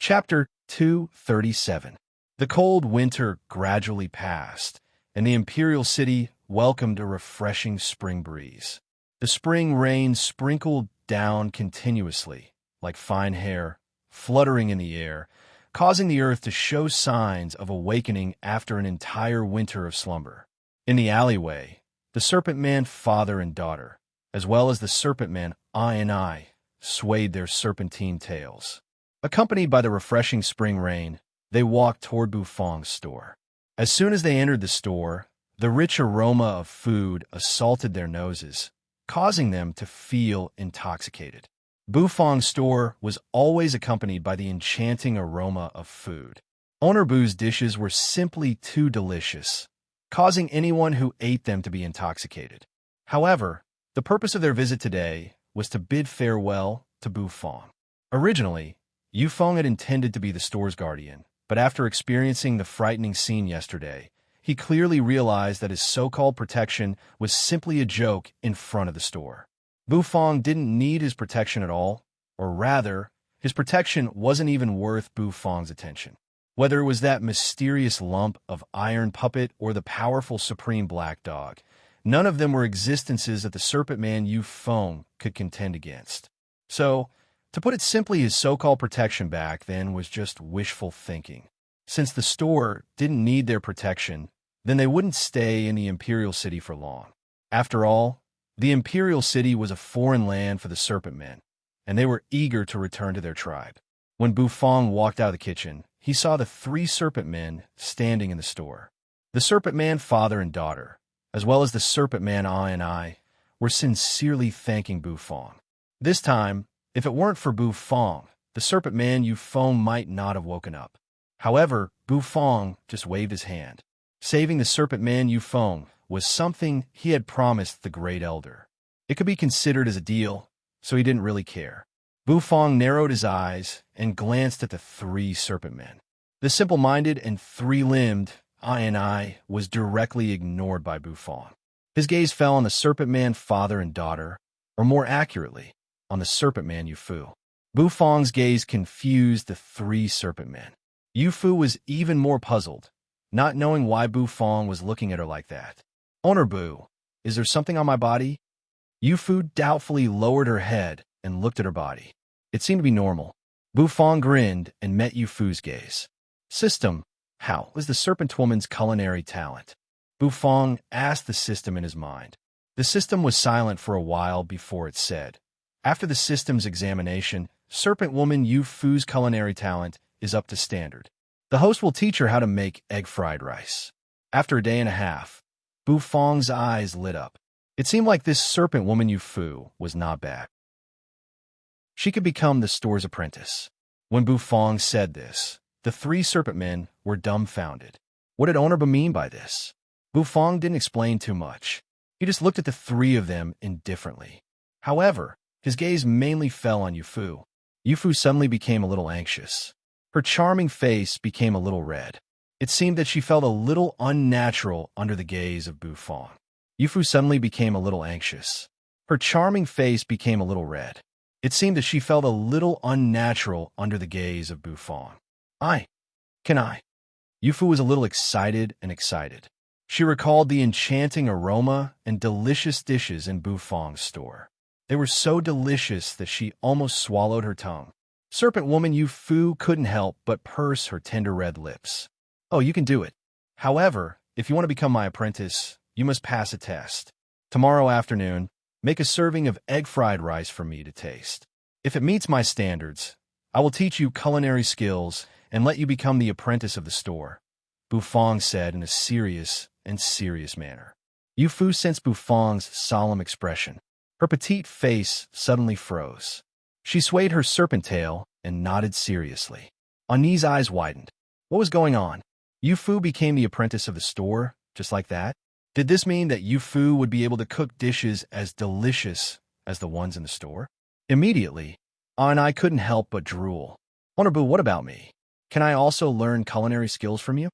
Chapter 237. The cold winter gradually passed, and the imperial city welcomed a refreshing spring breeze. The spring rain sprinkled down continuously, like fine hair, fluttering in the air, causing the earth to show signs of awakening after an entire winter of slumber. In the alleyway, the Serpent Man father and daughter, as well as the Serpent Man I, swayed their serpentine tails. Accompanied by the refreshing spring rain, they walked toward Bufong's store. As soon as they entered the store, the rich aroma of food assaulted their noses, causing them to feel intoxicated. Bufong's store was always accompanied by the enchanting aroma of food. Owner Bu's dishes were simply too delicious, causing anyone who ate them to be intoxicated. However, the purpose of their visit today was to bid farewell to Bufong. Originally, Yufeng had intended to be the store's guardian, but after experiencing the frightening scene yesterday, he clearly realized that his so-called protection was simply a joke in front of the store. Bufong didn't need his protection at all, or rather, his protection wasn't even worth Bufong's attention. Whether it was that mysterious lump of iron puppet or the powerful supreme black dog, none of them were existences that the Serpent Man Yufeng could contend against. So, to put it simply, his so-called protection back then was just wishful thinking. Since the store didn't need their protection, then they wouldn't stay in the Imperial City for long. After all, the Imperial City was a foreign land for the Serpent Men, and they were eager to return to their tribe. When Bufong walked out of the kitchen, he saw the three Serpent Men standing in the store. The Serpent Man father and daughter, as well as the Serpent Man I, were sincerely thanking Bufong. This time, if it weren't for Bufong, the Serpent Man Yufeng might not have woken up. However, Bufong just waved his hand. Saving the Serpent Man Yufeng was something he had promised the Great Elder. It could be considered as a deal, so he didn't really care. Bufong narrowed his eyes and glanced at the three Serpent Men. The simple-minded and three-limbed I was directly ignored by Bufong. His gaze fell on the Serpent Man father and daughter, or more accurately, on the Serpent Man Yufu. Bufong's gaze confused the three Serpent Men. Yufu was even more puzzled, not knowing why Bufong was looking at her like that. "Owner Bu, is there something on my body?" Yufu doubtfully lowered her head and looked at her body. It seemed to be normal. Bufong grinned and met Yufu's gaze. "System, how is the Serpent Woman's culinary talent?" Bufong asked the system in his mind. The system was silent for a while before it said, "After the system's examination, Serpent Woman Yufu's culinary talent is up to standard. The host will teach her how to make egg fried rice." After a day and a half, Bufong's eyes lit up. It seemed like this Serpent Woman Yufu was not bad. She could become the store's apprentice. When Bufong said this, the three Serpent Men were dumbfounded. What did Owner Bu mean by this? Bufong didn't explain too much. He just looked at the three of them indifferently. However, his gaze mainly fell on Yufu. Yufu suddenly became a little anxious. Her charming face became a little red. It seemed that she felt a little unnatural under the gaze of Bufong. Yufu suddenly became a little anxious. Her charming face became a little red. It seemed that she felt a little unnatural under the gaze of Bufong. Can I? Yufu was a little excited. She recalled the enchanting aroma and delicious dishes in Bufong's store. They were so delicious that she almost swallowed her tongue. Serpent Woman Yufu couldn't help but purse her tender red lips. "Oh, you can do it. However, if you want to become my apprentice, you must pass a test. Tomorrow afternoon, make a serving of egg fried rice for me to taste. If it meets my standards, I will teach you culinary skills and let you become the apprentice of the store," Bufong said in a serious manner. Yufu sensed Bufong's solemn expression. Her petite face suddenly froze. She swayed her serpent tail and nodded seriously. Ani's eyes widened. What was going on? Yufu became the apprentice of the store, just like that? Did this mean that Yufu would be able to cook dishes as delicious as the ones in the store? Immediately, Ani couldn't help but drool. "Owner Bu, what about me? Can I also learn culinary skills from you?"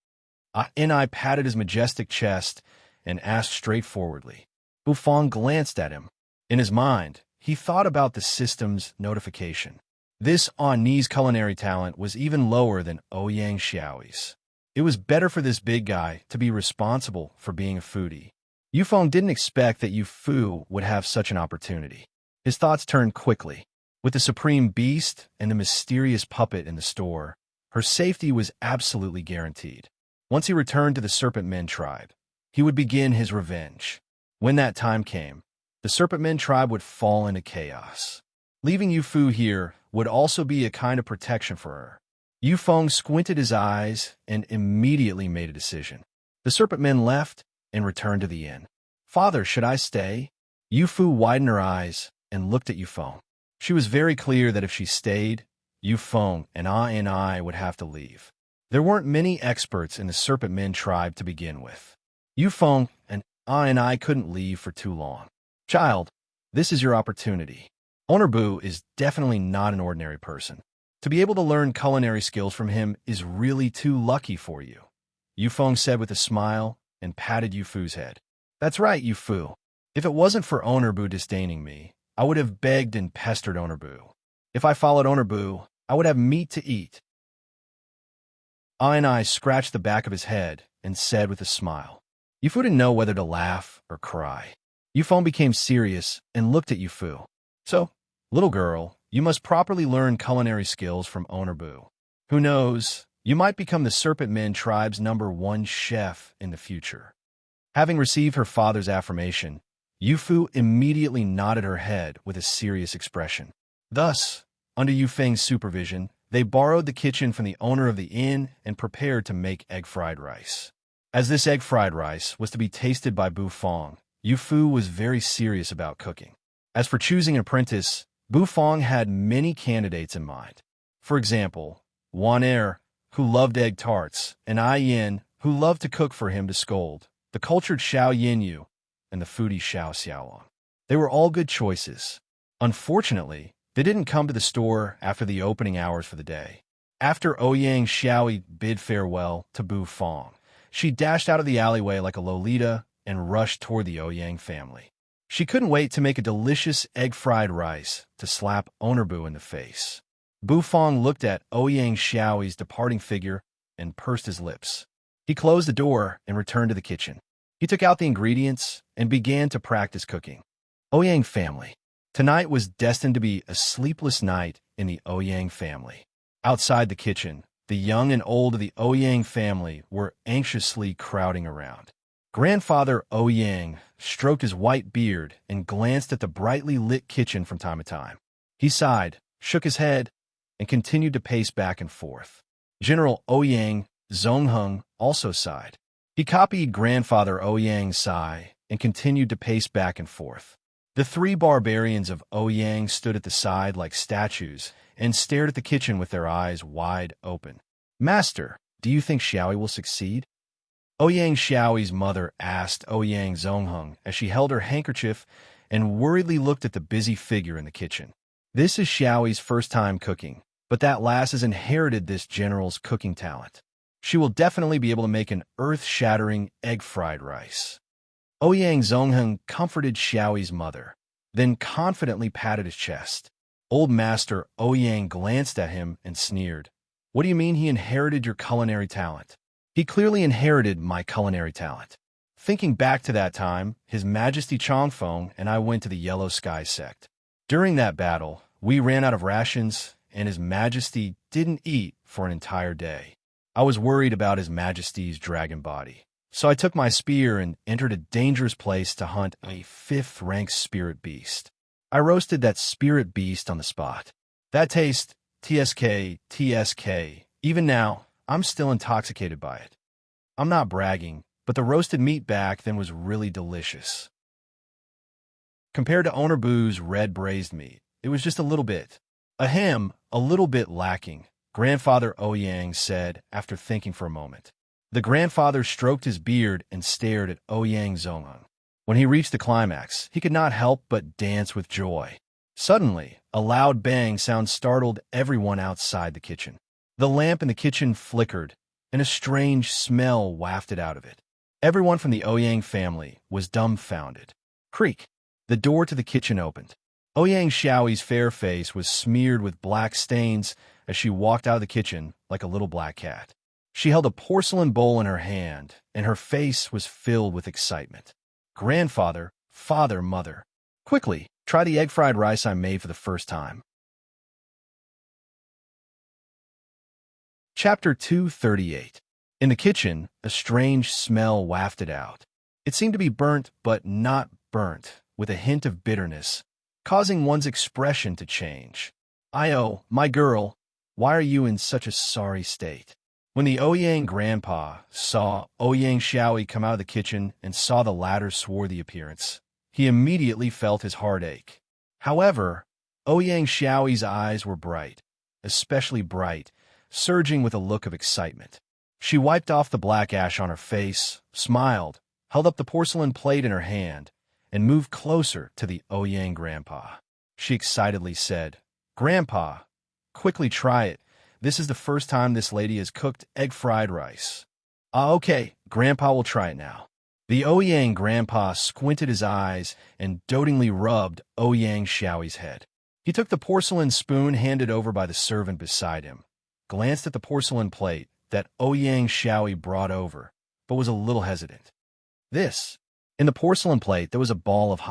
Ani patted his majestic chest and asked straightforwardly. Bufong glanced at him. In his mind, he thought about the system's notification. This Ni's culinary talent was even lower than Ouyang Xiaoi's. It was better for this big guy to be responsible for being a foodie. Yufeng didn't expect that Yu Fu would have such an opportunity. His thoughts turned quickly. With the supreme beast and the mysterious puppet in the store, her safety was absolutely guaranteed. Once he returned to the Serpent Men tribe, he would begin his revenge. When that time came, the Serpent Men tribe would fall into chaos. Leaving Yu Fu here would also be a kind of protection for her. Yufeng squinted his eyes and immediately made a decision. The Serpent Men left and returned to the inn. "Father, should I stay?" Yu Fu widened her eyes and looked at Yufeng. She was very clear that if she stayed, Yufeng and I would have to leave. There weren't many experts in the Serpent Men tribe to begin with. Yufeng and I couldn't leave for too long. "Child, this is your opportunity. Owner Bu is definitely not an ordinary person. To be able to learn culinary skills from him is really too lucky for you," Yufeng said with a smile and patted Yu Fu's head. "That's right, Yu Fu. If it wasn't for Owner Bu disdaining me, I would have begged and pestered Owner Bu. If I followed Owner Bu, I would have meat to eat." I scratched the back of his head and said with a smile. Yu Fu didn't know whether to laugh or cry. Yufeng became serious and looked at Yu Fu. "So, little girl, you must properly learn culinary skills from Owner Bu. Who knows, you might become the Serpent Men tribe's #1 chef in the future." Having received her father's affirmation, Yu Fu immediately nodded her head with a serious expression. Thus, under Yufeng's supervision, they borrowed the kitchen from the owner of the inn and prepared to make egg fried rice. As this egg fried rice was to be tasted by Bu Fong, Yu Fu was very serious about cooking. As for choosing an apprentice, Bu Fong had many candidates in mind. For example, Wan Er, who loved egg tarts, and Ai Yin, who loved to cook for him to scold, the cultured Xiao Yinyu, and the foodie Xiao Xiaolong. They were all good choices. Unfortunately, they didn't come to the store after the opening hours for the day. After Ouyang Xiaoi bid farewell to Bu Fong, she dashed out of the alleyway like a Lolita and rushed toward the Ouyang family. She couldn't wait to make a delicious egg-fried rice to slap Owner Bu in the face. Bu Fong looked at Ouyang Xiaoi's departing figure and pursed his lips. He closed the door and returned to the kitchen. He took out the ingredients and began to practice cooking. Ouyang family. Tonight was destined to be a sleepless night in the Ouyang family. Outside the kitchen, the young and old of the Ouyang family were anxiously crowding around. Grandfather Ouyang stroked his white beard and glanced at the brightly lit kitchen from time to time. He sighed, shook his head, and continued to pace back and forth. General Ouyang Zongheng also sighed. He copied Grandfather Ouyang's sigh and continued to pace back and forth. The three barbarians of Ouyang stood at the side like statues and stared at the kitchen with their eyes wide open. "Master, do you think Xiaoi will succeed?" Ouyang Xiaoi's mother asked Ouyang Zongheng as she held her handkerchief and worriedly looked at the busy figure in the kitchen. "This is Xiaoi's first time cooking, but that lass has inherited this general's cooking talent. She will definitely be able to make an earth-shattering egg-fried rice." Ouyang Zongheng comforted Xiaoi's mother, then confidently patted his chest. Old Master Ouyang glanced at him and sneered. "What do you mean he inherited your culinary talent?" "He clearly inherited my culinary talent. Thinking back to that time, His Majesty Chongfeng and I went to the Yellow Sky sect. During that battle, we ran out of rations, and His Majesty didn't eat for an entire day. I was worried about His Majesty's dragon body, so I took my spear and entered a dangerous place to hunt a 5th-rank spirit beast. I roasted that spirit beast on the spot. That taste, TSK. Even now, I'm still intoxicated by it. I'm not bragging, but the roasted meat back then was really delicious. Compared to Owner Bu's red braised meat, it was just a little bit. A little bit lacking, Grandfather Ouyang said after thinking for a moment. The grandfather stroked his beard and stared at Ouyang Zongheng. When he reached the climax, he could not help but dance with joy. Suddenly, a loud bang sound startled everyone outside the kitchen. The lamp in the kitchen flickered, and a strange smell wafted out of it. Everyone from the Ouyang family was dumbfounded. Creak! The door to the kitchen opened. Ouyang Xiaoyi's fair face was smeared with black stains as she walked out of the kitchen like a little black cat. She held a porcelain bowl in her hand, and her face was filled with excitement. Grandfather, father, mother, quickly, try the egg-fried rice I made for the first time. Chapter 238. In the kitchen, a strange smell wafted out. It seemed to be burnt, but not burnt, with a hint of bitterness, causing one's expression to change. "Io, my girl, why are you in such a sorry state?" When the Ouyang grandpa saw Ouyang Xiaoyi come out of the kitchen and saw the latter's swarthy appearance, he immediately felt his heart ache. However, Ouyang Xiaoyi's eyes were bright, especially bright, surging with a look of excitement. She wiped off the black ash on her face, smiled, held up the porcelain plate in her hand, and moved closer to the Ouyang grandpa. She excitedly said, "Grandpa, quickly try it. This is the first time this lady has cooked egg-fried rice." Okay, Grandpa will try it now." The Ouyang grandpa squinted his eyes and dotingly rubbed Ouyang Xiaoyi's head. He took the porcelain spoon handed over by the servant beside him, glanced at the porcelain plate that Ouyang Xiaoyi brought over, but was a little hesitant. In the porcelain plate there was a ball of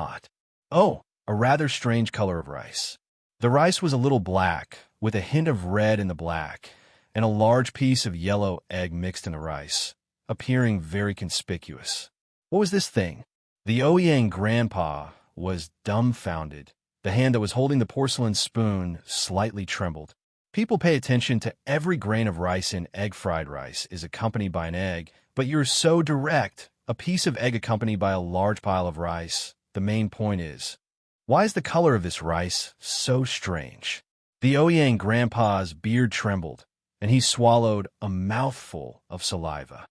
a rather strange color of rice. The rice was a little black, with a hint of red in the black, and a large piece of yellow egg mixed in the rice, appearing very conspicuous. What was this thing? The Ouyang grandpa was dumbfounded. The hand that was holding the porcelain spoon slightly trembled. People pay attention to every grain of rice in egg-fried rice is accompanied by an egg, but you're so direct, a piece of egg accompanied by a large pile of rice. The main point is, why is the color of this rice so strange? The Ouyang grandpa's beard trembled, and he swallowed a mouthful of saliva.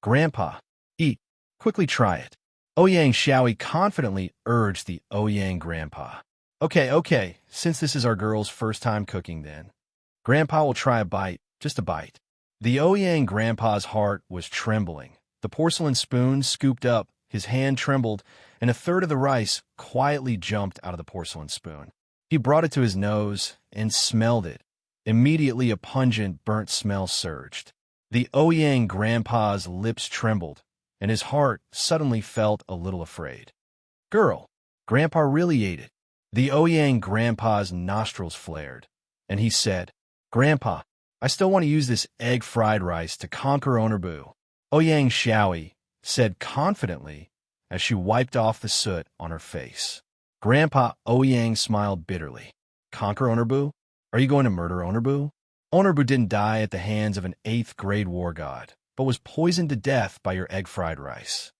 "Grandpa, eat. Quickly try it." Ouyang Xiaoyi confidently urged the Ouyang grandpa. Okay, since this is our girl's first time cooking then. Grandpa will try a bite, just a bite." The Ouyang grandpa's heart was trembling. The porcelain spoon scooped up, his hand trembled, and a third of the rice quietly jumped out of the porcelain spoon. He brought it to his nose and smelled it. Immediately a pungent, burnt smell surged. The Ouyang grandpa's lips trembled, and his heart suddenly felt a little afraid. "Girl, Grandpa really ate it." The Ouyang grandpa's nostrils flared, and he said, "Grandpa, I still want to use this egg-fried rice to conquer Onurbu." Ouyang Xiaoyi said confidently as she wiped off the soot on her face. Grandpa Ouyang smiled bitterly. "Conquer Onurbu? Are you going to murder Onurbu?" Onurbu didn't die at the hands of an 8th-grade war god, but was poisoned to death by your egg-fried rice.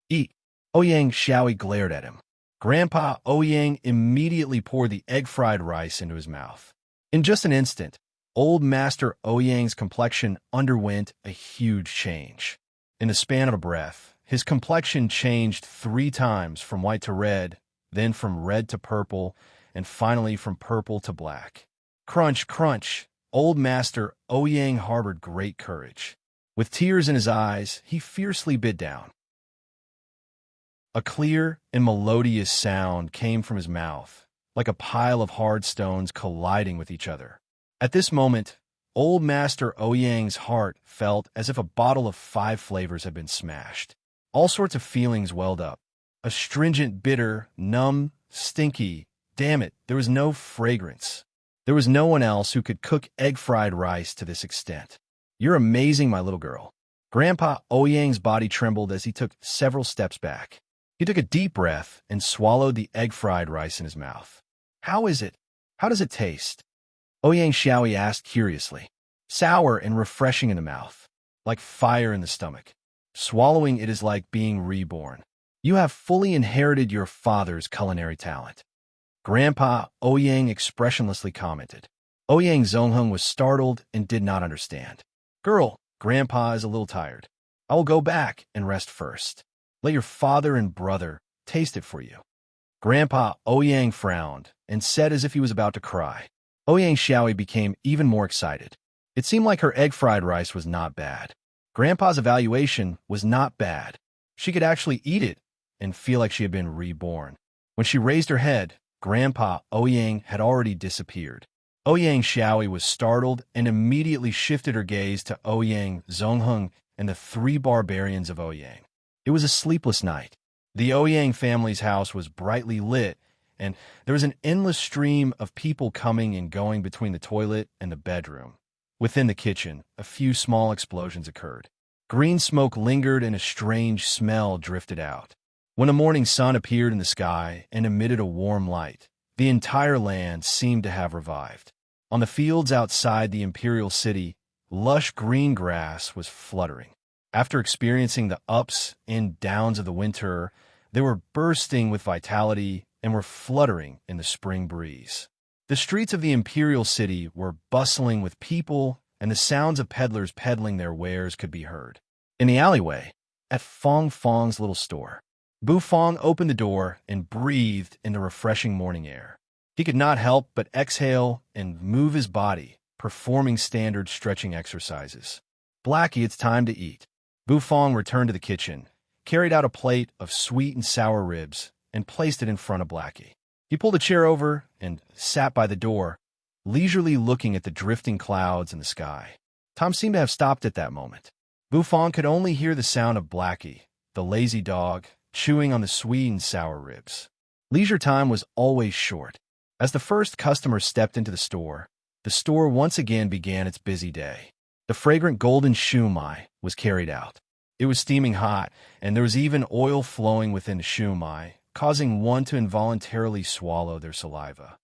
"Eat." Ouyang Xiaoyi glared at him. Grandpa Ouyang immediately poured the egg-fried rice into his mouth. In just an instant, Old Master Ouyang's complexion underwent a huge change. In the span of a breath, his complexion changed 3 times from white to red, then from red to purple, and finally from purple to black. Crunch, crunch! Old Master Ouyang harbored great courage. With tears in his eyes, he fiercely bit down. A clear and melodious sound came from his mouth, like a pile of hard stones colliding with each other. At this moment, Old Master Ouyang's heart felt as if a bottle of 5 flavors had been smashed. All sorts of feelings welled up. Astringent, bitter, numb, stinky. Damn it, there was no fragrance. There was no one else who could cook egg-fried rice to this extent. "You're amazing, my little girl." Grandpa Ouyang's body trembled as he took several steps back. He took a deep breath and swallowed the egg-fried rice in his mouth. "How is it? How does it taste?" Ouyang Xiaoyi asked curiously. "Sour and refreshing in the mouth, like fire in the stomach. Swallowing it is like being reborn. You have fully inherited your father's culinary talent." Grandpa Ouyang expressionlessly commented. Ouyang Zongheng was startled and did not understand. "Girl, Grandpa is a little tired. I will go back and rest first. Let your father and brother taste it for you." Grandpa Ouyang frowned and said as if he was about to cry. Ouyang Xiaoyi became even more excited. It seemed like her egg-fried rice was not bad. Grandpa's evaluation was not bad. She could actually eat it and feel like she had been reborn. When she raised her head, Grandpa Ouyang had already disappeared. Ouyang Xiaoyi was startled and immediately shifted her gaze to Ouyang Zongheng and the three barbarians of Ouyang. It was a sleepless night. The Ouyang family's house was brightly lit, and there was an endless stream of people coming and going between the toilet and the bedroom. Within the kitchen, a few small explosions occurred. Green smoke lingered and a strange smell drifted out. When the morning sun appeared in the sky and emitted a warm light, the entire land seemed to have revived. On the fields outside the imperial city, lush green grass was fluttering. After experiencing the ups and downs of the winter, they were bursting with vitality and were fluttering in the spring breeze. The streets of the imperial city were bustling with people, and the sounds of peddlers peddling their wares could be heard. In the alleyway, at Fong Fong's little store, Bu Fong opened the door and breathed in the refreshing morning air. He could not help but exhale and move his body, performing standard stretching exercises. Blackie, it's time to eat. Bu Fong returned to the kitchen, carried out a plate of sweet and sour ribs, and placed it in front of Blackie. He pulled a chair over and sat by the door, leisurely looking at the drifting clouds in the sky. Tom seemed to have stopped at that moment. Bu Fong could only hear the sound of Blackie, the lazy dog, chewing on the sweet and sour ribs. Leisure time was always short. As the first customer stepped into the store once again began its busy day. The fragrant golden shumai was carried out. It was steaming hot, and there was even oil flowing within the shumai, causing one to involuntarily swallow their saliva.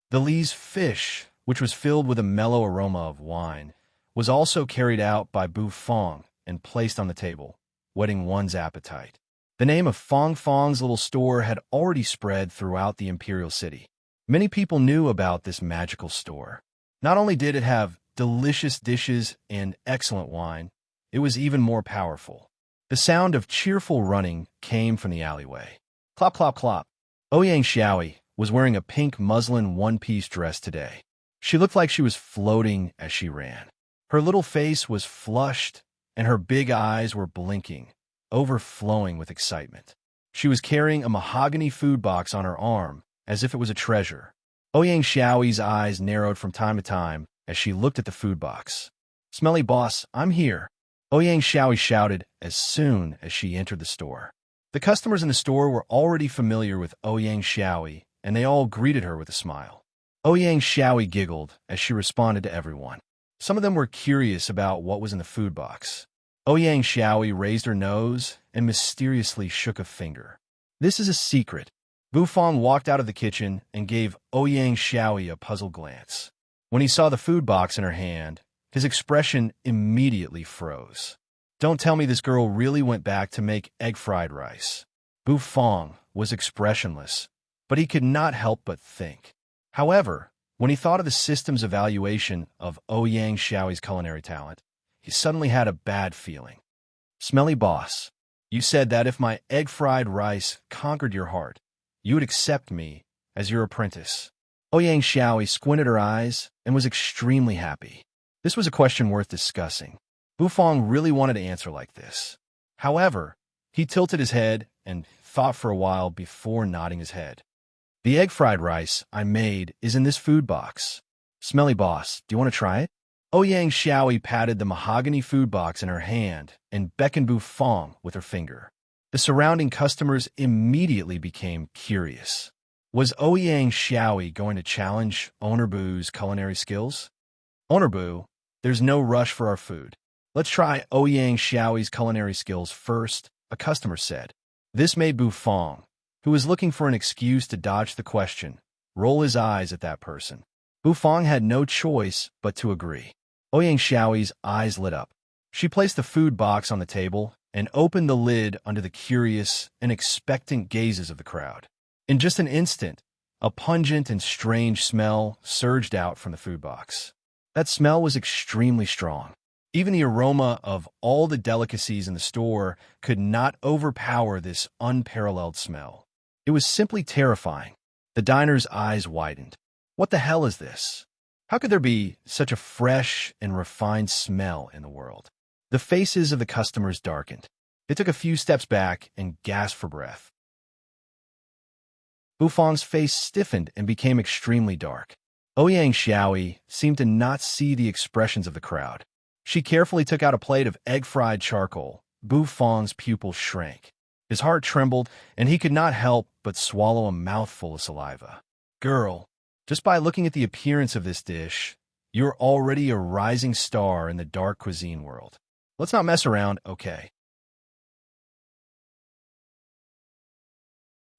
The Li's fish, which was filled with a mellow aroma of wine, was also carried out by Bu Fong and placed on the table, whetting one's appetite. The name of Fong Fong's little store had already spread throughout the imperial city. Many people knew about this magical store. Not only did it have delicious dishes and excellent wine, it was even more powerful. The sound of cheerful running came from the alleyway. Clop, clop, clop. Ouyang Xiaoyi was wearing a pink muslin one-piece dress today. She looked like she was floating as she ran. Her little face was flushed, and her big eyes were blinking, overflowing with excitement. She was carrying a mahogany food box on her arm, as if it was a treasure. Ouyang Xiaoyi's eyes narrowed from time to time as she looked at the food box. "Smelly boss, I'm here," Ouyang Xiaoyi shouted as soon as she entered the store. The customers in the store were already familiar with Ouyang Xiaoyi, and they all greeted her with a smile. Ouyang Xiaoyi giggled as she responded to everyone. Some of them were curious about what was in the food box. Ouyang Xiaoyi raised her nose and mysteriously shook a finger. "This is a secret." Bu Fong walked out of the kitchen and gave Ouyang Xiaoyi a puzzled glance. When he saw the food box in her hand, his expression immediately froze. "Don't tell me this girl really went back to make egg-fried rice." Bu Fong was expressionless, but he could not help but think. However, when he thought of the system's evaluation of Ouyang Xiaoyi's culinary talent, he suddenly had a bad feeling. "Smelly boss, you said that if my egg-fried rice conquered your heart, you would accept me as your apprentice." Ouyang Xiaoyi squinted her eyes and was extremely happy. This was a question worth discussing. Bu Fong really wanted to answer like this. However, he tilted his head and thought for a while before nodding his head. "The egg-fried rice I made is in this food box. Smelly boss, do you want to try it?" Ouyang Xiaoyi patted the mahogany food box in her hand and beckoned Bu Fong with her finger. The surrounding customers immediately became curious. Was Ouyang Xiaoyi going to challenge Owner Bu's culinary skills? "Owner Bu, there's no rush for our food. Let's try Ouyang Xiaoyi's culinary skills first," a customer said. This made Bu Fong, who was looking for an excuse to dodge the question, roll his eyes at that person. Bu Fong had no choice but to agree. Ouyang Xiaoyi's eyes lit up. She placed the food box on the table and opened the lid under the curious and expectant gazes of the crowd. In just an instant, a pungent and strange smell surged out from the food box. That smell was extremely strong. Even the aroma of all the delicacies in the store could not overpower this unparalleled smell. It was simply terrifying. The diner's eyes widened. What the hell is this? How could there be such a fresh and refined smell in the world? The faces of the customers darkened. They took a few steps back and gasped for breath. Bufang's face stiffened and became extremely dark. Ouyang Xiaoyi seemed to not see the expressions of the crowd. She carefully took out a plate of egg-fried charcoal. Bufang's pupils shrank. His heart trembled, and he could not help but swallow a mouthful of saliva. Girl, just by looking at the appearance of this dish, you're already a rising star in the dark cuisine world. Let's not mess around, okay?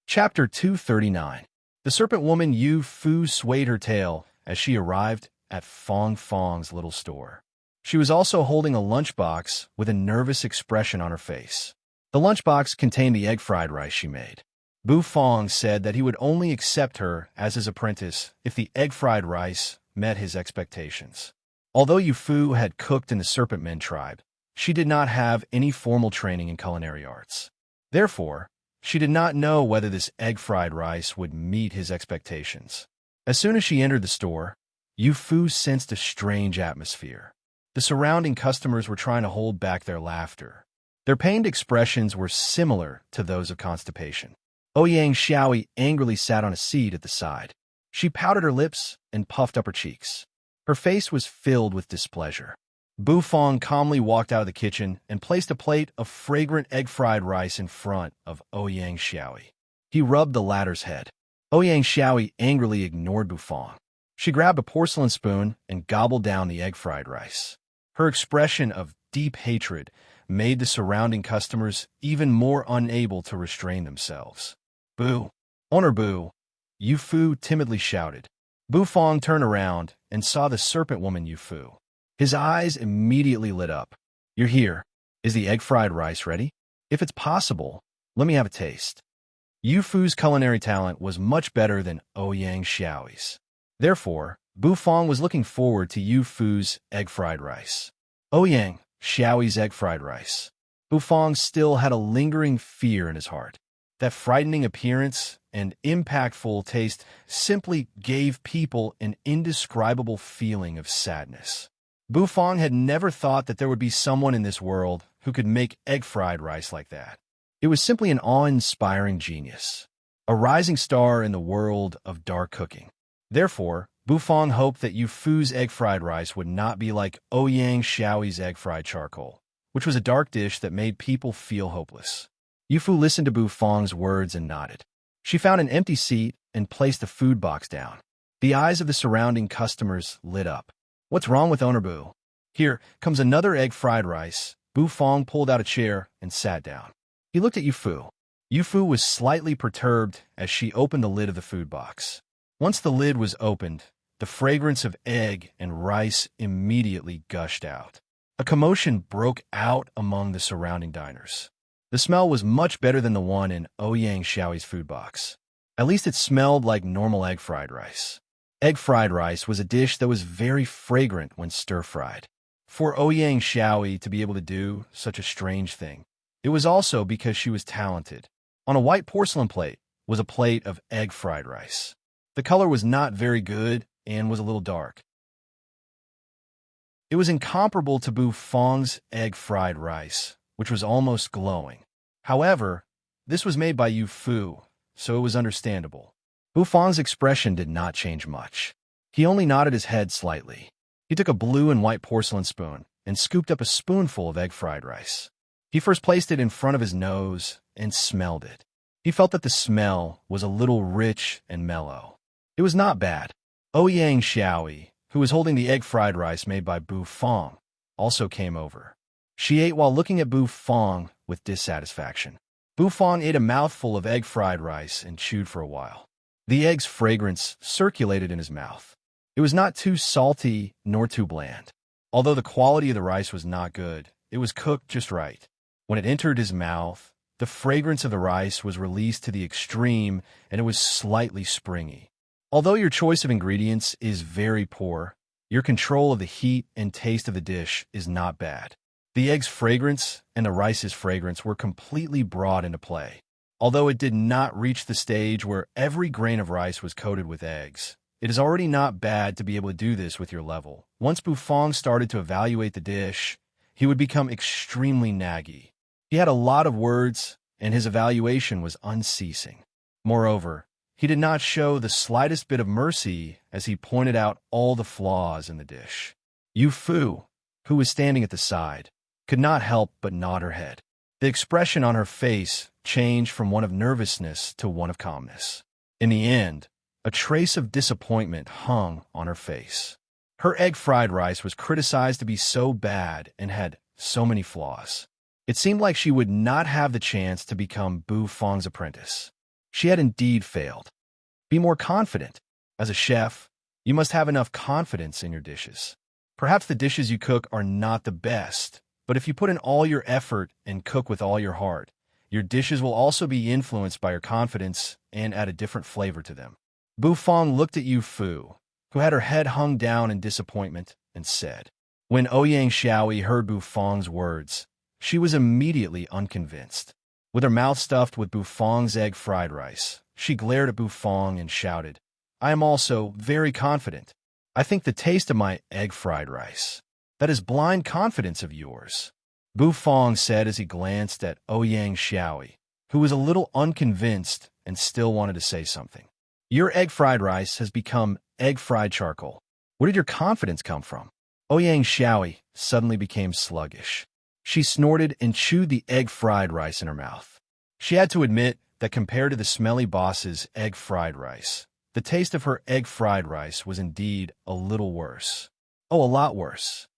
Chapter 239. The serpent woman Yu Fu swayed her tail as she arrived at Fong Fong's little store. She was also holding a lunchbox with a nervous expression on her face. The lunchbox contained the egg-fried rice she made. Bufang said that he would only accept her as his apprentice if the egg-fried rice met his expectations. Although Yu Fu had cooked in the Serpent Men tribe, she did not have any formal training in culinary arts. Therefore, she did not know whether this egg-fried rice would meet his expectations. As soon as she entered the store, Yu Fu sensed a strange atmosphere. The surrounding customers were trying to hold back their laughter. Their pained expressions were similar to those of constipation. Ouyang Xiaoyi angrily sat on a seat at the side. She pouted her lips and puffed up her cheeks. Her face was filled with displeasure. Bufang calmly walked out of the kitchen and placed a plate of fragrant egg-fried rice in front of Ouyang Xiaoyi. He rubbed the latter's head. Ouyang Xiaoyi angrily ignored Bufang. She grabbed a porcelain spoon and gobbled down the egg-fried rice. Her expression of deep hatred made the surrounding customers even more unable to restrain themselves. "Boo! Owner Boo!" Yu Fu timidly shouted. Bufang turned around and saw the serpent woman Yu Fu. His eyes immediately lit up. "You're here. Is the egg-fried rice ready? If it's possible, let me have a taste." Yu Fu's culinary talent was much better than Ouyang Xiaoyi's. Therefore, Bufang was looking forward to Yu Fu's egg-fried rice. Ouyang Xiaoyi's egg-fried rice. Bufang still had a lingering fear in his heart. That frightening appearance and impactful taste simply gave people an indescribable feeling of sadness. Bufang had never thought that there would be someone in this world who could make egg-fried rice like that. It was simply an awe-inspiring genius, a rising star in the world of dark cooking. Therefore, Bufang hoped that Yu Fu's egg-fried rice would not be like Ouyang Xiaoyi's egg-fried charcoal, which was a dark dish that made people feel hopeless. Yu Fu listened to Bufang's words and nodded. She found an empty seat and placed the food box down. The eyes of the surrounding customers lit up. "What's wrong with Owner Boo? Here comes another egg-fried rice." Bufang pulled out a chair and sat down. He looked at Yu Fu. Yu Fu was slightly perturbed as she opened the lid of the food box. Once the lid was opened, the fragrance of egg and rice immediately gushed out. A commotion broke out among the surrounding diners. The smell was much better than the one in Ouyang Xiaoyi's food box. At least it smelled like normal egg-fried rice. Egg-fried rice was a dish that was very fragrant when stir-fried. For Ouyang Xiaoyi to be able to do such a strange thing, it was also because she was talented. On a white porcelain plate was a plate of egg-fried rice. The color was not very good and was a little dark. It was incomparable to Bufang's egg-fried rice, which was almost glowing. However, this was made by Yu Fu, so it was understandable. Bufang's expression did not change much. He only nodded his head slightly. He took a blue and white porcelain spoon and scooped up a spoonful of egg-fried rice. He first placed it in front of his nose and smelled it. He felt that the smell was a little rich and mellow. It was not bad. Ouyang Xiaoyi, who was holding the egg-fried rice made by Bufang, also came over. She ate while looking at Bufang with dissatisfaction. Bufang ate a mouthful of egg-fried rice and chewed for a while. The egg's fragrance circulated in his mouth. It was not too salty nor too bland. Although the quality of the rice was not good, it was cooked just right. When it entered his mouth, the fragrance of the rice was released to the extreme and it was slightly springy. Although your choice of ingredients is very poor, your control of the heat and taste of the dish is not bad. The egg's fragrance and the rice's fragrance were completely brought into play. Although it did not reach the stage where every grain of rice was coated with eggs, it is already not bad to be able to do this with your level. Once Bufang started to evaluate the dish, he would become extremely naggy. He had a lot of words, and his evaluation was unceasing. Moreover, He did not show the slightest bit of mercy as he pointed out all the flaws in the dish. Yu Fu, who was standing at the side, could not help but nod her head. The expression on her face changed from one of nervousness to one of calmness. In the end, a trace of disappointment hung on her face. Her egg fried rice was criticized to be so bad and had so many flaws. It seemed like she would not have the chance to become Bu Fong's apprentice. She had indeed failed. Be more confident. As a chef, you must have enough confidence in your dishes. Perhaps the dishes you cook are not the best, but if you put in all your effort and cook with all your heart, your dishes will also be influenced by your confidence and add a different flavor to them. Bu Fong looked at Yu Fu, who had her head hung down in disappointment, and said. When Ouyang Xiaoyi heard Bu Fong's words, she was immediately unconvinced. With her mouth stuffed with Bu Fong's egg fried rice, she glared at Bu Fong and shouted, I am also very confident. I think the taste of my egg fried rice. That is blind confidence of yours. Bu Fong said as he glanced at Ouyang Xiaoyi, who was a little unconvinced and still wanted to say something. Your egg fried rice has become egg fried charcoal. Where did your confidence come from? Ouyang Xiaoyi suddenly became sluggish. She snorted and chewed the egg fried rice in her mouth. She had to admit that compared to the smelly boss's egg fried rice, the taste of her egg fried rice was indeed a little worse. Oh, a lot worse.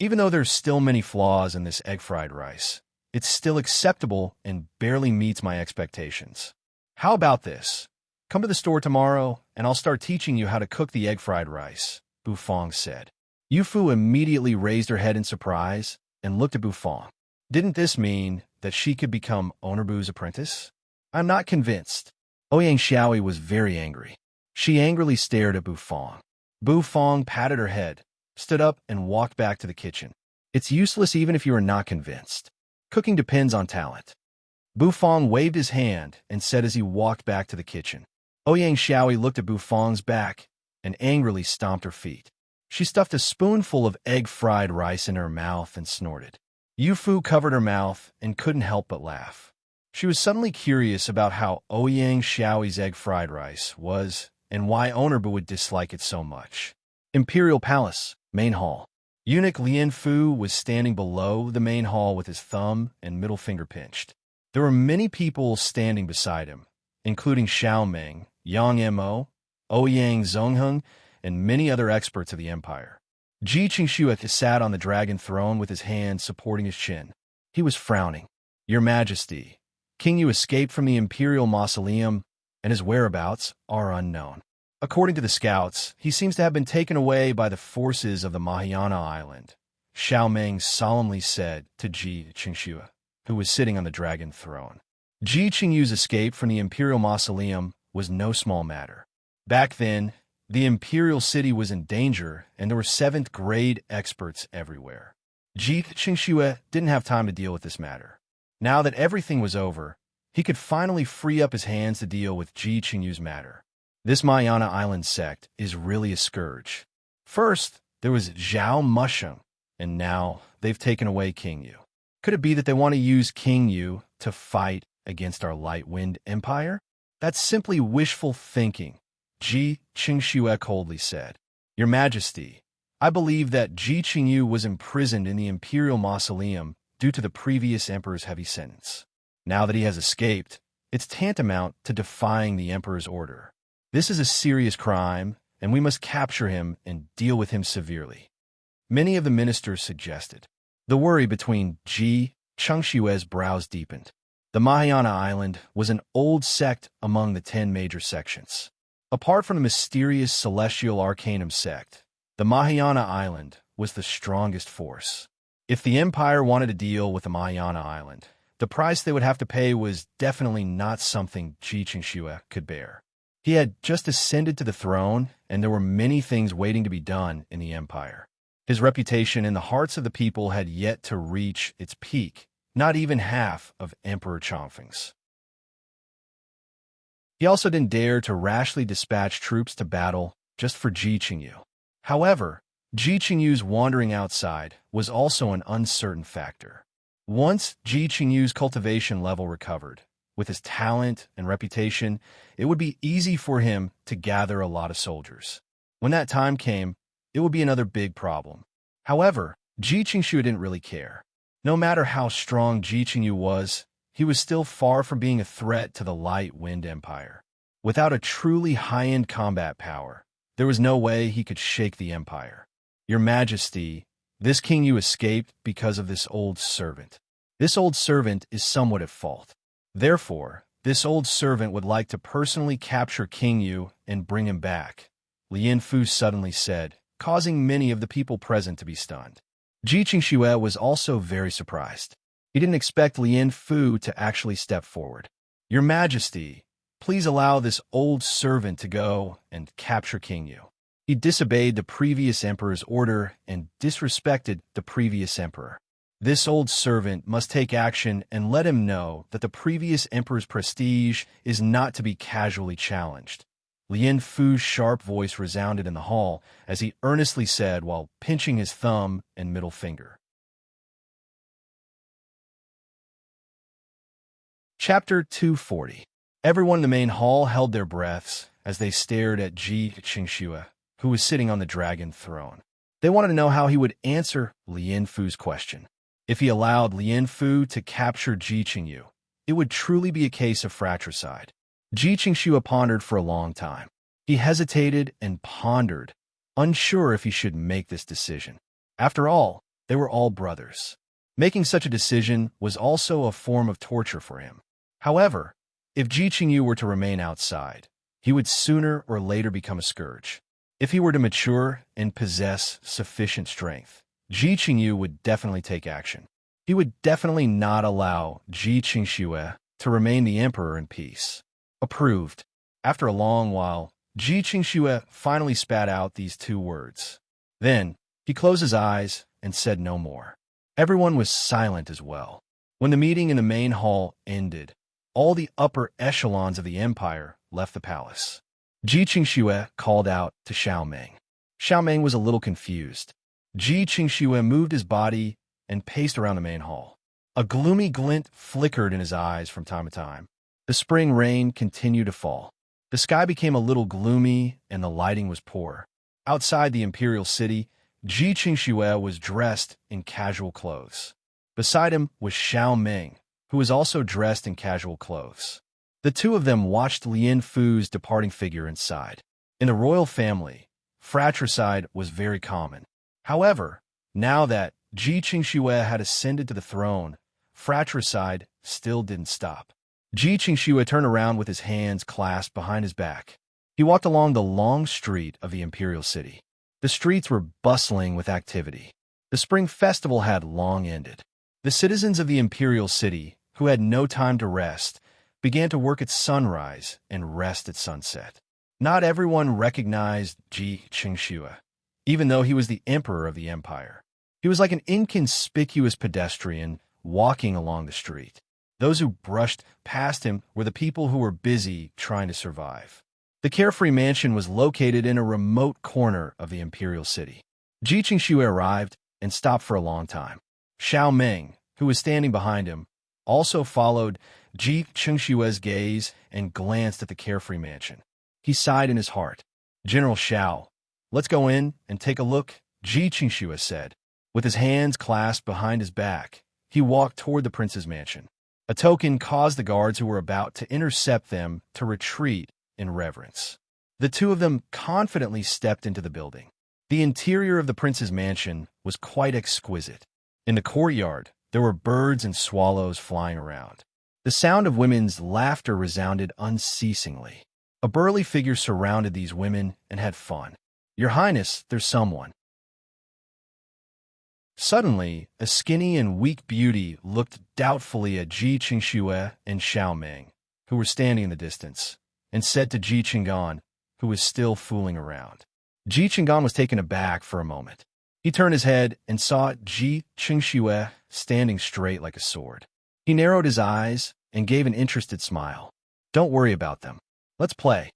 Even though there's still many flaws in this egg fried rice, it's still acceptable and barely meets my expectations. How about this? Come to the store tomorrow, and I'll start teaching you how to cook the egg fried rice, Bu Fong said. Yu Fu immediately raised her head in surprise and looked at Bu Fong. Didn't this mean that she could become Owner Bu's apprentice? I'm not convinced. Ouyang Xiaoyi was very angry. She angrily stared at Bu Fong. Bu Fong patted her head, stood up, and walked back to the kitchen. It's useless even if you are not convinced. Cooking depends on talent. Bu Fong waved his hand and said as he walked back to the kitchen. Ouyang Xiaoyi looked at Bu Fong's back and angrily stomped her feet. She stuffed a spoonful of egg fried rice in her mouth and snorted. Yu Fu covered her mouth and couldn't help but laugh. She was suddenly curious about how Ouyang Xiaoyi's egg fried rice was and why Owner Bu would dislike it so much. Imperial Palace, Main Hall. Eunuch Lien Fu was standing below the main hall with his thumb and middle finger pinched. There were many people standing beside him, including Xiao Meng, Yang Mo, Ouyang Zongheng, and many other experts of the empire. Ji Qingxue sat on the dragon throne with his hand supporting his chin. He was frowning. Your Majesty, King Yu escaped from the imperial mausoleum, and his whereabouts are unknown. According to the scouts, he seems to have been taken away by the forces of the Mahayana Island, Xiao Meng solemnly said to Ji Qingxue, who was sitting on the dragon throne. Ji Qingyu's escape from the imperial mausoleum was no small matter. Back then, the imperial city was in danger, and there were seventh-grade experts everywhere. Ji Qingxue didn't have time to deal with this matter. Now that everything was over, he could finally free up his hands to deal with Ji Qingyu's matter. This Mahayana Island sect is really a scourge. First, there was Zhao Musheng, and now they've taken away King Yu. Could it be that they want to use King Yu to fight against our Light Wind Empire? That's simply wishful thinking, Ji Qingxue coldly said. Your Majesty, I believe that Ji Qingyu was imprisoned in the imperial mausoleum due to the previous emperor's heavy sentence. Now that he has escaped, it's tantamount to defying the emperor's order. This is a serious crime, and we must capture him and deal with him severely. Many of the ministers suggested. The worry between Ji Qingxue's brows deepened. The Mahayana Island was an old sect among the 10 major sections. Apart from the mysterious celestial arcanum sect, the Mahayana Island was the strongest force. If the empire wanted to deal with the Mahayana Island, the price they would have to pay was definitely not something Ji Qingxue could bear. He had just ascended to the throne, and there were many things waiting to be done in the empire. His reputation in the hearts of the people had yet to reach its peak, not even half of Emperor Chongfeng's. He also didn't dare to rashly dispatch troops to battle just for Ji Qingyu. However, Ji Qingyu's wandering outside was also an uncertain factor. Once Ji Qingyu's cultivation level recovered, With his talent and reputation, it would be easy for him to gather a lot of soldiers. When that time came, it would be another big problem. However, Ji Qingshu didn't really care. No matter how strong Ji Qingyu was, he was still far from being a threat to the Light Wind Empire. Without a truly high-end combat power, there was no way he could shake the empire. Your Majesty, this king you escaped because of this old servant. This old servant is somewhat at fault. Therefore, this old servant would like to personally capture King Yu and bring him back, Lien Fu suddenly said, causing many of the people present to be stunned. Ji Qingxue was also very surprised. He didn't expect Lien Fu to actually step forward. Your Majesty, please allow this old servant to go and capture King Yu. He disobeyed the previous emperor's order and disrespected the previous emperor. This old servant must take action and let him know that the previous emperor's prestige is not to be casually challenged. Lien Fu's sharp voice resounded in the hall as he earnestly said while pinching his thumb and middle finger. Chapter 240. Everyone in the main hall held their breaths as they stared at Ji Qingxue, who was sitting on the dragon throne. They wanted to know how he would answer Lien Fu's question. If he allowed Lien Fu to capture Ji Qingyu, it would truly be a case of fratricide. Ji Qingxue pondered for a long time. He hesitated and pondered, unsure if he should make this decision. After all, they were all brothers. Making such a decision was also a form of torture for him. However, if Ji Qingyu were to remain outside, he would sooner or later become a scourge. If he were to mature and possess sufficient strength, Ji Qingyu would definitely take action. He would definitely not allow Ji Qingxue to remain the emperor in peace. Approved. After a long while, Ji Qingxue finally spat out these two words. Then, he closed his eyes and said no more. Everyone was silent as well. When the meeting in the main hall ended, all the upper echelons of the empire left the palace. Ji Qingxue called out to Xiaomeng. Xiaomeng was a little confused. Ji Qingxue moved his body and paced around the main hall. A gloomy glint flickered in his eyes from time to time. The spring rain continued to fall. The sky became a little gloomy and the lighting was poor. Outside the imperial city, Ji Qingxue was dressed in casual clothes. Beside him was Xiaomeng, who was also dressed in casual clothes. The two of them watched Lien Fu's departing figure inside. In the royal family, fratricide was very common. However, now that Ji Qingxue had ascended to the throne, fratricide still didn't stop. Ji Qingxue turned around with his hands clasped behind his back. He walked along the long street of the imperial city. The streets were bustling with activity. The spring festival had long ended. The citizens of the imperial city, who had no time to rest, began to work at sunrise and rest at sunset. Not everyone recognized Ji Qingxue, even though he was the emperor of the empire. He was like an inconspicuous pedestrian walking along the street. Those who brushed past him were the people who were busy trying to survive. The carefree mansion was located in a remote corner of the imperial city. Ji Qingxue arrived and stopped for a long time. Xiaomeng, who was standing behind him, also followed Ji Qingxue's gaze and glanced at the carefree mansion. He sighed in his heart. General Xiao, let's go in and take a look, Ji Qingxue said. With his hands clasped behind his back, he walked toward the prince's mansion. A token caused the guards who were about to intercept them to retreat in reverence. The two of them confidently stepped into the building. The interior of the prince's mansion was quite exquisite. In the courtyard, there were birds and swallows flying around. The sound of women's laughter resounded unceasingly. A burly figure surrounded these women and had fun. Your Highness, there's someone. Suddenly, a skinny and weak beauty looked doubtfully at Ji Qingxue and Xiaomeng, who were standing in the distance, and said to Ji Qinggan, who was still fooling around. Ji Qinggan was taken aback for a moment. He turned his head and saw Ji Qingxue standing straight like a sword. He narrowed his eyes and gave an interested smile. Don't worry about them. Let's play.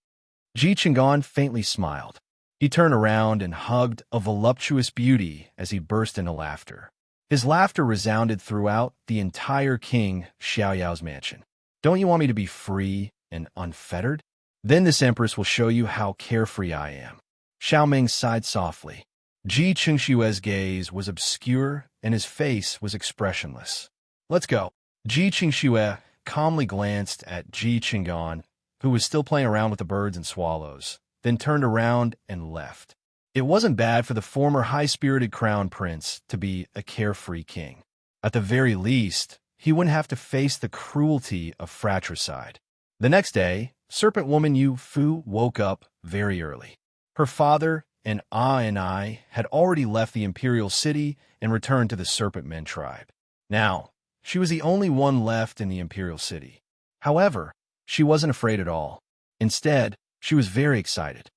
Ji Qinggan faintly smiled. He turned around and hugged a voluptuous beauty as he burst into laughter. His laughter resounded throughout the entire King Xiaoyao's mansion. Don't you want me to be free and unfettered? Then this empress will show you how carefree I am. Xiao Ming sighed softly. Ji Qingshue's gaze was obscure and his face was expressionless. Let's go. Ji Qingxue calmly glanced at Ji Qinggan, who was still playing around with the birds and swallows, then turned around and left. It wasn't bad for the former high-spirited crown prince to be a carefree king. At the very least, he wouldn't have to face the cruelty of fratricide. The next day, serpent woman Yu Fu woke up very early. Her father and I had already left the imperial city and returned to the serpent men tribe. Now, she was the only one left in the imperial city. However, she wasn't afraid at all. Instead, she was very excited.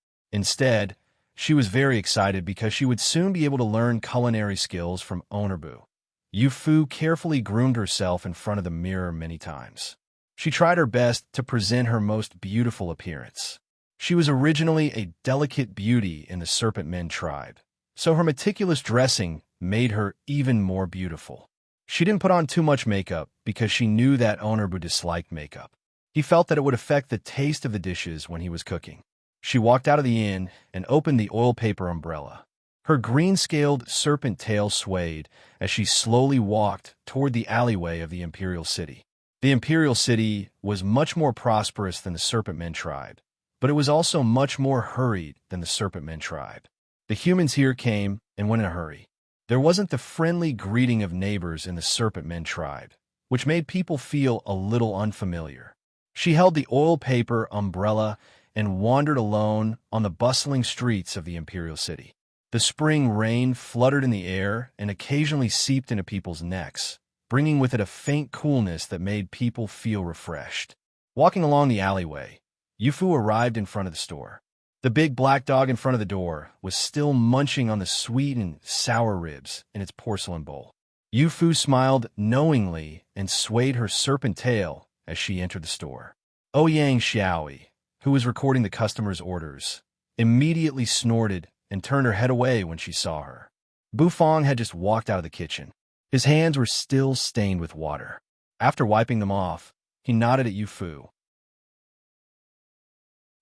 Because she would soon be able to learn culinary skills from Honorbu. Yu Fu carefully groomed herself in front of the mirror many times. She tried her best to present her most beautiful appearance. She was originally a delicate beauty in the serpent men tribe, so her meticulous dressing made her even more beautiful. She didn't put on too much makeup because she knew that Honorbu disliked makeup. He felt that it would affect the taste of the dishes when he was cooking. She walked out of the inn and opened the oil paper umbrella. Her green-scaled serpent tail swayed as she slowly walked toward the alleyway of the imperial city. The imperial city was much more prosperous than the serpent men tribe, but it was also much more hurried than the serpent men tribe. The humans here came and went in a hurry. There wasn't the friendly greeting of neighbors in the serpent men tribe, which made people feel a little unfamiliar. She held the oil paper umbrella and wandered alone on the bustling streets of the imperial city. The spring rain fluttered in the air and occasionally seeped into people's necks, bringing with it a faint coolness that made people feel refreshed. Walking along the alleyway, Yu Fu arrived in front of the store. The big black dog in front of the door was still munching on the sweet and sour ribs in its porcelain bowl. Yu Fu smiled knowingly and swayed her serpent tail as she entered the store. Ouyang Xiaoi, who was recording the customer's orders, immediately snorted and turned her head away when she saw her. Bufang had just walked out of the kitchen. His hands were still stained with water. After wiping them off, he nodded at Yu Fu.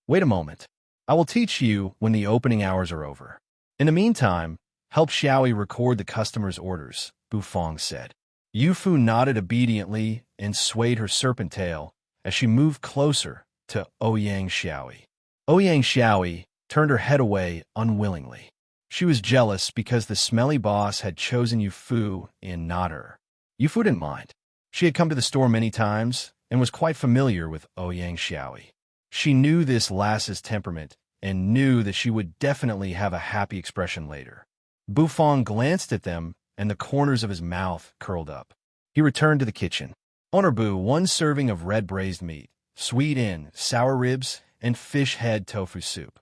Wait a moment. I will teach you when the opening hours are over. In the meantime, help Xiaoi record the customer's orders, Bufang said. Yu Fu nodded obediently and swayed her serpent tail as she moved closer to Ouyang Xiaoi. Ouyang Xiaoi turned her head away unwillingly. She was jealous because the smelly boss had chosen Yu Fu and not her. Yu Fu didn't mind. She had come to the store many times and was quite familiar with Ouyang Xiaoi. She knew this lass's temperament and knew that she would definitely have a happy expression later. Bufang glanced at them and the corners of his mouth curled up. He returned to the kitchen. Honorbu, 1 serving of red braised meat, sweet and sour ribs, and fish head tofu soup.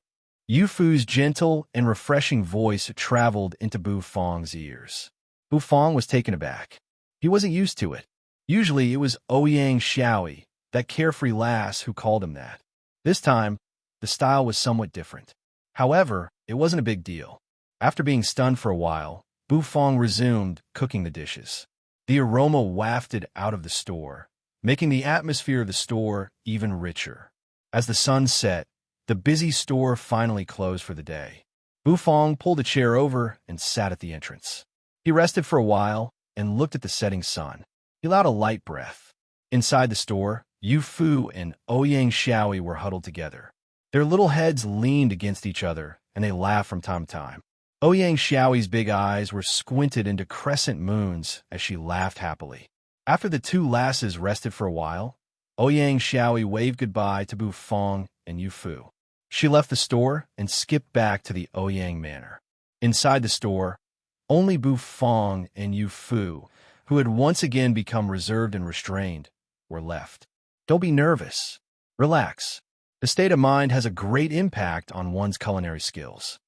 Yu Fu's gentle and refreshing voice traveled into Bufang's ears. Bufang was taken aback. He wasn't used to it. Usually it was Ouyang Xiaoi, that carefree lass, who called him that. This time, the style was somewhat different. However, it wasn't a big deal. After being stunned for a while, Bufang resumed cooking the dishes. The aroma wafted out of the store, making the atmosphere of the store even richer. As the sun set, the busy store finally closed for the day. Bufang pulled a chair over and sat at the entrance. He rested for a while and looked at the setting sun. He allowed a light breath. Inside the store, Yu Fu and Ouyang Xiaoi were huddled together. Their little heads leaned against each other, and they laughed from time to time. Ouyang Xiaoi's big eyes were squinted into crescent moons as she laughed happily. After the two lasses rested for a while, Ouyang Xiaoi waved goodbye to Bufang and Yu Fu. She left the store and skipped back to the Ouyang manor. Inside the store, only Bufang and Yu Fu, who had once again become reserved and restrained, were left. Don't be nervous. Relax. The state of mind has a great impact on one's culinary skills.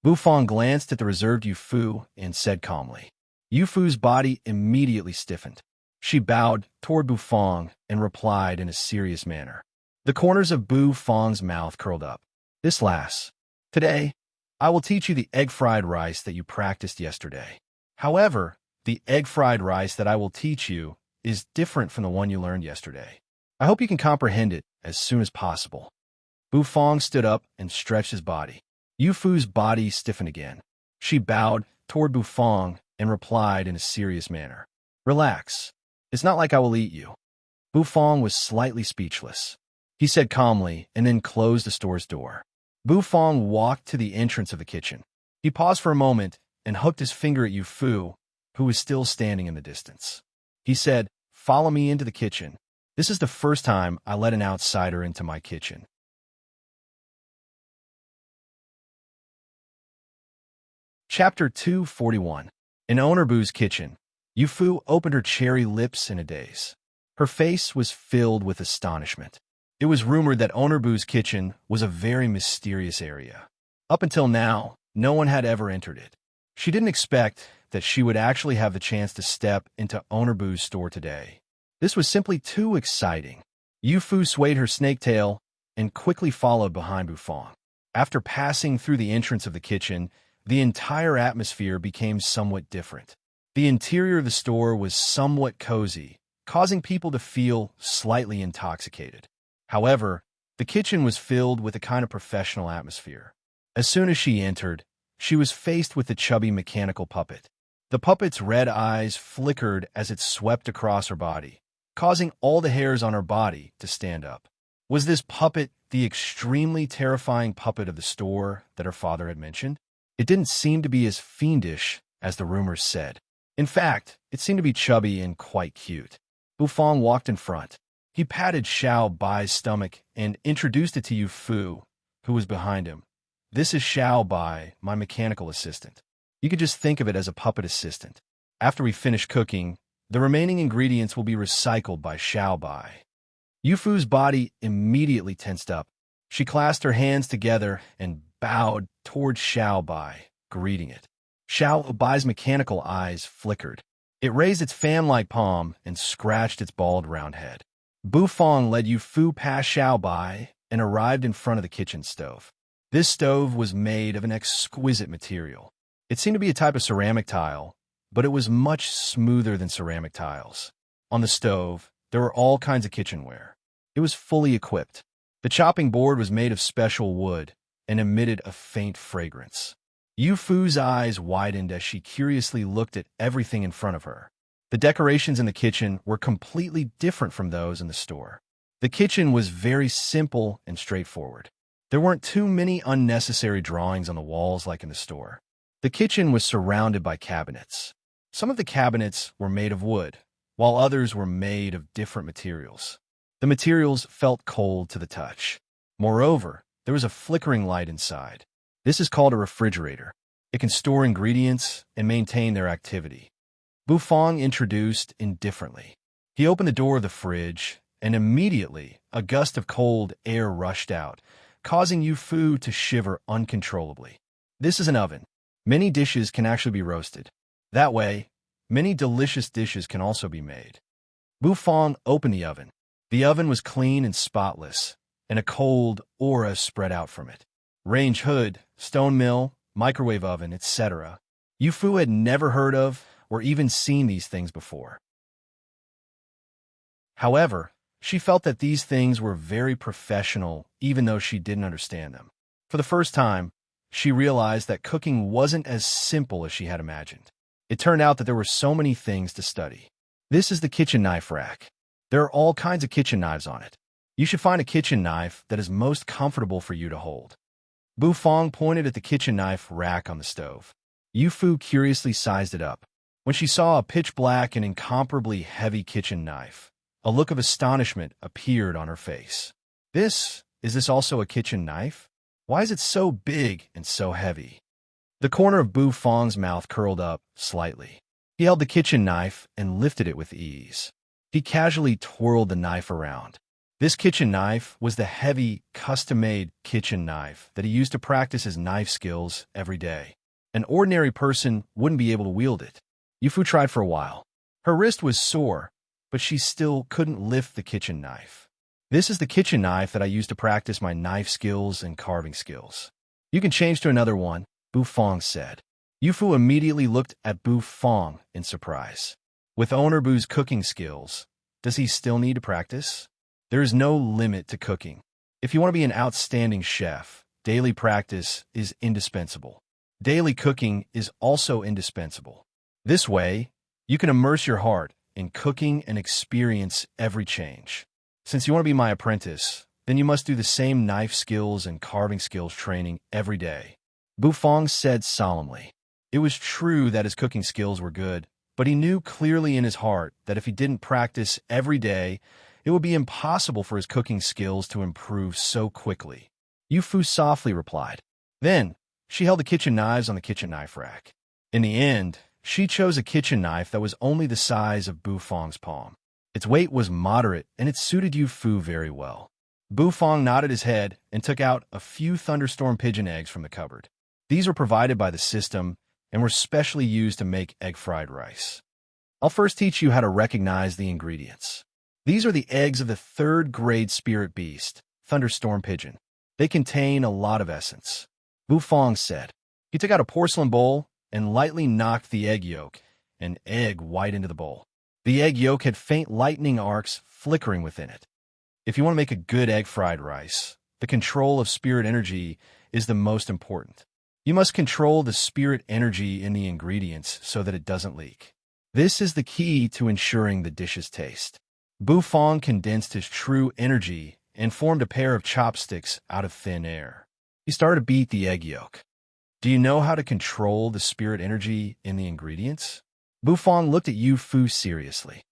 Bufang glanced at the reserved Yu Fu and said calmly. Yu Fu's body immediately stiffened. She bowed toward Bufang and replied in a serious manner. The corners of Bufang's mouth curled up. This lass. Today, I will teach you the egg-fried rice that you practiced yesterday. However, the egg-fried rice that I will teach you is different from the one you learned yesterday. I hope you can comprehend it as soon as possible. Bufong stood up and stretched his body. Yufu's body stiffened again. She bowed toward Bufong and replied in a serious manner. Relax. It's not like I will eat you. Bufong was slightly speechless. He said calmly and then closed the store's door. Bufong walked to the entrance of the kitchen. He paused for a moment and hooked his finger at Yufu, who was still standing in the distance. He said, "Follow me into the kitchen. This is the first time I let an outsider into my kitchen." Chapter 241. In Onarbu's kitchen, Yufu opened her cherry lips in a daze. Her face was filled with astonishment. It was rumored that Onarbu's kitchen was a very mysterious area. Up until now, no one had ever entered it. She didn't expect that she would actually have the chance to step into Onarbu's store today. This was simply too exciting. Yufu swayed her snake tail and quickly followed behind Bufong. After passing through the entrance of the kitchen, the entire atmosphere became somewhat different. The interior of the store was somewhat cozy, causing people to feel slightly intoxicated. However, the kitchen was filled with a kind of professional atmosphere. As soon as she entered, she was faced with the chubby mechanical puppet. The puppet's red eyes flickered as it swept across her body, causing all the hairs on her body to stand up. Was this puppet the extremely terrifying puppet of the store that her father had mentioned? It didn't seem to be as fiendish as the rumors said. In fact, it seemed to be chubby and quite cute. Bufong walked in front. He patted Xiao Bai's stomach and introduced it to Yufu, who was behind him. This is Xiao Bai, my mechanical assistant. You could just think of it as a puppet assistant. After we finish cooking, the remaining ingredients will be recycled by Xiao Bai. Yufu's body immediately tensed up. She clasped her hands together and bowed towards Xiao Bai, greeting it. Xiao Bai's mechanical eyes flickered. It raised its fan-like palm and scratched its bald round head. Bufong led Yufu past Xiao Bai and arrived in front of the kitchen stove. This stove was made of an exquisite material. It seemed to be a type of ceramic tile, but it was much smoother than ceramic tiles. On the stove, there were all kinds of kitchenware. It was fully equipped. The chopping board was made of special wood and emitted a faint fragrance. Yufu's eyes widened as she curiously looked at everything in front of her. The decorations in the kitchen were completely different from those in the store. The kitchen was very simple and straightforward. There weren't too many unnecessary drawings on the walls like in the store. The kitchen was surrounded by cabinets. Some of the cabinets were made of wood, while others were made of different materials. The materials felt cold to the touch. Moreover, there was a flickering light inside. This is called a refrigerator. It can store ingredients and maintain their activity. Bufong introduced indifferently. He opened the door of the fridge, and immediately a gust of cold air rushed out, causing Yufu to shiver uncontrollably. This is an oven. Many dishes can actually be roasted. That way, many delicious dishes can also be made. Bufong opened the oven. The oven was clean and spotless, and a cold aura spread out from it. Range hood, stone mill, microwave oven, etc. Yufu had never heard of or even seen these things before. However, she felt that these things were very professional even though she didn't understand them. For the first time, she realized that cooking wasn't as simple as she had imagined. It turned out that there were so many things to study. This is the kitchen knife rack. There are all kinds of kitchen knives on it. You should find a kitchen knife that is most comfortable for you to hold. Bufong pointed at the kitchen knife rack on the stove. Yufu curiously sized it up. When she saw a pitch-black and incomparably heavy kitchen knife, a look of astonishment appeared on her face. Is this also a kitchen knife? Why is it so big and so heavy? The corner of Bufong's mouth curled up slightly. He held the kitchen knife and lifted it with ease. He casually twirled the knife around. This kitchen knife was the heavy, custom-made kitchen knife that he used to practice his knife skills every day. An ordinary person wouldn't be able to wield it. Yufu tried for a while. Her wrist was sore, but she still couldn't lift the kitchen knife. This is the kitchen knife that I use to practice my knife skills and carving skills. You can change to another one, Bufong said. Yufu immediately looked at Bufong in surprise. With Onarbu's cooking skills, does he still need to practice? There is no limit to cooking. If you want to be an outstanding chef, daily practice is indispensable. Daily cooking is also indispensable. This way, you can immerse your heart in cooking and experience every change. Since you want to be my apprentice, then you must do the same knife skills and carving skills training every day. Bufang said solemnly. It was true that his cooking skills were good, but he knew clearly in his heart that if he didn't practice every day, it would be impossible for his cooking skills to improve so quickly. Yu Fu softly replied. Then, she held the kitchen knives on the kitchen knife rack. In the end, she chose a kitchen knife that was only the size of Bufang's palm. Its weight was moderate, and it suited Yu Fu very well. Bufang nodded his head and took out a few thunderstorm pigeon eggs from the cupboard. These were provided by the system and were specially used to make egg fried rice. I'll first teach you how to recognize the ingredients. These are the eggs of the third-grade spirit beast, thunderstorm pigeon. They contain a lot of essence. Bufang said. He took out a porcelain bowl and lightly knocked the egg yolk and egg white into the bowl. The egg yolk had faint lightning arcs flickering within it. If you want to make a good egg fried rice, the control of spirit energy is the most important. You must control the spirit energy in the ingredients so that it doesn't leak. This is the key to ensuring the dish's taste. Bufang condensed his true energy and formed a pair of chopsticks out of thin air. He started to beat the egg yolk. Do you know how to control the spirit energy in the ingredients? Bufang looked at Yu Fu seriously.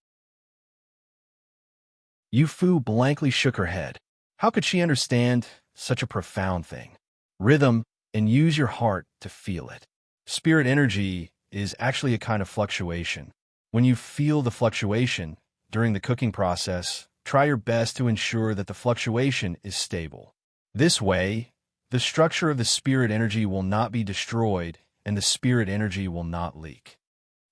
Yu Fu blankly shook her head. How could she understand such a profound thing? Rhythm, and use your heart to feel it. Spirit energy is actually a kind of fluctuation. When you feel the fluctuation during the cooking process, try your best to ensure that the fluctuation is stable. This way, the structure of the spirit energy will not be destroyed and the spirit energy will not leak.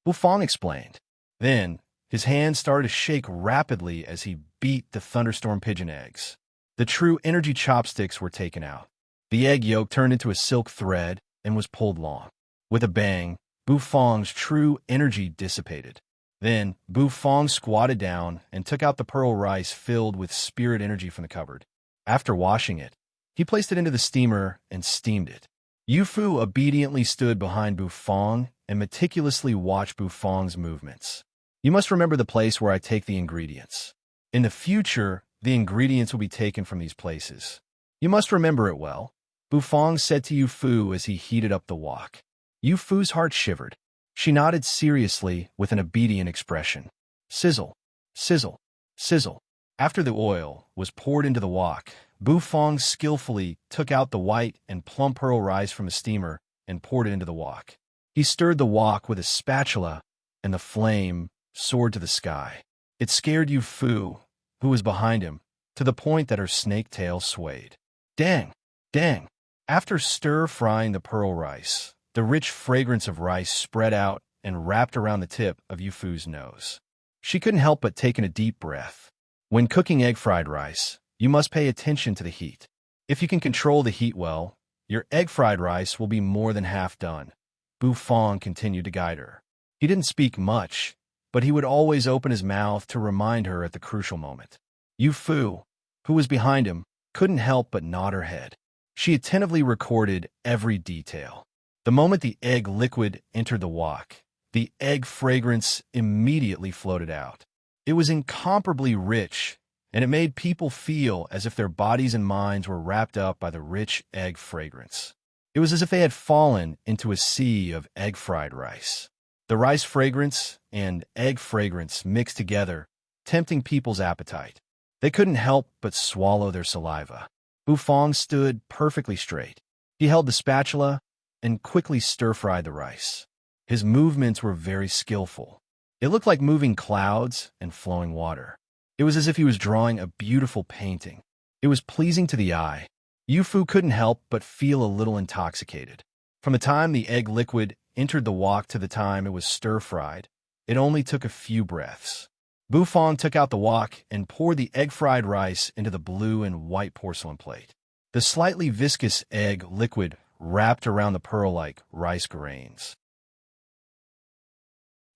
Bufang explained. Then, his hands started to shake rapidly as he beat the thunderstorm pigeon eggs. The true energy chopsticks were taken out. The egg yolk turned into a silk thread and was pulled long. With a bang, Bufang's true energy dissipated. Then, Bufang squatted down and took out the pearl rice filled with spirit energy from the cupboard. After washing it, he placed it into the steamer and steamed it. Yu Fu obediently stood behind Bufang and meticulously watched Bufang's movements. You must remember the place where I take the ingredients. In the future, the ingredients will be taken from these places. You must remember it well. Bufang said to Yu Fu as he heated up the wok. Yu Fu's heart shivered. She nodded seriously with an obedient expression. Sizzle, sizzle, sizzle. After the oil was poured into the wok, Bufang skillfully took out the white and plum pearl rice from a steamer and poured it into the wok. He stirred the wok with a spatula, and the flame soared to the sky. It scared Yu Fu, who was behind him, to the point that her snake tail swayed. Dang! Dang! After stir-frying the pearl rice, the rich fragrance of rice spread out and wrapped around the tip of Yu Fu's nose. She couldn't help but take in a deep breath. When cooking egg fried rice, you must pay attention to the heat. If you can control the heat well, your egg fried rice will be more than half done. Bufang continued to guide her. He didn't speak much, but he would always open his mouth to remind her at the crucial moment. Yu Fu, who was behind him, couldn't help but nod her head. She attentively recorded every detail. The moment the egg liquid entered the wok, the egg fragrance immediately floated out. It was incomparably rich, and it made people feel as if their bodies and minds were wrapped up by the rich egg fragrance. It was as if they had fallen into a sea of egg-fried rice. The rice fragrance and egg fragrance mixed together, tempting people's appetite. They couldn't help but swallow their saliva. Bufang stood perfectly straight. He held the spatula and quickly stir-fried the rice. His movements were very skillful. It looked like moving clouds and flowing water. It was as if he was drawing a beautiful painting. It was pleasing to the eye. Yu Fu couldn't help but feel a little intoxicated. From the time the egg liquid entered the wok to the time it was stir-fried, it only took a few breaths. Bufang took out the wok and poured the egg-fried rice into the blue and white porcelain plate. The slightly viscous egg liquid wrapped around the pearl-like rice grains.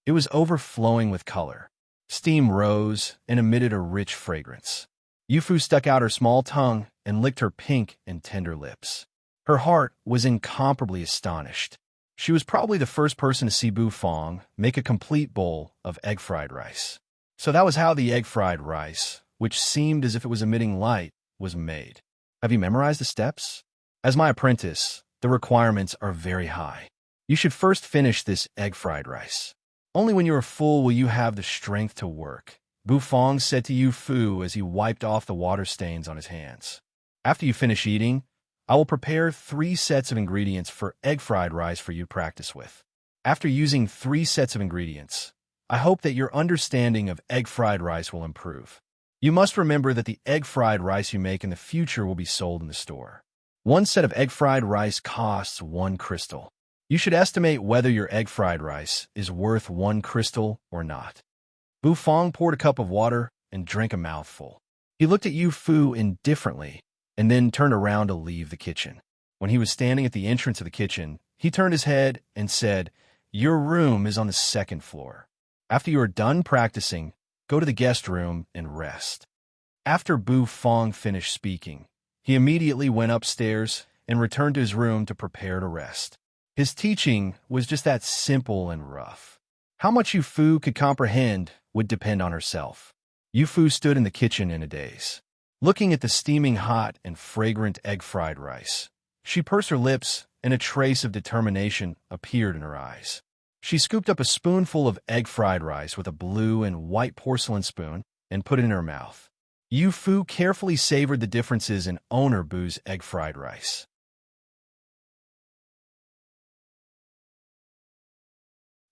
It was overflowing with color. Steam rose and emitted a rich fragrance. Yufu stuck out her small tongue and licked her pink and tender lips. Her heart was incomparably astonished. She was probably the first person to see Bu Fong make a complete bowl of egg fried rice. So that was how the egg fried rice, which seemed as if it was emitting light, was made. Have you memorized the steps? As my apprentice, the requirements are very high. You should first finish this egg fried rice. Only when you are full will you have the strength to work, Bu Fong said to Yu Fu as he wiped off the water stains on his hands. After you finish eating, I will prepare 3 sets of ingredients for egg fried rice for you to practice with. After using 3 sets of ingredients, I hope that your understanding of egg fried rice will improve. You must remember that the egg fried rice you make in the future will be sold in the store. 1 set of egg fried rice costs 1 crystal. You should estimate whether your egg fried rice is worth 1 crystal or not. Bu Fong poured a cup of water and drank a mouthful. He looked at Yu Fu indifferently and then turned around to leave the kitchen. When he was standing at the entrance of the kitchen, he turned his head and said, "Your room is on the 2nd floor. After you are done practicing, go to the guest room and rest." After Bu Fong finished speaking, he immediately went upstairs and returned to his room to prepare to rest. His teaching was just that simple and rough. How much Yu Fu could comprehend would depend on herself. Yu Fu stood in the kitchen in a daze, looking at the steaming hot and fragrant egg fried rice. She pursed her lips, and a trace of determination appeared in her eyes. She scooped up a spoonful of egg fried rice with a blue and white porcelain spoon and put it in her mouth. Yu Fu carefully savored the differences in Owner Bu's egg fried rice.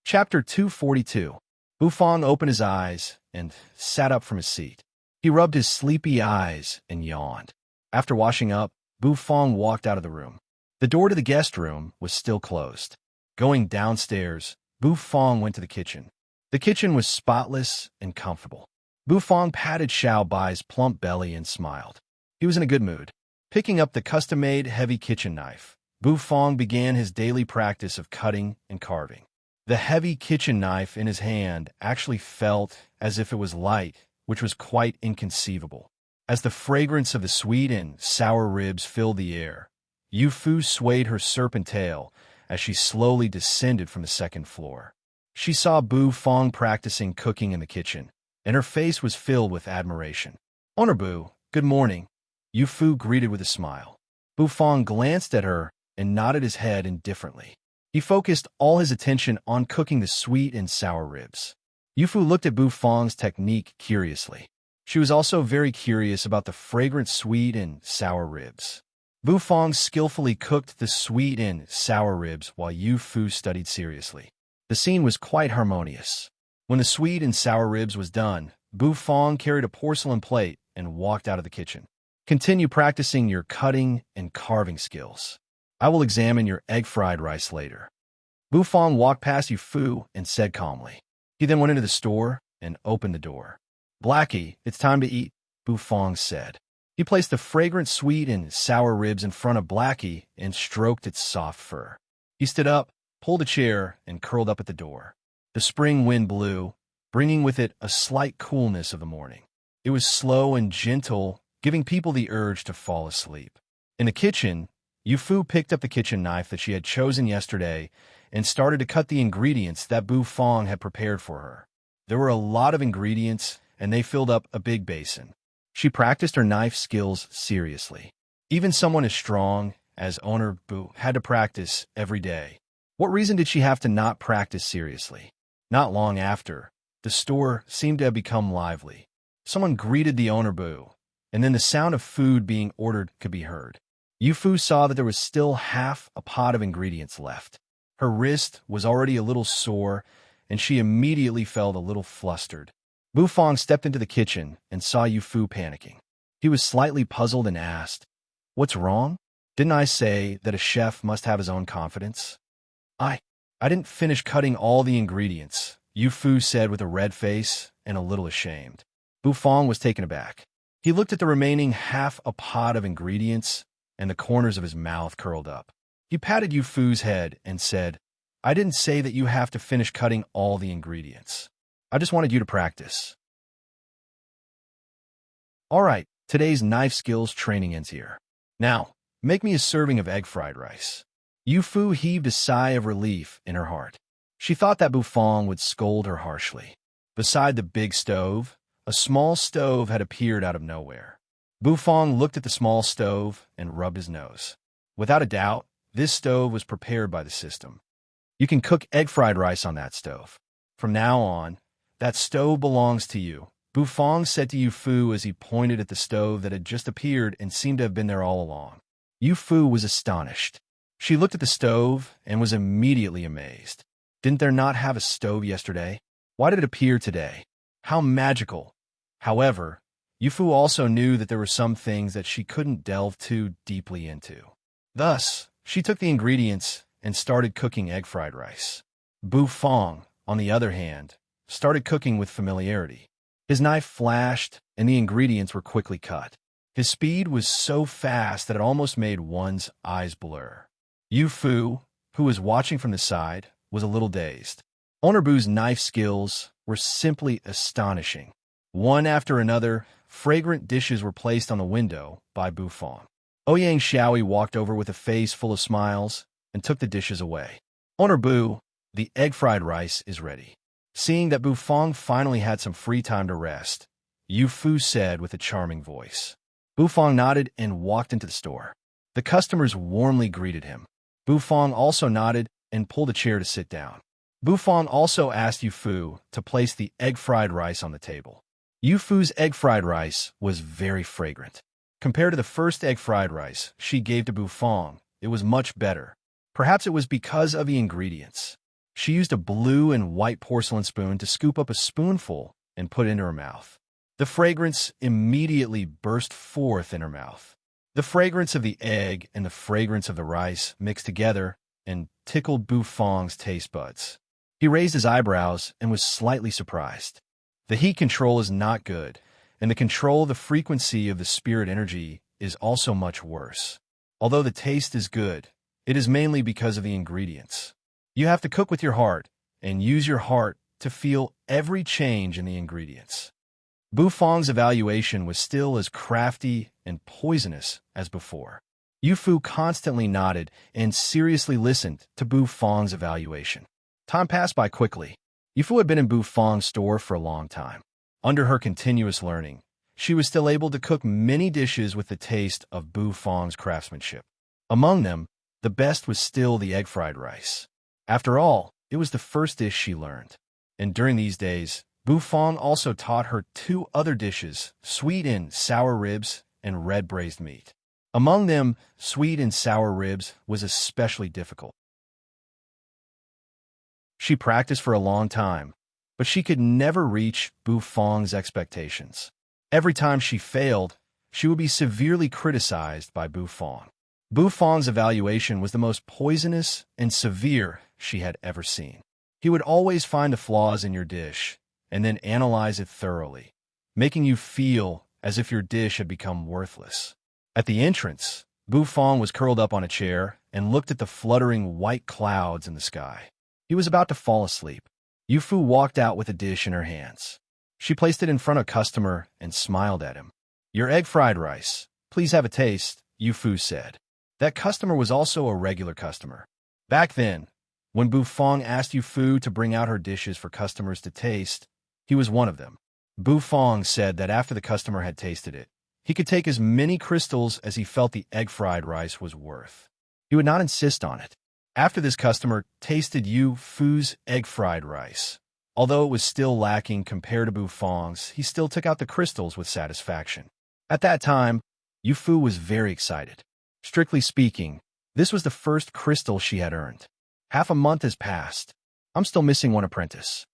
Chapter 242. Bu Fong opened his eyes and sat up from his seat. He rubbed his sleepy eyes and yawned. After washing up, Bu Fong walked out of the room. The door to the guest room was still closed. Going downstairs, Bu Fong went to the kitchen. The kitchen was spotless and comfortable. Bu Fong patted Xiao Bai's plump belly and smiled. He was in a good mood. Picking up the custom-made heavy kitchen knife, Bu Fong began his daily practice of cutting and carving. The heavy kitchen knife in his hand actually felt as if it was light, which was quite inconceivable. As the fragrance of the sweet and sour ribs filled the air, Yu Fu swayed her serpent tail as she slowly descended from the 2nd floor. She saw Bu Fong practicing cooking in the kitchen, and her face was filled with admiration. "Owner Bu, good morning," Yu Fu greeted with a smile. Bu Fong glanced at her and nodded his head indifferently. He focused all his attention on cooking the sweet and sour ribs. Yu Fu looked at Bu Fong's technique curiously. She was also very curious about the fragrant sweet and sour ribs. Bu Fong skillfully cooked the sweet and sour ribs while Yu Fu studied seriously. The scene was quite harmonious. When the sweet and sour ribs was done, Bu Fong carried a porcelain plate and walked out of the kitchen. "Continue practicing your cutting and carving skills. I will examine your egg fried rice later." Bu Fong walked past Yu Fu and said calmly. He then went into the store and opened the door. "Blackie, it's time to eat," Bu Fong said. He placed the fragrant sweet and sour ribs in front of Blackie and stroked its soft fur. He stood up, pulled a chair, and curled up at the door. The spring wind blew, bringing with it a slight coolness of the morning. It was slow and gentle, giving people the urge to fall asleep. In the kitchen, Yu Fu picked up the kitchen knife that she had chosen yesterday and started to cut the ingredients that Bu Fong had prepared for her. There were a lot of ingredients, and they filled up a big basin. She practiced her knife skills seriously. Even someone as strong as Owner Bu had to practice every day. What reason did she have to not practice seriously? Not long after, the store seemed to have become lively. Someone greeted the Owner Bu, and then the sound of food being ordered could be heard. Yu Fu saw that there was still half a pot of ingredients left. Her wrist was already a little sore, and she immediately felt a little flustered. Bu Fong stepped into the kitchen and saw Yu Fu panicking. He was slightly puzzled and asked, "What's wrong? Didn't I say that a chef must have his own confidence?" I didn't finish cutting all the ingredients," Yu Fu said with a red face and a little ashamed. Bu Fong was taken aback. He looked at the remaining half a pot of ingredients, and the corners of his mouth curled up. He patted Yu Fu's head and said, "I didn't say that you have to finish cutting all the ingredients. I just wanted you to practice." "All right, Today's knife skills training ends here. Now, make me a serving of egg fried rice. Yufu heaved a sigh of relief in her heart. She thought that Bufang would scold her harshly. Beside the big stove, a small stove had appeared out of nowhere. Bufang looked at the small stove and rubbed his nose. Without a doubt, this stove was prepared by the system. You can cook egg fried rice on that stove. From now on, that stove belongs to you, Bufang said to Yufu as he pointed at the stove that had just appeared and seemed to have been there all along. Yufu was astonished. She looked at the stove and was immediately amazed. Didn't there not have a stove yesterday? Why did it appear today? How magical! However, Yufu also knew that there were some things that she couldn't delve too deeply into. Thus, she took the ingredients and started cooking egg fried rice. Bufang, on the other hand, started cooking with familiarity. His knife flashed, and the ingredients were quickly cut. His speed was so fast that it almost made one's eyes blur. Yufu, who was watching from the side, was a little dazed. Owner Bu's knife skills were simply astonishing. One after another, fragrant dishes were placed on the window by Bufang. Ouyang Xiaoyi walked over with a face full of smiles and took the dishes away. Owner Bu, the egg fried rice is ready. Seeing that Bufang finally had some free time to rest, Yufu said with a charming voice. Bufang nodded and walked into the store. The customers warmly greeted him. Bufang also nodded and pulled a chair to sit down. Bufang also asked Yufu to place the egg fried rice on the table. Yufu's egg fried rice was very fragrant. Compared to the first egg fried rice she gave to Bufang, it was much better. Perhaps it was because of the ingredients. She used a blue and white porcelain spoon to scoop up a spoonful and put it into her mouth. The fragrance immediately burst forth in her mouth. The fragrance of the egg and the fragrance of the rice mixed together and tickled Bufang's taste buds. He raised his eyebrows and was slightly surprised. The heat control is not good, and the control of the frequency of the spirit energy is also much worse. Although the taste is good, it is mainly because of the ingredients. You have to cook with your heart and use your heart to feel every change in the ingredients. Bufang's evaluation was still as crafty and poisonous as before. Yufu constantly nodded and seriously listened to Bufang's evaluation. Time passed by quickly. Yufu had been in Bufang's store for a long time. Under her continuous learning, she was still able to cook many dishes with the taste of Bufang's craftsmanship. Among them, the best was still the egg fried rice. After all, it was the first dish she learned. And during these days, Bufang also taught her 2 other dishes, sweet and sour ribs and red braised meat. Among them, sweet and sour ribs was especially difficult. She practiced for a long time, but she could never reach Bufang's expectations. Every time she failed, she would be severely criticized by Bufang. Bufang's evaluation was the most poisonous and severe she had ever seen. He would always find the flaws in your dish and then analyze it thoroughly, making you feel as if your dish had become worthless. At the entrance, Bufang was curled up on a chair and looked at the fluttering white clouds in the sky. He was about to fall asleep. Yufu walked out with a dish in her hands. She placed it in front of a customer and smiled at him. "Your egg fried rice. Please have a taste," Yufu said. That customer was also a regular customer. Back then, when Bufang asked Yufu to bring out her dishes for customers to taste, he was one of them. Bufang said that after the customer had tasted it, he could take as many crystals as he felt the egg fried rice was worth. He would not insist on it. After this customer tasted Yufu's egg fried rice, although it was still lacking compared to Bufang's, he still took out the crystals with satisfaction. At that time, Yufu was very excited. Strictly speaking, this was the first crystal she had earned. Half a month has passed. I'm still missing one apprentice.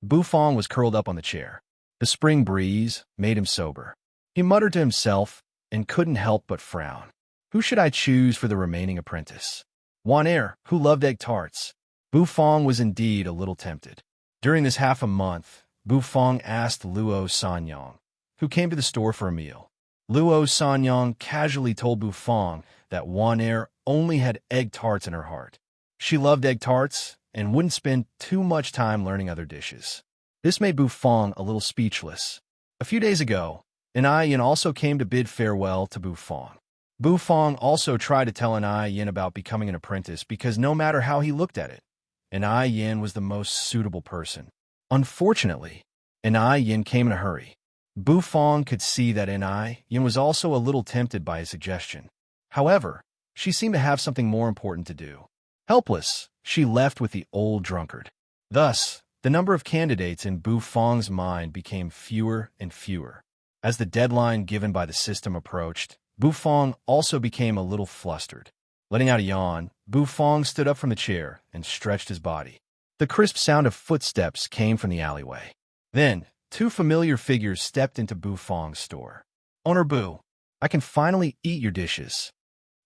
Bufang was curled up on the chair. The spring breeze made him sober. He muttered to himself and couldn't help but frown. Who should I choose for the remaining apprentice? Wanair, who loved egg tarts. Bufang was indeed a little tempted. During this half a month, Bufang asked Luo Sanyang, who came to the store for a meal. Luo Sanyang casually told Bufang that Wanair only had egg tarts in her heart. She loved egg tarts and wouldn't spend too much time learning other dishes. This made Bufang a little speechless. A few days ago, Anai Yin also came to bid farewell to Bu Fong. Bu Fong also tried to tell Anai Yin about becoming an apprentice because no matter how he looked at it, Anai Yin was the most suitable person. Unfortunately, Anai Yin came in a hurry. Bu Fong could see that Anai Yin was also a little tempted by his suggestion. However, she seemed to have something more important to do. Helpless, she left with the old drunkard. Thus, the number of candidates in Bu Fong's mind became fewer and fewer. As the deadline given by the system approached, Bu Fong also became a little flustered. Letting out a yawn, Bu Fong stood up from the chair and stretched his body. The crisp sound of footsteps came from the alleyway. Then, two familiar figures stepped into Bu Fong's store. "Owner Bu, I can finally eat your dishes."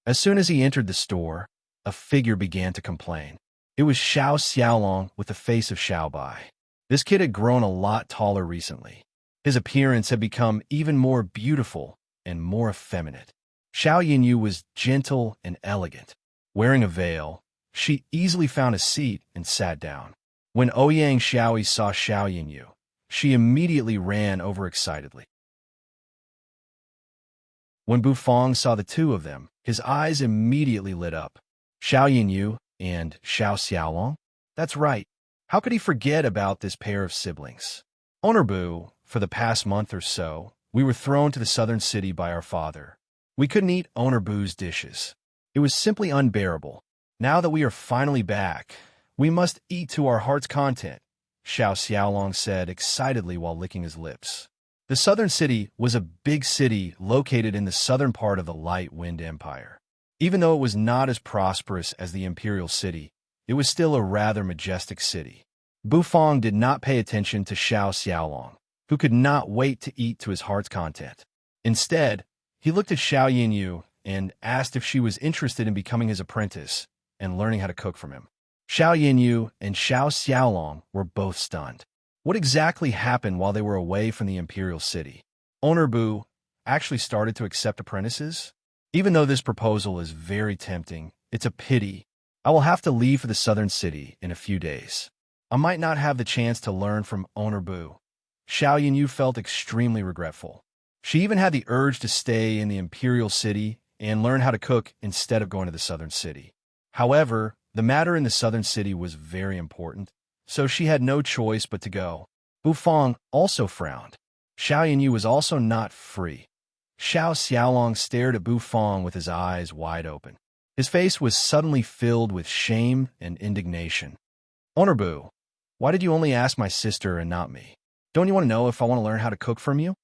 As soon as he entered the store, a figure began to complain. It was Xiao Xiaolong with the face of Xiao Bai. This kid had grown a lot taller recently. His appearance had become even more beautiful and more effeminate. Xiao Yinyu was gentle and elegant. Wearing a veil, she easily found a seat and sat down. When Ouyang Xiaoyi saw Xiao Yinyu, she immediately ran overexcitedly. When Bu Fong saw the two of them, his eyes immediately lit up. Xiao Yinyu and Xiao Xiaolong? That's right. How could he forget about this pair of siblings? "Owner Bu, for the past month or so, we were thrown to the southern city by our father. We couldn't eat Owner Bu's dishes. It was simply unbearable. Now that we are finally back, we must eat to our heart's content," Xiao Xiaolong said excitedly while licking his lips. The southern city was a big city located in the southern part of the Light Wind Empire. Even though it was not as prosperous as the imperial city, it was still a rather majestic city. Bu Fong did not pay attention to Xiao Xiaolong, who could not wait to eat to his heart's content. Instead, he looked at Xiao Yinyu and asked if she was interested in becoming his apprentice and learning how to cook from him. Xiao Yinyu and Xiao Xiaolong were both stunned. What exactly happened while they were away from the imperial city? Owner Bu actually started to accept apprentices? Even though this proposal is very tempting, it's a pity. I will have to leave for the southern city in a few days. I might not have the chance to learn from Owner Bu. Xiao Yinyu felt extremely regretful. She even had the urge to stay in the imperial city and learn how to cook instead of going to the southern city. However, the matter in the southern city was very important, so she had no choice but to go. Bu Fong also frowned. Xiao Yinyu was also not free. Xiao Xiaolong stared at Bu Fong with his eyes wide open. His face was suddenly filled with shame and indignation. "Owner Bu, why did you only ask my sister and not me? Don't you want to know if I want to learn how to cook from you?"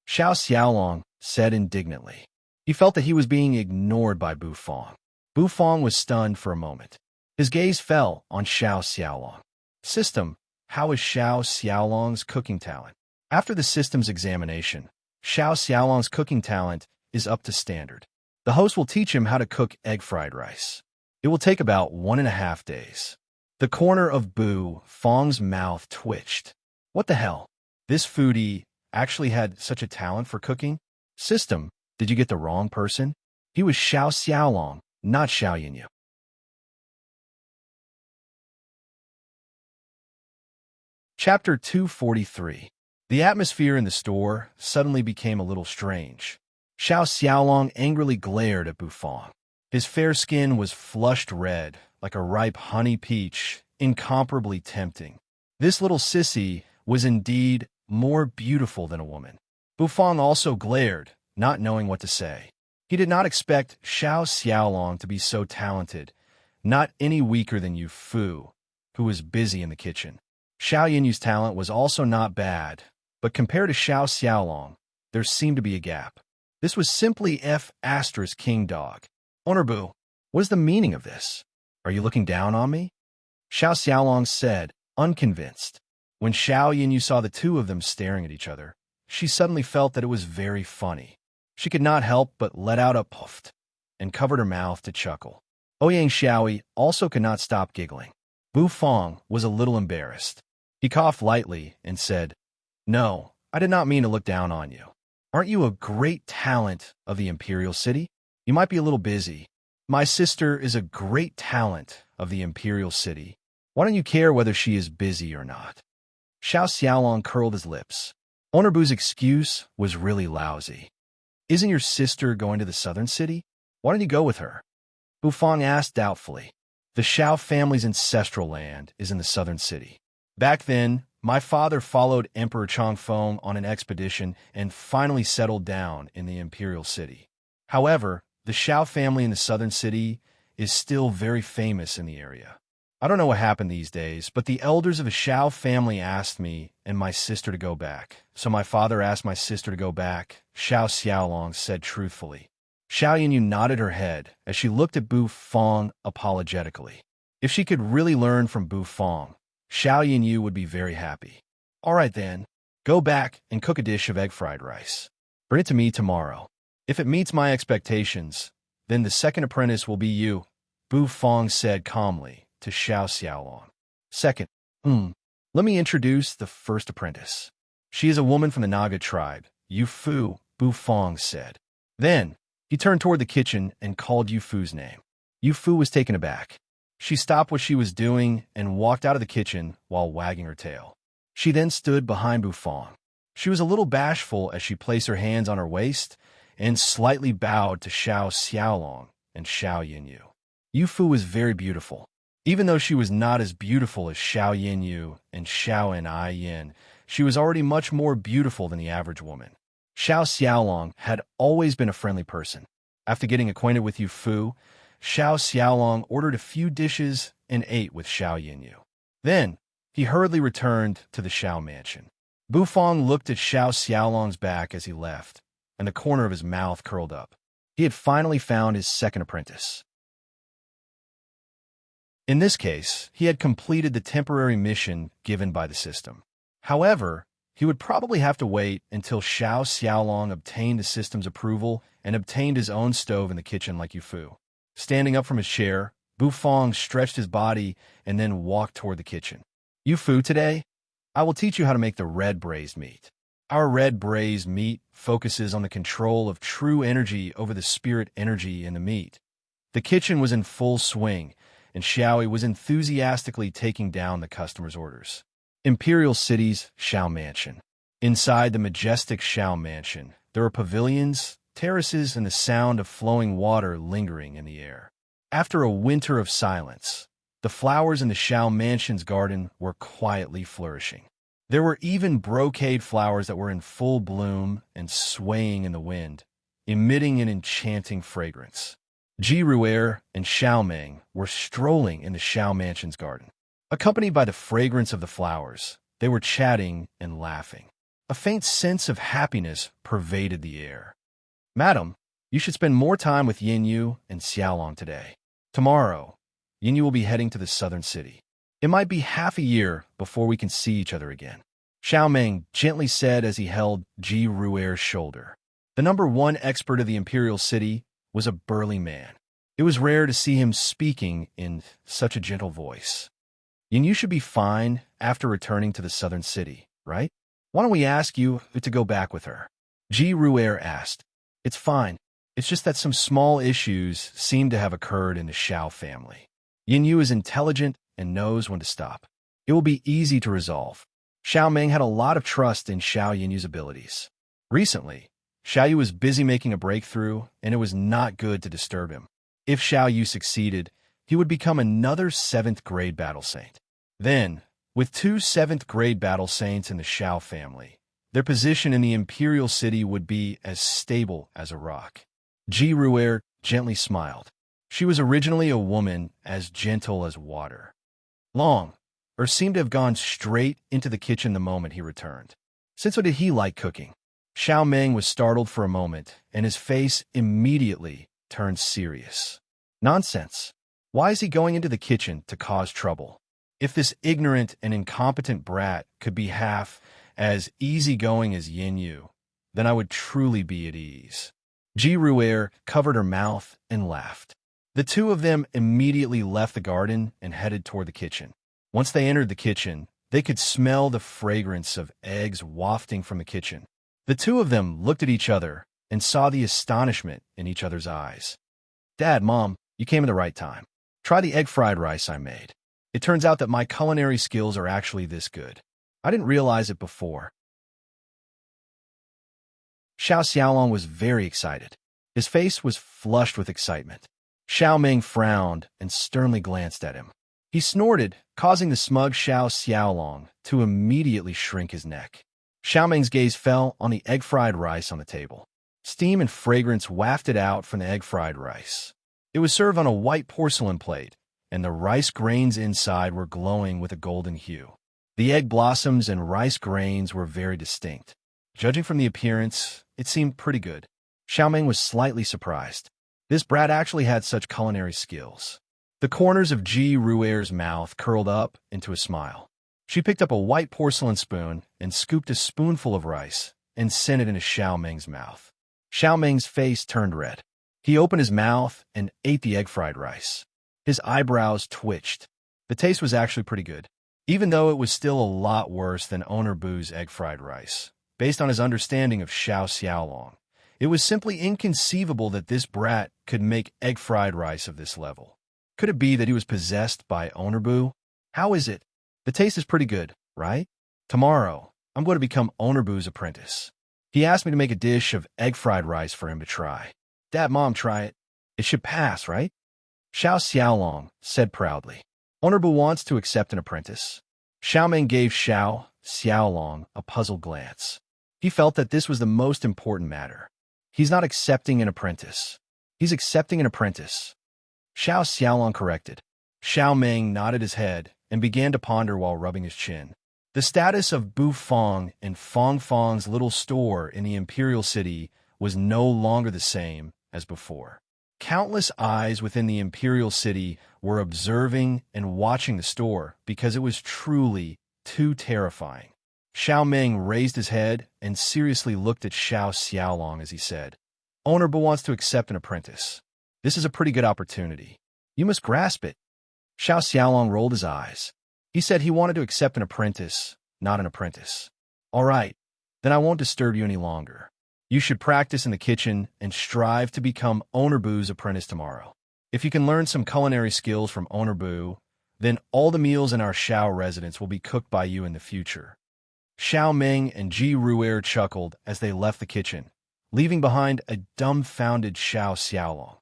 Xiao Xiaolong said indignantly. He felt that he was being ignored by Bu Fong. Bu Fong was stunned for a moment. His gaze fell on Xiao Xiaolong. "System, how is Xiao Xiaolong's cooking talent?" After the system's examination, Xiao Xiaolong's cooking talent is up to standard. The host will teach him how to cook egg fried rice. It will take about 1.5 days. The corner of Bu Fong's mouth twitched. What the hell? This foodie actually had such a talent for cooking? System, did you get the wrong person? He was Xiao Xiaolong, not Xiao Yinyu. Chapter 243. The atmosphere in the store suddenly became a little strange. Xiao Xiaolong angrily glared at Bu Fong. His fair skin was flushed red, like a ripe honey peach, incomparably tempting. This little sissy was indeed more beautiful than a woman. Bu Fong also glared, not knowing what to say. He did not expect Xiao Xiaolong to be so talented, not any weaker than Yu Fu, who was busy in the kitchen. Xiao Yinyu's talent was also not bad, but compared to Xiao Xiaolong, there seemed to be a gap. This was simply F** King Dog. "Owner Bu, what is the meaning of this? Are you looking down on me?" Xiao Xiaolong said, unconvinced. When Xiao Yinyu saw the two of them staring at each other, she suddenly felt that it was very funny. She could not help but let out a puff and covered her mouth to chuckle. Ouyang Xiaoyi also could not stop giggling. Bu Fong was a little embarrassed. He coughed lightly and said, "No, I did not mean to look down on you. Aren't you a great talent of the imperial city? You might be a little busy. My sister is a great talent of the imperial city. Why don't you care whether she is busy or not?" Xiao Xiaolong curled his lips. Owner Boo's excuse was really lousy. Isn't your sister going to the southern city? Why don't you go with her? Bu Fong asked doubtfully. The Xiao family's ancestral land is in the southern city. Back then, my father followed Emperor Chongfeng on an expedition and finally settled down in the imperial city. However, the Xiao family in the southern city is still very famous in the area. I don't know what happened these days, but the elders of the Xiao family asked me and my sister to go back. So my father asked my sister to go back, Xiao Xiaolong said truthfully. Xiao Yinyu nodded her head as she looked at Bu Fong apologetically. If she could really learn from Bu Fong, Xiao Yinyu would be very happy. All right then, go back and cook a dish of egg fried rice. Bring it to me tomorrow. If it meets my expectations, then the second apprentice will be you, Bu Fong said calmly to Xiao Xiaolong. Second, let me introduce the first apprentice. She is a woman from the Naga tribe, Yu Fu, Bu Fong said. Then, he turned toward the kitchen and called Yu Fu's name. Yu Fu was taken aback. She stopped what she was doing and walked out of the kitchen while wagging her tail. She then stood behind Bu Fong. She was a little bashful as she placed her hands on her waist and slightly bowed to Xiao Xiaolong and Xiao Yinyu. Yu Fu was very beautiful. Even though she was not as beautiful as Xiao Yinyu and Xiao and Ai Yin, she was already much more beautiful than the average woman. Xiao Xiaolong had always been a friendly person. After getting acquainted with Yu Fu, Xiao Xiaolong ordered a few dishes and ate with Xiao Yinyu. Then, he hurriedly returned to the Xiao mansion. Bu Fong looked at Xiao Xiaolong's back as he left, and the corner of his mouth curled up. He had finally found his second apprentice. In this case, he had completed the temporary mission given by the system. However, he would probably have to wait until Xiao Xiaolong obtained the system's approval and obtained his own stove in the kitchen like Yu Fu. Standing up from his chair, Bu Fong stretched his body and then walked toward the kitchen. Yu Fu, today, I will teach you how to make the red braised meat. Our red braised meat focuses on the control of true energy over the spirit energy in the meat. The kitchen was in full swing, and Xiaoyi was enthusiastically taking down the customers' orders. Imperial City's Xiao Mansion. Inside the majestic Xiao Mansion, there were pavilions, terraces, and the sound of flowing water lingering in the air. After a winter of silence, the flowers in the Xiao Mansion's garden were quietly flourishing. There were even brocade flowers that were in full bloom and swaying in the wind, emitting an enchanting fragrance. Ji Ru'er and Xiao Meng were strolling in the Xiao Mansion's garden. Accompanied by the fragrance of the flowers, they were chatting and laughing. A faint sense of happiness pervaded the air. Madam, you should spend more time with Yinyu and Xiaolong today. Tomorrow, Yinyu will be heading to the southern city. It might be half a year before we can see each other again. Xiao Meng gently said as he held Ji Ru'er's shoulder. The #1 expert of the imperial city was a burly man. It was rare to see him speaking in such a gentle voice. Yinyu should be fine after returning to the southern city, right? Why don't we ask you to go back with her? Ji Ru'er asked. It's fine. It's just that some small issues seem to have occurred in the Xiao family. Yinyu is intelligent and knows when to stop. It will be easy to resolve. Xiao Meng had a lot of trust in Xiao Yinyu's abilities. Recently, Xiao Yu was busy making a breakthrough, and it was not good to disturb him. If Xiao Yu succeeded, he would become another 7th grade battle saint. Then, with 2 7th grade battle saints in the Xiao family, their position in the imperial city would be as stable as a rock. Ji Ru'er gently smiled. She was originally a woman as gentle as water. Seemed to have gone straight into the kitchen the moment he returned. Since when did he like cooking? Xiao Meng was startled for a moment, and his face immediately turned serious. Nonsense. Why is he going into the kitchen to cause trouble? If this ignorant and incompetent brat could be half as easygoing as Yinyu, then I would truly be at ease. Ji Ru'er covered her mouth and laughed. The two of them immediately left the garden and headed toward the kitchen. Once they entered the kitchen, they could smell the fragrance of eggs wafting from the kitchen. The two of them looked at each other and saw the astonishment in each other's eyes. Dad, Mom, you came at the right time. Try the egg fried rice I made. It turns out that my culinary skills are actually this good. I didn't realize it before. Xiao Xiaolong was very excited. His face was flushed with excitement. Xiao Ming frowned and sternly glanced at him. He snorted, causing the smug Xiao Xiaolong to immediately shrink his neck. Xiao Ming's gaze fell on the egg-fried rice on the table. Steam and fragrance wafted out from the egg-fried rice. It was served on a white porcelain plate, and the rice grains inside were glowing with a golden hue. The egg blossoms and rice grains were very distinct. Judging from the appearance, it seemed pretty good. Xiao Ming was slightly surprised. This brat actually had such culinary skills. The corners of Ji Ruer's mouth curled up into a smile. She picked up a white porcelain spoon and scooped a spoonful of rice and sent it into Xiao Ming's mouth. Xiao Ming's face turned red. He opened his mouth and ate the egg-fried rice. His eyebrows twitched. The taste was actually pretty good, even though it was still a lot worse than Owner Boo's egg-fried rice. Based on his understanding of Xiao Xiaolong, it was simply inconceivable that this brat could make egg-fried rice of this level. Could it be that he was possessed by Owner Boo? How is it? The taste is pretty good, right? Tomorrow, I'm going to become Owner Boo's apprentice. He asked me to make a dish of egg-fried rice for him to try. Dad, Mom, try it. It should pass, right? Xiao Xiaolong said proudly. Owner Boo wants to accept an apprentice. Xiao Ming gave Xiao Xiaolong a puzzled glance. He felt that this was the most important matter. He's not accepting an apprentice. He's accepting an apprentice. Xiao Xiaolong corrected. Xiao Ming nodded his head and began to ponder while rubbing his chin. The status of Bu Fong and Fong Fong's little store in the Imperial City was no longer the same as before. Countless eyes within the Imperial City were observing and watching the store because it was truly too terrifying. Xiao Ming raised his head and seriously looked at Xiao Xiaolong as he said, Owner Bu wants to accept an apprentice. This is a pretty good opportunity. You must grasp it. Xiao Xiaolong rolled his eyes. He said he wanted to accept an apprentice, not an apprentice. All right, then I won't disturb you any longer. You should practice in the kitchen and strive to become Owner Bu's apprentice tomorrow. If you can learn some culinary skills from Owner Bu, then all the meals in our Xiao residence will be cooked by you in the future. Xiao Ming and Ji Ruer chuckled as they left the kitchen, leaving behind a dumbfounded Xiao Xiaolong.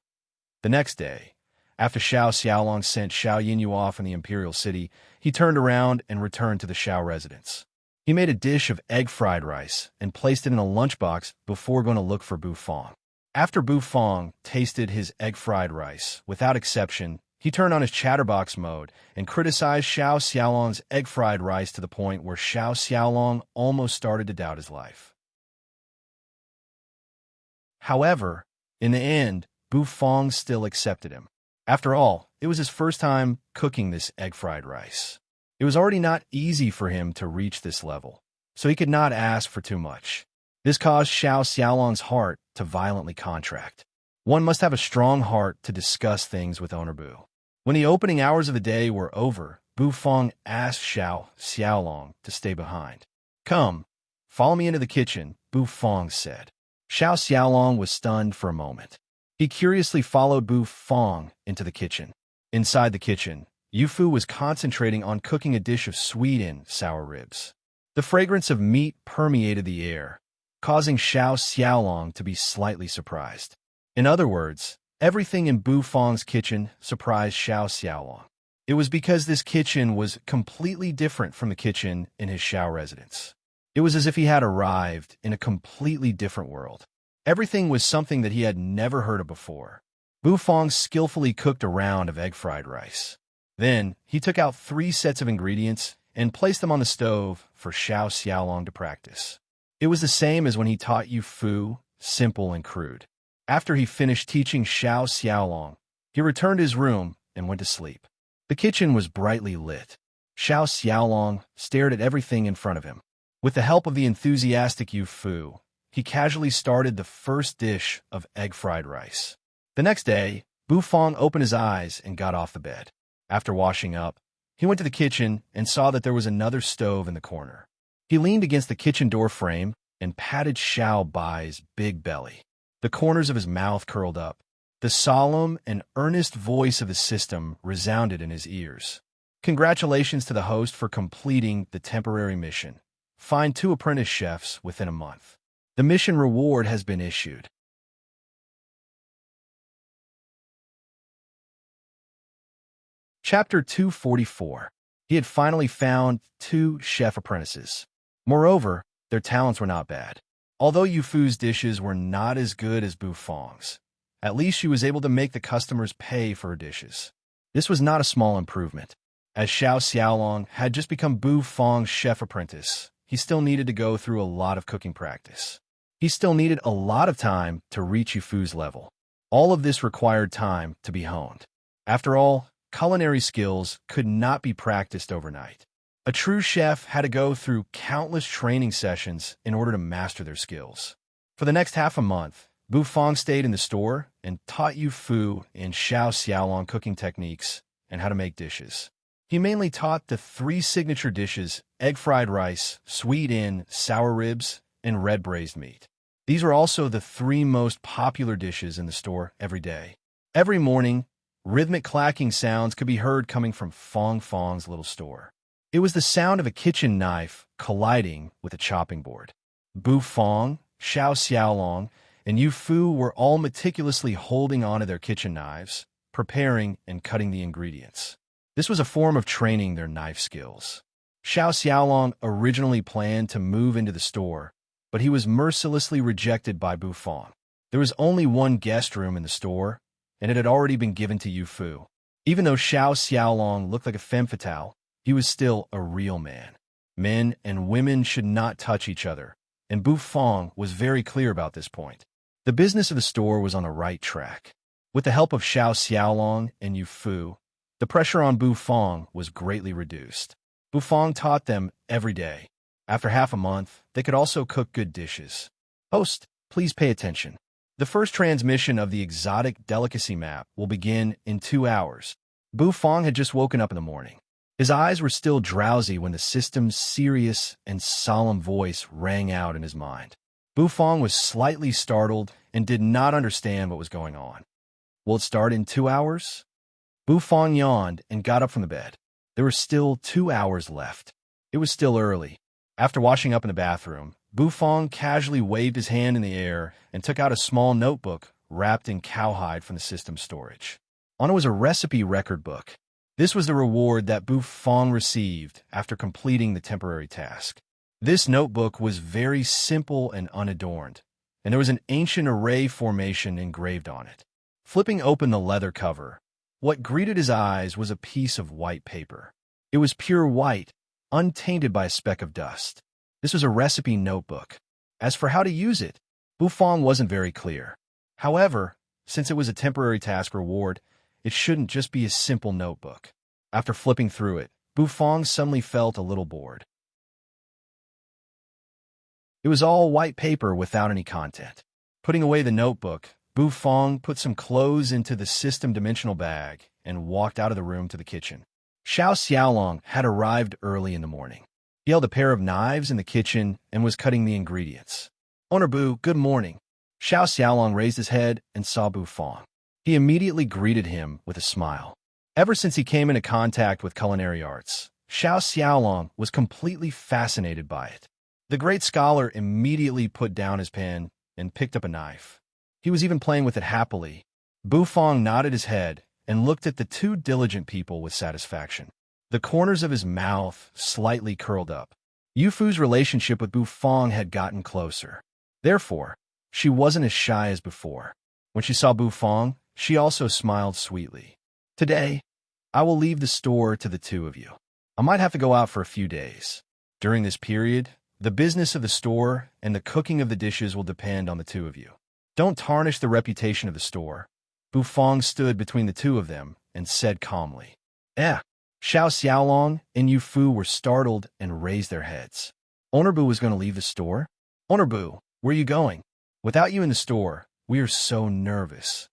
The next day, after Xiao Xiaolong sent Xiao Yinyu off in the Imperial City, he turned around and returned to the Xiao residence. He made a dish of egg-fried rice and placed it in a lunchbox before going to look for Bu Fong. After Bu Fong tasted his egg-fried rice, without exception, he turned on his chatterbox mode and criticized Xiao Xiaolong's egg-fried rice to the point where Xiao Xiaolong almost started to doubt his life. However, in the end, Bu Fong still accepted him. After all, it was his first time cooking this egg-fried rice. It was already not easy for him to reach this level, so he could not ask for too much. This caused Xiao Xiaolong's heart to violently contract. One must have a strong heart to discuss things with Owner Bu. When the opening hours of the day were over, Bu Fong asked Xiao Xiaolong to stay behind. Come, follow me into the kitchen, Bu Fong said. Xiao Xiaolong was stunned for a moment. He curiously followed Bu Fong into the kitchen. Inside the kitchen, Yu Fu was concentrating on cooking a dish of sweet and sour ribs. The fragrance of meat permeated the air, causing Xiao Xiaolong to be slightly surprised. In other words, everything in Bu Fong's kitchen surprised Xiao Xiaolong. It was because this kitchen was completely different from the kitchen in his Xiao residence. It was as if he had arrived in a completely different world. Everything was something that he had never heard of before. Bu Fong skillfully cooked a round of egg-fried rice. Then, he took out 3 sets of ingredients and placed them on the stove for Xiao Xiaolong to practice. It was the same as when he taught Yu Fu, simple and crude. After he finished teaching Xiao Xiaolong, he returned to his room and went to sleep. The kitchen was brightly lit. Xiao Xiaolong stared at everything in front of him. With the help of the enthusiastic Yu Fu, he casually started the first dish of egg-fried rice. The next day, Bu Fong opened his eyes and got off the bed. After washing up, he went to the kitchen and saw that there was another stove in the corner. He leaned against the kitchen door frame and patted Xiao Bai's big belly. The corners of his mouth curled up. The solemn and earnest voice of the system resounded in his ears. Congratulations to the host for completing the temporary mission. Find 2 apprentice chefs within a month. The mission reward has been issued. Chapter 244. He had finally found 2 chef apprentices. Moreover, their talents were not bad. Although Yufu's dishes were not as good as Bufang's, at least she was able to make the customers pay for her dishes. This was not a small improvement. As Xiao Xiaolong had just become Bufang's chef apprentice, he still needed to go through a lot of cooking practice. He still needed a lot of time to reach Yufu's level. All of this required time to be honed. After all, culinary skills could not be practiced overnight. A true chef had to go through countless training sessions in order to master their skills. For the next half a month, Bufang stayed in the store and taught Yufu and Xiao Xiaolong cooking techniques and how to make dishes. He mainly taught the 3 signature dishes: egg fried rice, sweet in, sour ribs, and red braised meat. These were also the 3 most popular dishes in the store every day. Every morning, rhythmic clacking sounds could be heard coming from Fang's little store. It was the sound of a kitchen knife colliding with a chopping board. Bufang, Xiao Xiaolong, and Yufu were all meticulously holding onto their kitchen knives, preparing and cutting the ingredients. This was a form of training their knife skills. Xiao Xiaolong originally planned to move into the store, but he was mercilessly rejected by Bufang. There was only one guest room in the store, and it had already been given to Yufu. Even though Xiao Xiaolong looked like a femme fatale, he was still a real man. Men and women should not touch each other, and Bufang was very clear about this point. The business of the store was on the right track. With the help of Xiao Xiaolong and Yufu, the pressure on Bufang was greatly reduced. Bufang taught them every day. After half a month, they could also cook good dishes. Host, please pay attention. The first transmission of the exotic delicacy map will begin in 2 hours. Bufang had just woken up in the morning. His eyes were still drowsy when the system's serious and solemn voice rang out in his mind. Bufang was slightly startled and did not understand what was going on. Will it start in 2 hours? Bufang yawned and got up from the bed. There were still 2 hours left. It was still early. After washing up in the bathroom, Bufang casually waved his hand in the air and took out a small notebook wrapped in cowhide from the system's storage. On it was a recipe record book. This was the reward that Bufang received after completing the temporary task. This notebook was very simple and unadorned, and there was an ancient array formation engraved on it. Flipping open the leather cover, what greeted his eyes was a piece of white paper. It was pure white, untainted by a speck of dust. This was a recipe notebook. As for how to use it, Bufang wasn't very clear. However, since it was a temporary task reward, it shouldn't just be a simple notebook. After flipping through it, Bufang suddenly felt a little bored. It was all white paper without any content. Putting away the notebook, Bufang put some clothes into the system dimensional bag and walked out of the room to the kitchen. Xiao Xiaolong had arrived early in the morning. He held a pair of knives in the kitchen and was cutting the ingredients. Owner Bu, good morning. Xiao Xiaolong raised his head and saw Bufang. He immediately greeted him with a smile. Ever since he came into contact with culinary arts, Xiao Xiaolong was completely fascinated by it. The great scholar immediately put down his pen and picked up a knife. He was even playing with it happily. Bufang nodded his head and looked at the 2 diligent people with satisfaction. The corners of his mouth slightly curled up. Yufu's relationship with Bufang had gotten closer. Therefore, she wasn't as shy as before. When she saw Bufang, she also smiled sweetly. Today, I will leave the store to the 2 of you. I might have to go out for a few days. During this period, the business of the store and the cooking of the dishes will depend on the 2 of you. Don't tarnish the reputation of the store. Bufang stood between the 2 of them and said calmly. Xiao Xiaolong and Yufu were startled and raised their heads. Owner Bu was going to leave the store? Owner Bu, where are you going? Without you in the store, we are so nervous.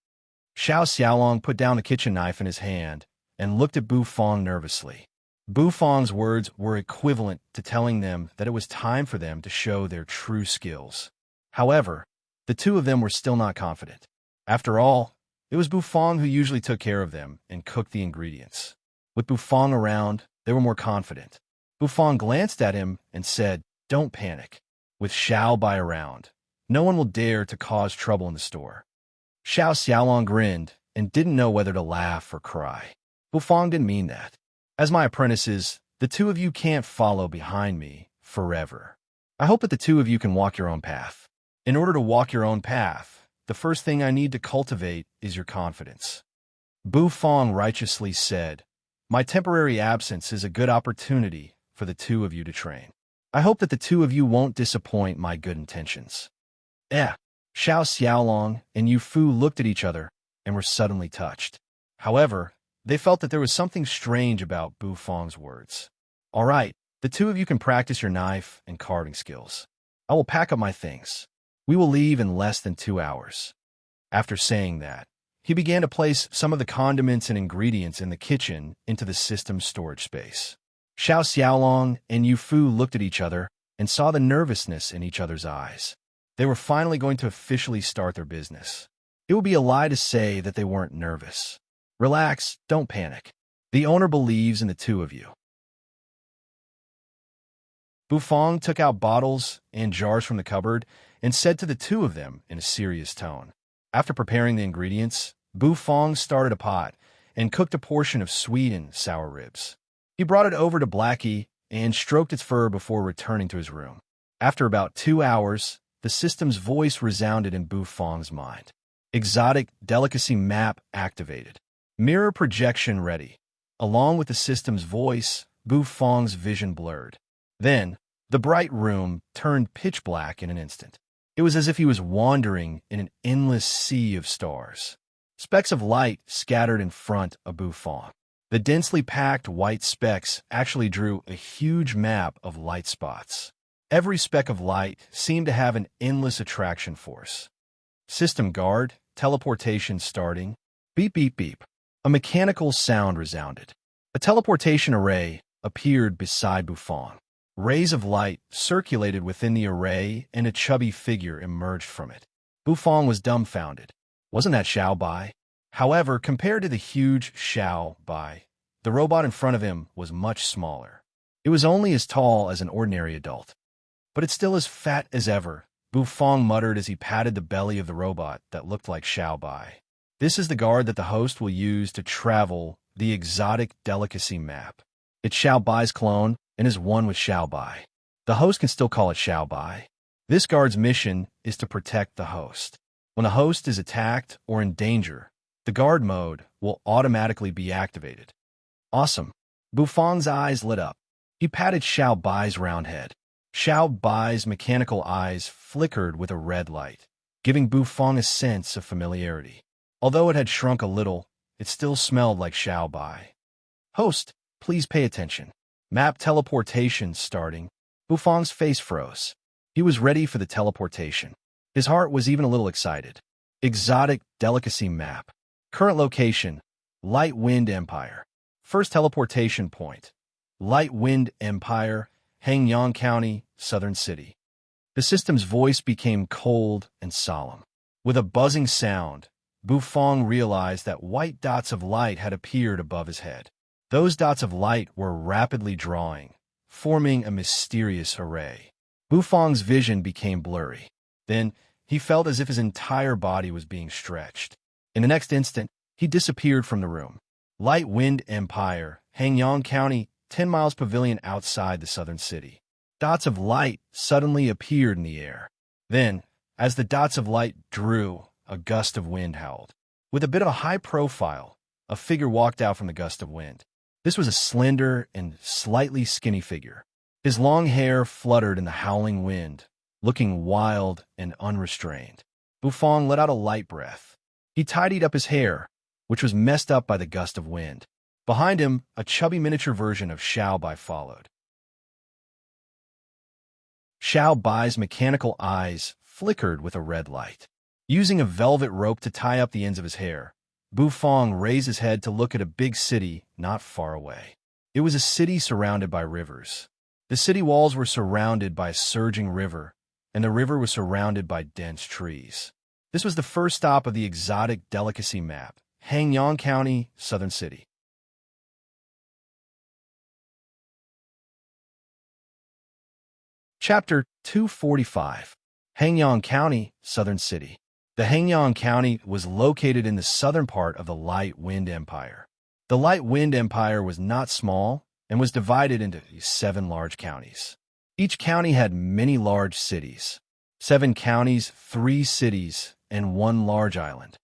Xiao Xiaolong put down the kitchen knife in his hand and looked at Bufang nervously. Bufang's words were equivalent to telling them that it was time for them to show their true skills. However, the 2 of them were still not confident. After all, it was Bufang who usually took care of them and cooked the ingredients. With Bufang around, they were more confident. Bufang glanced at him and said, "Don't panic." With Xiao Bai around, No one will dare to cause trouble in the store. Xiao Xiaolong grinned and didn't know whether to laugh or cry. Bufang didn't mean that. As my apprentices, the two of you can't follow behind me forever. I hope that the two of you can walk your own path. In order to walk your own path, the first thing I need to cultivate is your confidence. Bufang righteously said, my temporary absence is a good opportunity for the two of you to train. I hope that the two of you won't disappoint my good intentions. Xiao Xiaolong and Yu Fu looked at each other and were suddenly touched. However, they felt that there was something strange about Bufang's words. All right, the two of you can practice your knife and carving skills. I will pack up my things. We will leave in less than 2 hours. After saying that, he began to place some of the condiments and ingredients in the kitchen into the system's storage space. Xiao Xiaolong and Yu Fu looked at each other and saw the nervousness in each other's eyes. They were finally going to officially start their business. It would be a lie to say that they weren't nervous. Relax, don't panic. The owner believes in the two of you. Bufang took out bottles and jars from the cupboard and said to the two of them in a serious tone. After preparing the ingredients, Bufang started a pot and cooked a portion of sweet and sour ribs. He brought it over to Blackie and stroked its fur before returning to his room. After about 2 hours, the system's voice resounded in Bufang's mind. Exotic delicacy map activated. Mirror projection ready. Along with the system's voice, Bufang's vision blurred. Then, the bright room turned pitch black in an instant. It was as if he was wandering in an endless sea of stars. Specks of light scattered in front of Bufang. The densely packed white specks actually drew a huge map of light spots. Every speck of light seemed to have an endless attraction force. System guard, teleportation starting. Beep, beep, beep. A mechanical sound resounded. A teleportation array appeared beside Bufang. Rays of light circulated within the array and a chubby figure emerged from it. Bufang was dumbfounded. Wasn't that Xiao Bai? However, compared to the huge Xiao Bai, the robot in front of him was much smaller. It was only as tall as an ordinary adult. But it's still as fat as ever, Bufang muttered as he patted the belly of the robot that looked like Xiao Bai. This is the guard that the host will use to travel the exotic delicacy map. It's Xiao Bai's clone and is one with Xiao Bai. The host can still call it Xiao Bai. This guard's mission is to protect the host. When a host is attacked or in danger, the guard mode will automatically be activated. Awesome. Bufang's eyes lit up. He patted Xiao Bai's round head. Xiao Bai's mechanical eyes flickered with a red light, giving Bufang a sense of familiarity. Although it had shrunk a little, it still smelled like Xiao Bai. Host, please pay attention. Map teleportation starting. Bufang's face froze. He was ready for the teleportation. His heart was even a little excited. Exotic delicacy map. Current location, Light Wind Empire. First teleportation point, Light Wind Empire, Hangyang County, Southern City. The system's voice became cold and solemn. With a buzzing sound, Bufang realized that white dots of light had appeared above his head. Those dots of light were rapidly drawing, forming a mysterious array. Bufang's vision became blurry. Then, he felt as if his entire body was being stretched. In the next instant, he disappeared from the room. Light Wind Empire, Hangyang County, 10 miles pavilion outside the southern city. Dots of light suddenly appeared in the air. Then, as the dots of light drew, a gust of wind howled. With a bit of a high profile, a figure walked out from the gust of wind. This was a slender and slightly skinny figure. His long hair fluttered in the howling wind, looking wild and unrestrained. Bufang let out a light breath. He tidied up his hair, which was messed up by the gust of wind. Behind him, a chubby miniature version of Xiao Bai followed. Xiao Bai's mechanical eyes flickered with a red light. Using a velvet rope to tie up the ends of his hair, Bufang raised his head to look at a big city not far away. It was a city surrounded by rivers. The city walls were surrounded by a surging river, and the river was surrounded by dense trees. This was the first stop of the exotic delicacy map, Hangyang County, Southern City. Chapter 245. Hanyang County, Southern City. The Hanyang County was located in the southern part of the Light Wind Empire. The Light Wind Empire was not small and was divided into 7 large counties. Each county had many large cities. 7 counties, 3 cities, and 1 large island.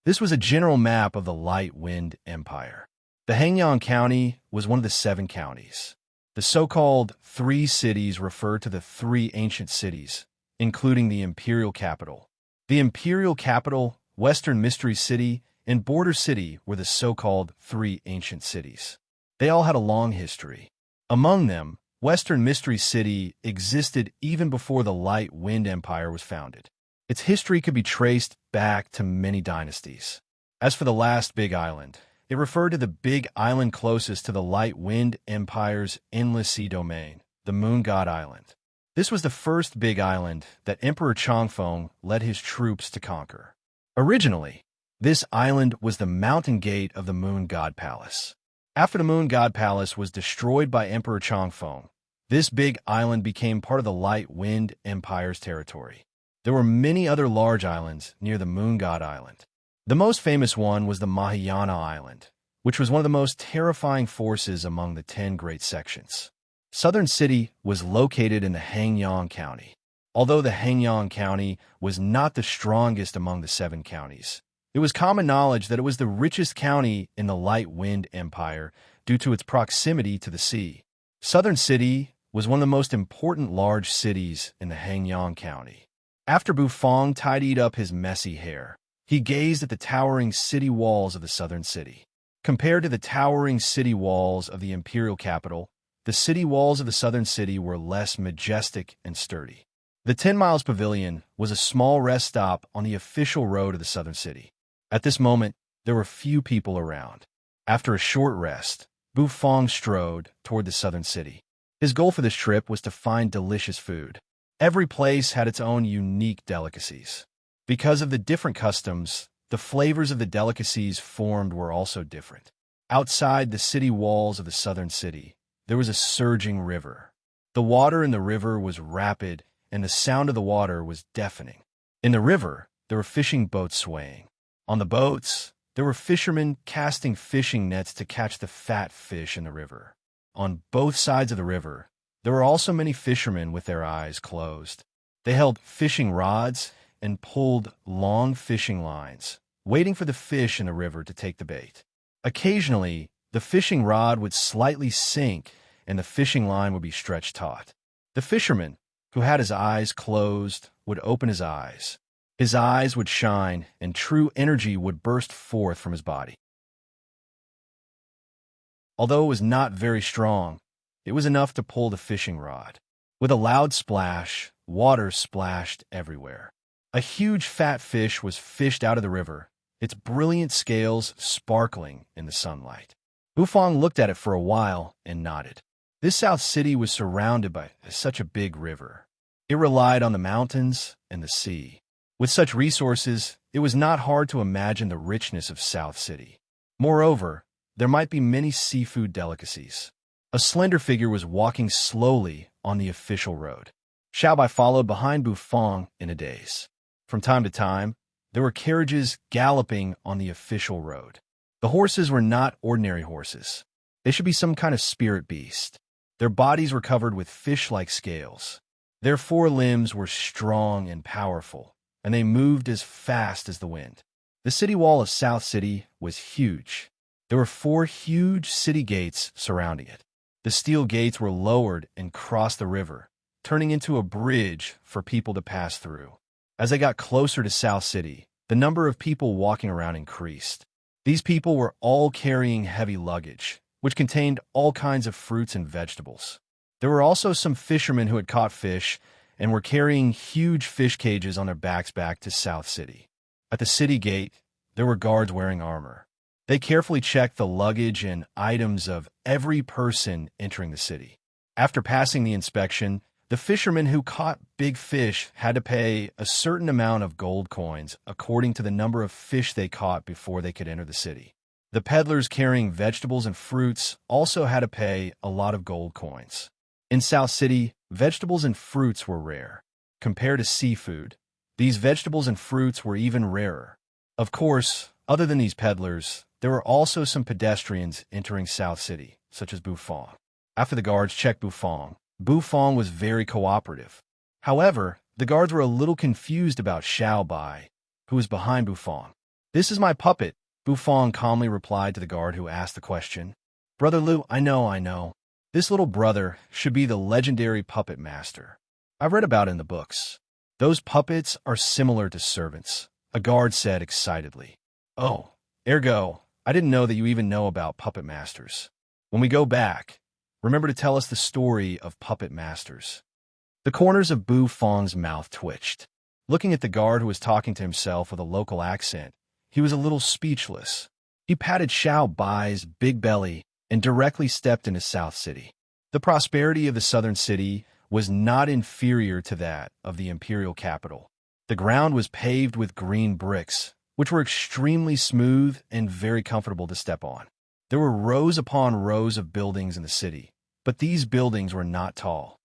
This was a general map of the Light Wind Empire. The Hanyang County was one of the 7 counties. The so-called 3 cities refer to the 3 ancient cities, including the imperial capital. The imperial capital, Western Mystery City, and Border City were the so-called 3 ancient cities. They all had a long history. Among them, Western Mystery City existed even before the Light Wind Empire was founded. Its history could be traced back to many dynasties. As for the last big island, it referred to the big island closest to the Light Wind Empire's endless sea domain, the Moon God Island. This was the first big island that Emperor Changfeng led his troops to conquer. Originally, this island was the mountain gate of the Moon God Palace. After the Moon God Palace was destroyed by Emperor Changfeng, this big island became part of the Light Wind Empire's territory. There were many other large islands near the Moon God Island. The most famous one was the Mahayana Island, which was one of the most terrifying forces among the 10 great sections. Southern City was located in the Hanyang County. Although the Hanyang County was not the strongest among the 7 counties, it was common knowledge that it was the richest county in the Light Wind Empire due to its proximity to the sea. Southern City was one of the most important large cities in the Hanyang County. After Bufang tidied up his messy hair, he gazed at the towering city walls of the Southern City. Compared to the towering city walls of the imperial capital, the city walls of the Southern City were less majestic and sturdy. The 10 Miles Pavilion was a small rest stop on the official road of the Southern City. At this moment, there were few people around. After a short rest, Bufang strode toward the Southern City. His goal for this trip was to find delicious food. Every place had its own unique delicacies. Because of the different customs, the flavors of the delicacies formed were also different. Outside the city walls of the Southern City, there was a surging river. The water in the river was rapid, and the sound of the water was deafening. In the river, there were fishing boats swaying. On the boats, there were fishermen casting fishing nets to catch the fat fish in the river. On both sides of the river, there were also many fishermen with their eyes closed. They held fishing rods and pulled long fishing lines, waiting for the fish in the river to take the bait. Occasionally, the fishing rod would slightly sink and the fishing line would be stretched taut. The fisherman, who had his eyes closed, would open his eyes. His eyes would shine, and true energy would burst forth from his body. Although it was not very strong, it was enough to pull the fishing rod. With a loud splash, water splashed everywhere. A huge fat fish was fished out of the river, its brilliant scales sparkling in the sunlight. Bufang looked at it for a while and nodded. This South City was surrounded by such a big river. It relied on the mountains and the sea. With such resources, it was not hard to imagine the richness of South City. Moreover, there might be many seafood delicacies. A slender figure was walking slowly on the official road. Xiaobai followed behind Bufang in a daze. From time to time, there were carriages galloping on the official road. The horses were not ordinary horses. They should be some kind of spirit beast. Their bodies were covered with fish-like scales. Their 4 limbs were strong and powerful, and they moved as fast as the wind. The city wall of South City was huge. There were 4 huge city gates surrounding it. The steel gates were lowered and crossed the river, turning into a bridge for people to pass through. As they got closer to South City, the number of people walking around increased. These people were all carrying heavy luggage, which contained all kinds of fruits and vegetables. There were also some fishermen who had caught fish and were carrying huge fish cages on their backs back to South City. At the city gate, there were guards wearing armor. They carefully checked the luggage and items of every person entering the city. After passing the inspection, the fishermen who caught big fish had to pay a certain amount of gold coins according to the number of fish they caught before they could enter the city. The peddlers carrying vegetables and fruits also had to pay a lot of gold coins. In South City, vegetables and fruits were rare. compared to seafood, these vegetables and fruits were even rarer. Of course, other than these peddlers, there were also some pedestrians entering South City, such as Bufong. After the guards checked Bufong, Bufong was very cooperative. However, the guards were a little confused about Xiao Bai, who was behind Bufong. "This is my puppet," Bufong calmly replied to the guard who asked the question. "Brother Liu, I know. This little brother should be the legendary puppet master. I've read about it in the books. Those puppets are similar to servants," a guard said excitedly. "Oh, ergo, I didn't know that you even know about puppet masters. When we go back, remember to tell us the story of puppet masters." The corners of Bufong's mouth twitched. Looking at the guard who was talking to himself with a local accent, he was a little speechless. He patted Xiao Bai's big belly and directly stepped into South City. The prosperity of the southern city was not inferior to that of the imperial capital. The ground was paved with green bricks, which were extremely smooth and very comfortable to step on. There were rows upon rows of buildings in the city, but these buildings were not tall.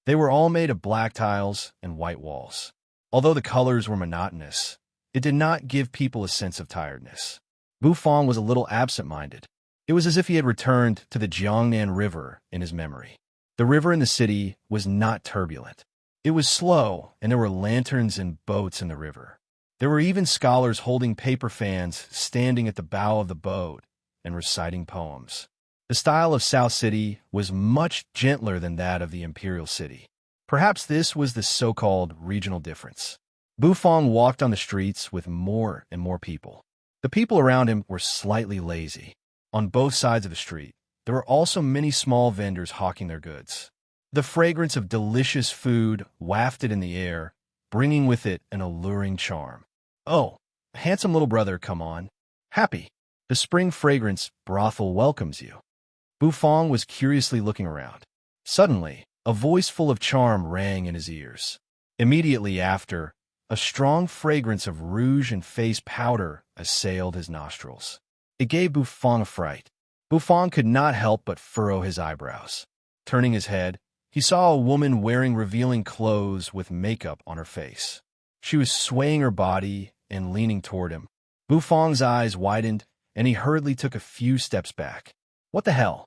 They were all made of black tiles and white walls. Although the colors were monotonous, it did not give people a sense of tiredness. Bufong was a little absent-minded. It was as if he had returned to the Jiangnan River in his memory. The river in the city was not turbulent. It was slow, and there were lanterns and boats in the river. There were even scholars holding paper fans standing at the bow of the boat and reciting poems. The style of South City was much gentler than that of the imperial city. Perhaps this was the so-called regional difference. Bufong walked on the streets with more and more people. The people around him were slightly lazy. On both sides of the street, there were also many small vendors hawking their goods. The fragrance of delicious food wafted in the air, bringing with it an alluring charm. "Oh, handsome little brother, come on. Happy. The spring fragrance brothel welcomes you." Bufong was curiously looking around. Suddenly, a voice full of charm rang in his ears. Immediately after, a strong fragrance of rouge and face powder assailed his nostrils. It gave Bufong a fright. Bufong could not help but furrow his eyebrows. Turning his head, he saw a woman wearing revealing clothes with makeup on her face. She was swaying her body and leaning toward him. Bufong's eyes widened, and he hurriedly took a few steps back. What the hell?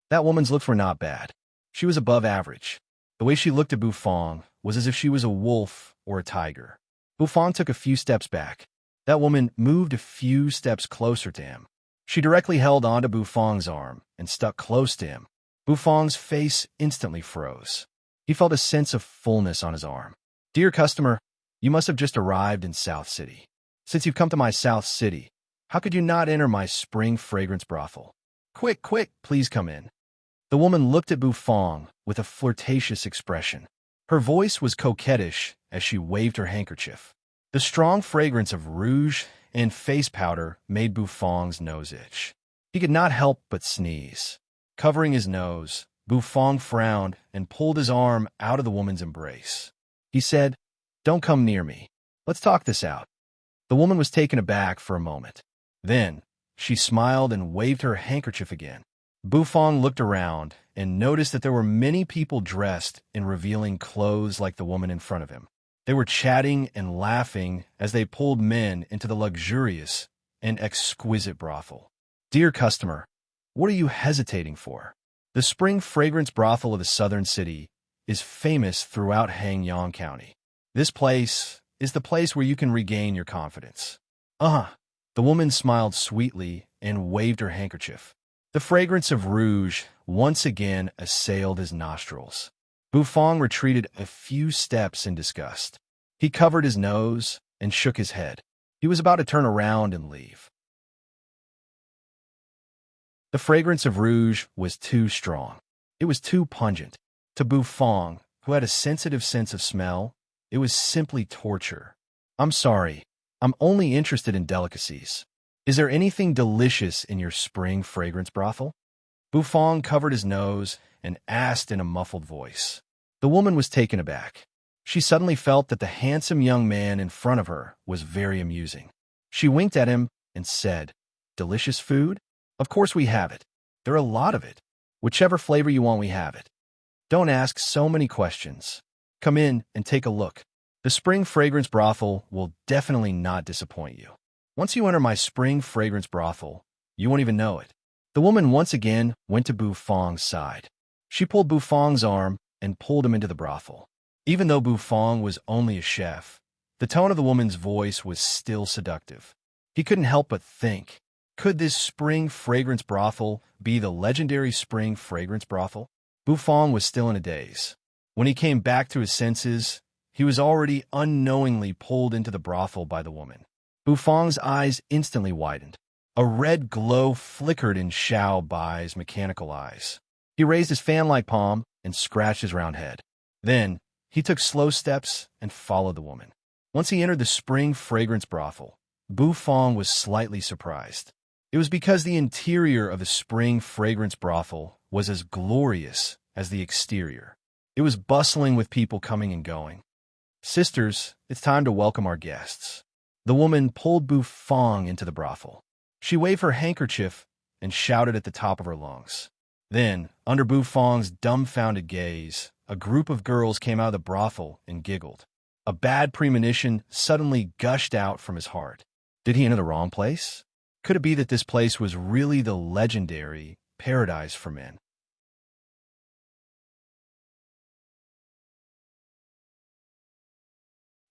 That woman's looks were not bad. She was above average. The way she looked at Bufong was as if she was a wolf or a tiger. Bufong took a few steps back. That woman moved a few steps closer to him. She directly held onto Bufong's arm and stuck close to him. Bufong's face instantly froze. He felt a sense of fullness on his arm. "Dear customer, you must have just arrived in South City. Since you've come to my South City, how could you not enter my spring fragrance brothel? Quick, please come in." The woman looked at Bufong with a flirtatious expression. Her voice was coquettish as she waved her handkerchief. The strong fragrance of rouge and face powder made Bufong's nose itch. He could not help but sneeze. Covering his nose, Bufong frowned and pulled his arm out of the woman's embrace. He said, "Don't come near me. Let's talk this out." The woman was taken aback for a moment. Then, she smiled and waved her handkerchief again. Bufong looked around and noticed that there were many people dressed in revealing clothes like the woman in front of him. They were chatting and laughing as they pulled men into the luxurious and exquisite brothel. "Dear customer, what are you hesitating for? The spring fragrance brothel of the southern city is famous throughout Hangyang County. This place is the place where you can regain your confidence." The woman smiled sweetly and waved her handkerchief. The fragrance of rouge once again assailed his nostrils. Bufong retreated a few steps in disgust. He covered his nose and shook his head. He was about to turn around and leave. The fragrance of rouge was too strong. It was too pungent. To Bufong, who had a sensitive sense of smell, it was simply torture. "I'm sorry. I'm only interested in delicacies. Is there anything delicious in your spring fragrance brothel?" Bufong covered his nose and asked in a muffled voice. The woman was taken aback. She suddenly felt that the handsome young man in front of her was very amusing. She winked at him and said, "Delicious food? Of course we have it. There are a lot of it. Whichever flavor you want, we have it." Don't ask so many questions. Come in and take a look. The spring fragrance brothel will definitely not disappoint you. Once you enter my spring fragrance brothel, you won't even know it. The woman once again went to Bu Fong's side. She pulled Bu Fong's arm and pulled him into the brothel. Even though Bu Fong was only a chef, the tone of the woman's voice was still seductive. He couldn't help but think, could this spring fragrance brothel be the legendary spring fragrance brothel? Bu Fong was still in a daze. When he came back to his senses, he was already unknowingly pulled into the brothel by the woman. Bu Fong's eyes instantly widened. A red glow flickered in Xiao Bai's mechanical eyes. He raised his fan-like palm and scratched his round head. Then, he took slow steps and followed the woman. Once he entered the spring fragrance brothel, Bu Fong was slightly surprised. It was because the interior of the spring fragrance brothel was as glorious as the exterior. It was bustling with people coming and going. Sisters, it's time to welcome our guests. The woman pulled Bu Fong into the brothel. She waved her handkerchief and shouted at the top of her lungs. Then, under Bu Fong's dumbfounded gaze, a group of girls came out of the brothel and giggled. A bad premonition suddenly gushed out from his heart. Did he enter the wrong place? Could it be that this place was really the legendary paradise for men?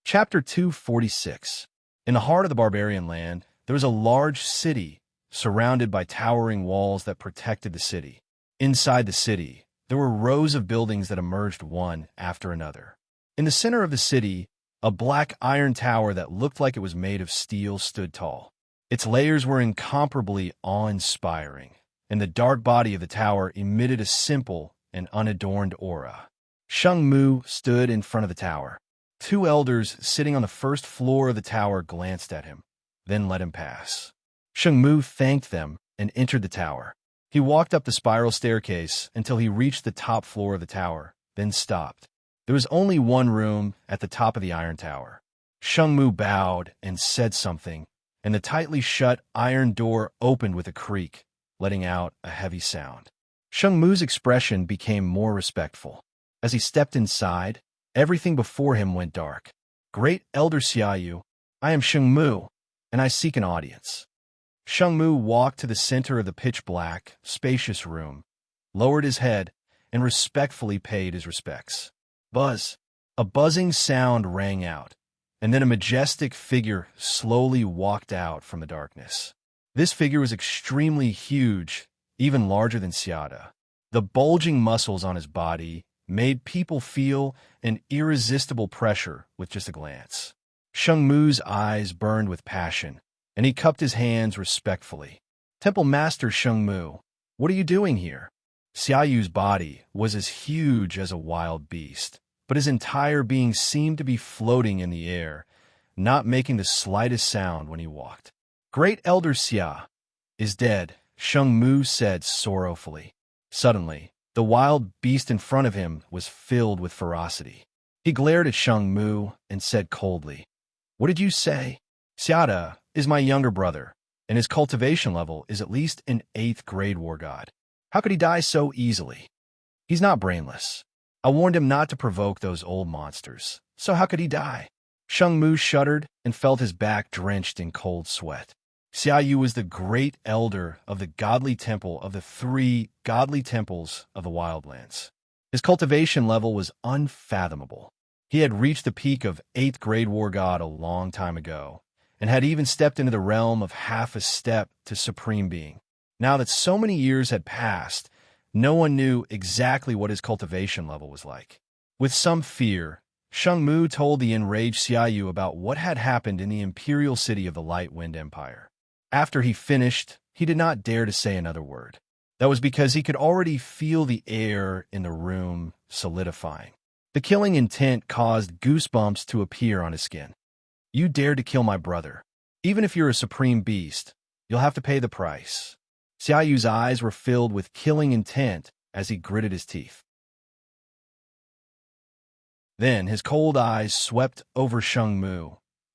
Chapter 246. In the heart of the barbarian land, there was a large city surrounded by towering walls that protected the city. Inside the city, there were rows of buildings that emerged one after another. In the center of the city, a black iron tower that looked like it was made of steel stood tall. Its layers were incomparably awe-inspiring, and the dark body of the tower emitted a simple and unadorned aura. Sheng Mu stood in front of the tower. Two elders sitting on the first floor of the tower glanced at him, then let him pass. Sheng Mu thanked them and entered the tower. He walked up the spiral staircase until he reached the top floor of the tower, then stopped. There was only one room at the top of the iron tower. Sheng Mu bowed and said something, and the tightly shut iron door opened with a creak, letting out a heavy sound. Sheng Mu's expression became more respectful. As he stepped inside, everything before him went dark. Great Elder Xiaoyu, I am Sheng Mu, and I seek an audience. Sheng Mu walked to the center of the pitch-black, spacious room, lowered his head, and respectfully paid his respects. Buzz! A buzzing sound rang out, and then a majestic figure slowly walked out from the darkness. This figure was extremely huge, even larger than Xiada. The bulging muscles on his body made people feel an irresistible pressure with just a glance. Sheng Mu's eyes burned with passion, and he cupped his hands respectfully. Temple Master Sheng Mu, what are you doing here? Xiaoyu's body was as huge as a wild beast, but his entire being seemed to be floating in the air, not making the slightest sound when he walked. Great Elder Xia is dead, Sheng Mu said sorrowfully. Suddenly, the wild beast in front of him was filled with ferocity. He glared at Sheng Mu and said coldly, What did you say? Xiada is my younger brother, and his cultivation level is at least an 8th grade war god. How could he die so easily? He's not brainless. I warned him not to provoke those old monsters, so how could he die? Sheng Mu shuddered and felt his back drenched in cold sweat. Xiaoyu was the great elder of the godly temple of the 3 godly temples of the wildlands. His cultivation level was unfathomable. He had reached the peak of 8th grade war god a long time ago, and had even stepped into the realm of half a step to supreme being. Now that so many years had passed, no one knew exactly what his cultivation level was like. With some fear, Sheng Mu told the enraged Xiaoyu about what had happened in the imperial city of the Light Wind Empire. After he finished, he did not dare to say another word. That was because he could already feel the air in the room solidifying. The killing intent caused goosebumps to appear on his skin. You dared to kill my brother. Even if you're a supreme beast, you'll have to pay the price. Xiaoyu's eyes were filled with killing intent as he gritted his teeth. Then his cold eyes swept over Sheng Mu,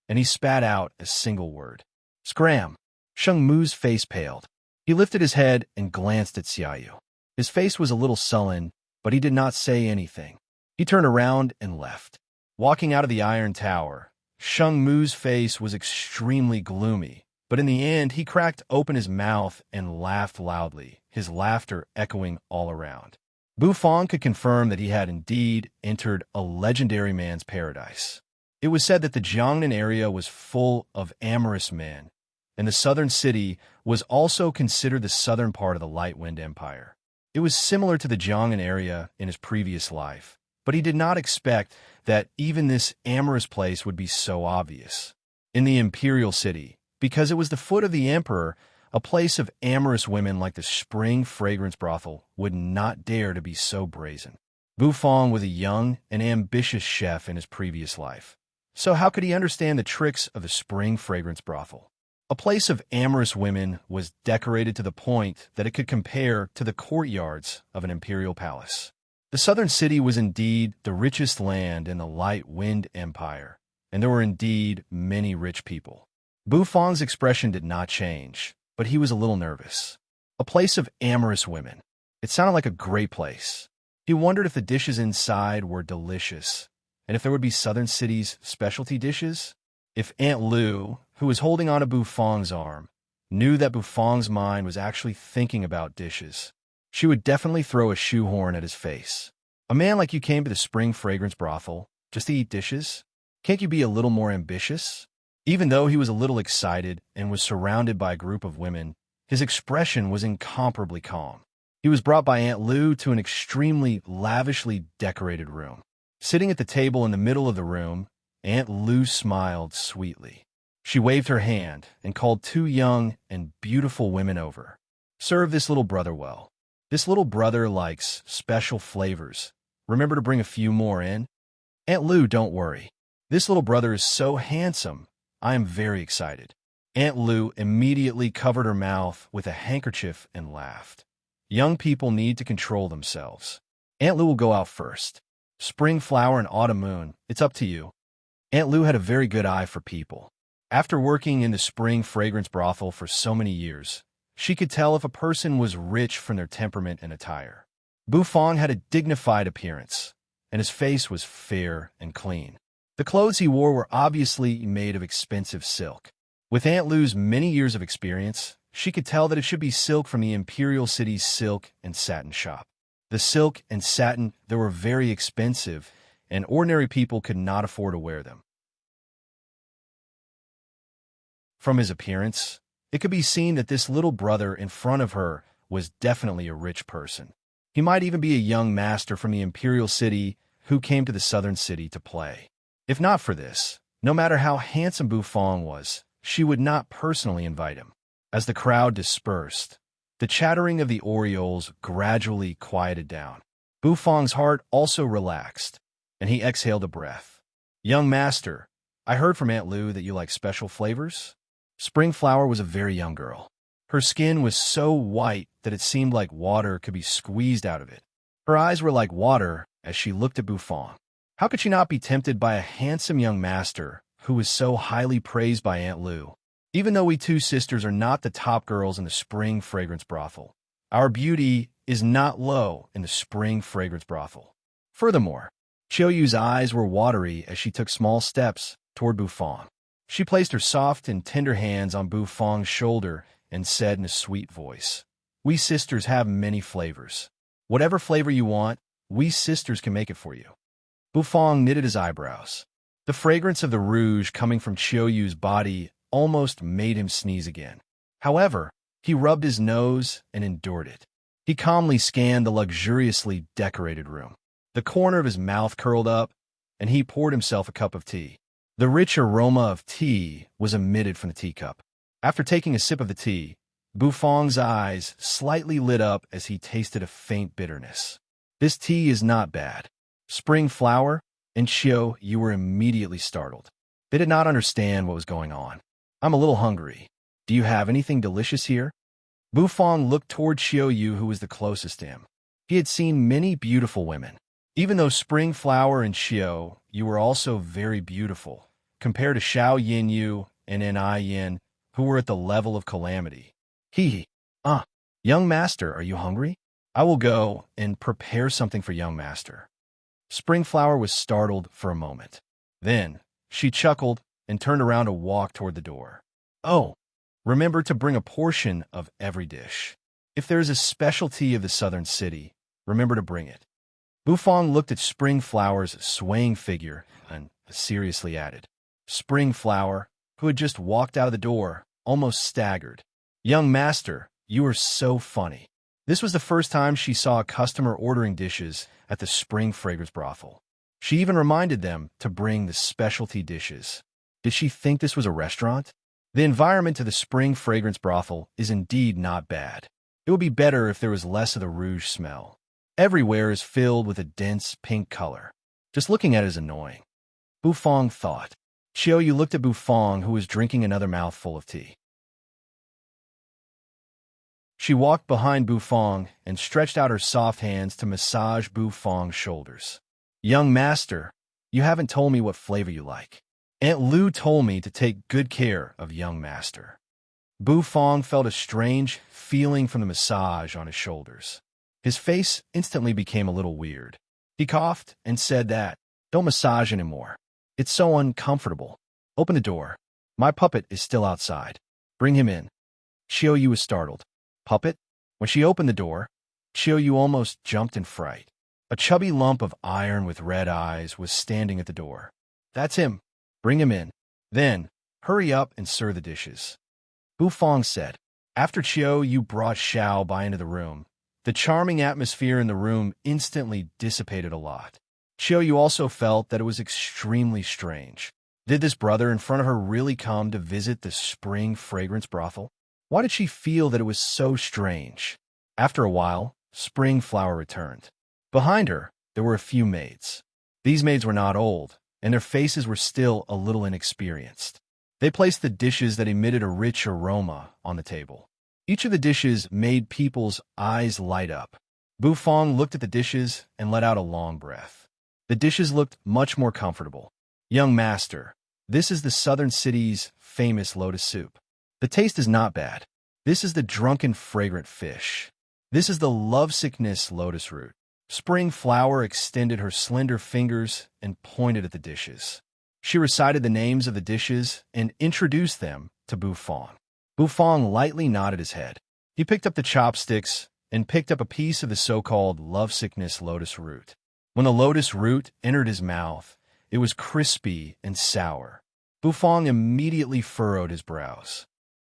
and he spat out a single word. Scram! Sheng Mu's face paled. He lifted his head and glanced at Xiaoyu. His face was a little sullen, but he did not say anything. He turned around and left. Walking out of the Iron Tower, Shang Mu's face was extremely gloomy, but in the end he cracked open his mouth and laughed loudly, his laughter echoing all around. Bufang could confirm that he had indeed entered a legendary man's paradise. It was said that the Jiangnan area was full of amorous men, and the southern city was also considered the southern part of the Light Wind Empire. It was similar to the Jiangnan area in his previous life, but he did not expect that even this amorous place would be so obvious. In the imperial city, because it was the foot of the emperor, a place of amorous women like the Spring Fragrance Brothel would not dare to be so brazen. Bufang was a young and ambitious chef in his previous life, so how could he understand the tricks of the Spring Fragrance Brothel? A place of amorous women was decorated to the point that it could compare to the courtyards of an imperial palace. The southern city was indeed the richest land in the Light Wind Empire, and there were indeed many rich people. Bufang's expression did not change, but he was a little nervous. A place of amorous women. It sounded like a great place. He wondered if the dishes inside were delicious, and if there would be Southern City's specialty dishes. If Aunt Lu, who was holding on to Bufang's arm, knew that Bufang's mind was actually thinking about dishes, she would definitely throw a shoehorn at his face. A man like you came to the Spring Fragrance Brothel just to eat dishes? Can't you be a little more ambitious? Even though he was a little excited and was surrounded by a group of women, his expression was incomparably calm. He was brought by Aunt Lu to an extremely lavishly decorated room. Sitting at the table in the middle of the room, Aunt Lu smiled sweetly. She waved her hand and called two young and beautiful women over. Serve this little brother well. This little brother likes special flavors. Remember to bring a few more in? Aunt Lu, don't worry. This little brother is so handsome. I am very excited. Aunt Lu immediately covered her mouth with a handkerchief and laughed. Young people need to control themselves. Aunt Lu will go out first. Spring Flower and Autumn Moon, it's up to you. Aunt Lu had a very good eye for people. After working in the Spring Fragrance Brothel for so many years, she could tell if a person was rich from their temperament and attire. Bufang had a dignified appearance, and his face was fair and clean. The clothes he wore were obviously made of expensive silk. With Aunt Lu's many years of experience, she could tell that it should be silk from the Imperial City's silk and satin shop. The silk and satin, they were very expensive, and ordinary people could not afford to wear them. From his appearance, it could be seen that this little brother in front of her was definitely a rich person. He might even be a young master from the Imperial City who came to the Southern City to play. If not for this, no matter how handsome Bufang was, she would not personally invite him. As the crowd dispersed, the chattering of the orioles gradually quieted down. Bufang's heart also relaxed, and he exhaled a breath. Young master, I heard from Aunt Lu that you like special flavors? Spring Flower was a very young girl. Her skin was so white that it seemed like water could be squeezed out of it. Her eyes were like water as she looked at Bufang. How could she not be tempted by a handsome young master who was so highly praised by Aunt Lu? Even though we two sisters are not the top girls in the Spring Fragrance Brothel, our beauty is not low in the Spring Fragrance Brothel. Furthermore, Qiuyu's eyes were watery as she took small steps toward Bufang. She placed her soft and tender hands on Bufang's shoulder and said in a sweet voice, "We sisters have many flavors. Whatever flavor you want, we sisters can make it for you." Bufang knitted his eyebrows. The fragrance of the rouge coming from Qiuyu's body almost made him sneeze again. However, he rubbed his nose and endured it. He calmly scanned the luxuriously decorated room. The corner of his mouth curled up, and he poured himself a cup of tea. The rich aroma of tea was emitted from the teacup. After taking a sip of the tea, Bufang's eyes slightly lit up as he tasted a faint bitterness. This tea is not bad. Spring Flower and Qiuyu were immediately startled. They did not understand what was going on. I'm a little hungry. Do you have anything delicious here? Bufang looked toward Qiuyu, who was the closest to him. He had seen many beautiful women. Even though Spring Flower and Qiuyu were also very beautiful, compared to Xiao Yinyu and Ni Yin, who were at the level of calamity. Young master, are you hungry? I will go and prepare something for young master. Springflower was startled for a moment. Then, she chuckled and turned around to walk toward the door. Oh, remember to bring a portion of every dish. If there is a specialty of the southern city, remember to bring it. Bufong looked at Springflower's swaying figure and seriously added. Springflower, who had just walked out of the door, almost staggered. Young master, you are so funny. This was the first time she saw a customer ordering dishes at the Spring Fragrance brothel. She even reminded them to bring the specialty dishes. Did she think this was a restaurant? The environment of the Spring Fragrance brothel is indeed not bad. It would be better if there was less of the rouge smell. Everywhere is filled with a dense pink color. Just looking at it is annoying. Bufong thought. Xiaoyu looked at Bufong, who was drinking another mouthful of tea. She walked behind Bufong and stretched out her soft hands to massage Bufong's shoulders. Young master, you haven't told me what flavor you like. Aunt Lu told me to take good care of young master. Bufong felt a strange feeling from the massage on his shoulders. His face instantly became a little weird. He coughed and said that, don't massage anymore. It's so uncomfortable. Open the door. My puppet is still outside. Bring him in. Xiaoyu was startled. Puppet? When she opened the door, Xiaoyu almost jumped in fright. A chubby lump of iron with red eyes was standing at the door. That's him. Bring him in. Then, hurry up and serve the dishes. Bufong said. After Xiaoyu brought Xiao Bai into the room, the charming atmosphere in the room instantly dissipated a lot. Xiaoyu also felt that it was extremely strange. Did this brother in front of her really come to visit the Spring Fragrance brothel? Why did she feel that it was so strange? After a while, Springflower returned. Behind her, there were a few maids. These maids were not old, and their faces were still a little inexperienced. They placed the dishes that emitted a rich aroma on the table. Each of the dishes made people's eyes light up. Bufong looked at the dishes and let out a long breath. The dishes looked much more comfortable. Young master, this is the southern city's famous lotus soup. The taste is not bad. This is the drunken fragrant fish. This is the lovesickness lotus root. Springflower extended her slender fingers and pointed at the dishes. She recited the names of the dishes and introduced them to Bufong. Bufong lightly nodded his head. He picked up the chopsticks and picked up a piece of the so-called lovesickness lotus root. When the lotus root entered his mouth, it was crispy and sour. Bufong immediately furrowed his brows.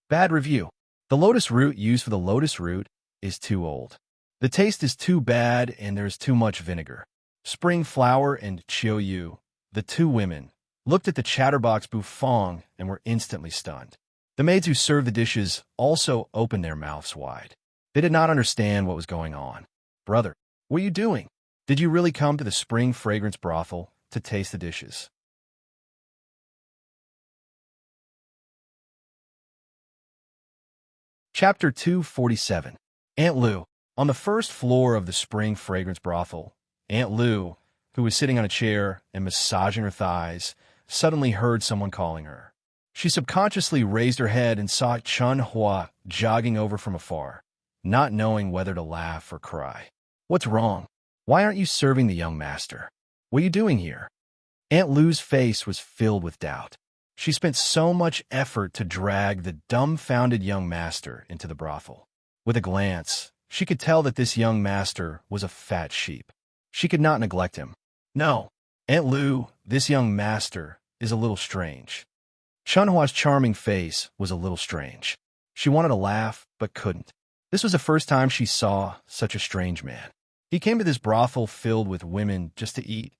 Bad review. The lotus root used for the lotus root is too old. The taste is too bad and there's too much vinegar. Springflower and Xiaoyu, the two women, looked at the chatterbox Bufong and were instantly stunned. The maids who served the dishes also opened their mouths wide. They did not understand what was going on. Brother, what are you doing? Did you really come to the Spring Fragrance brothel to taste the dishes? Chapter 247. Aunt Lu. On the first floor of the Spring Fragrance brothel, Aunt Lu, who was sitting on a chair and massaging her thighs, suddenly heard someone calling her. She subconsciously raised her head and saw Chun Hua jogging over from afar, not knowing whether to laugh or cry. What's wrong? Why aren't you serving the young master? What are you doing here? Aunt Lu's face was filled with doubt. She spent so much effort to drag the dumbfounded young master into the brothel. With a glance, she could tell that this young master was a fat sheep. She could not neglect him. No, Aunt Lu, this young master is a little strange. Chunhua's charming face was a little strange. She wanted to laugh, but couldn't. This was the first time she saw such a strange man. He came to this brothel filled with women just to eat,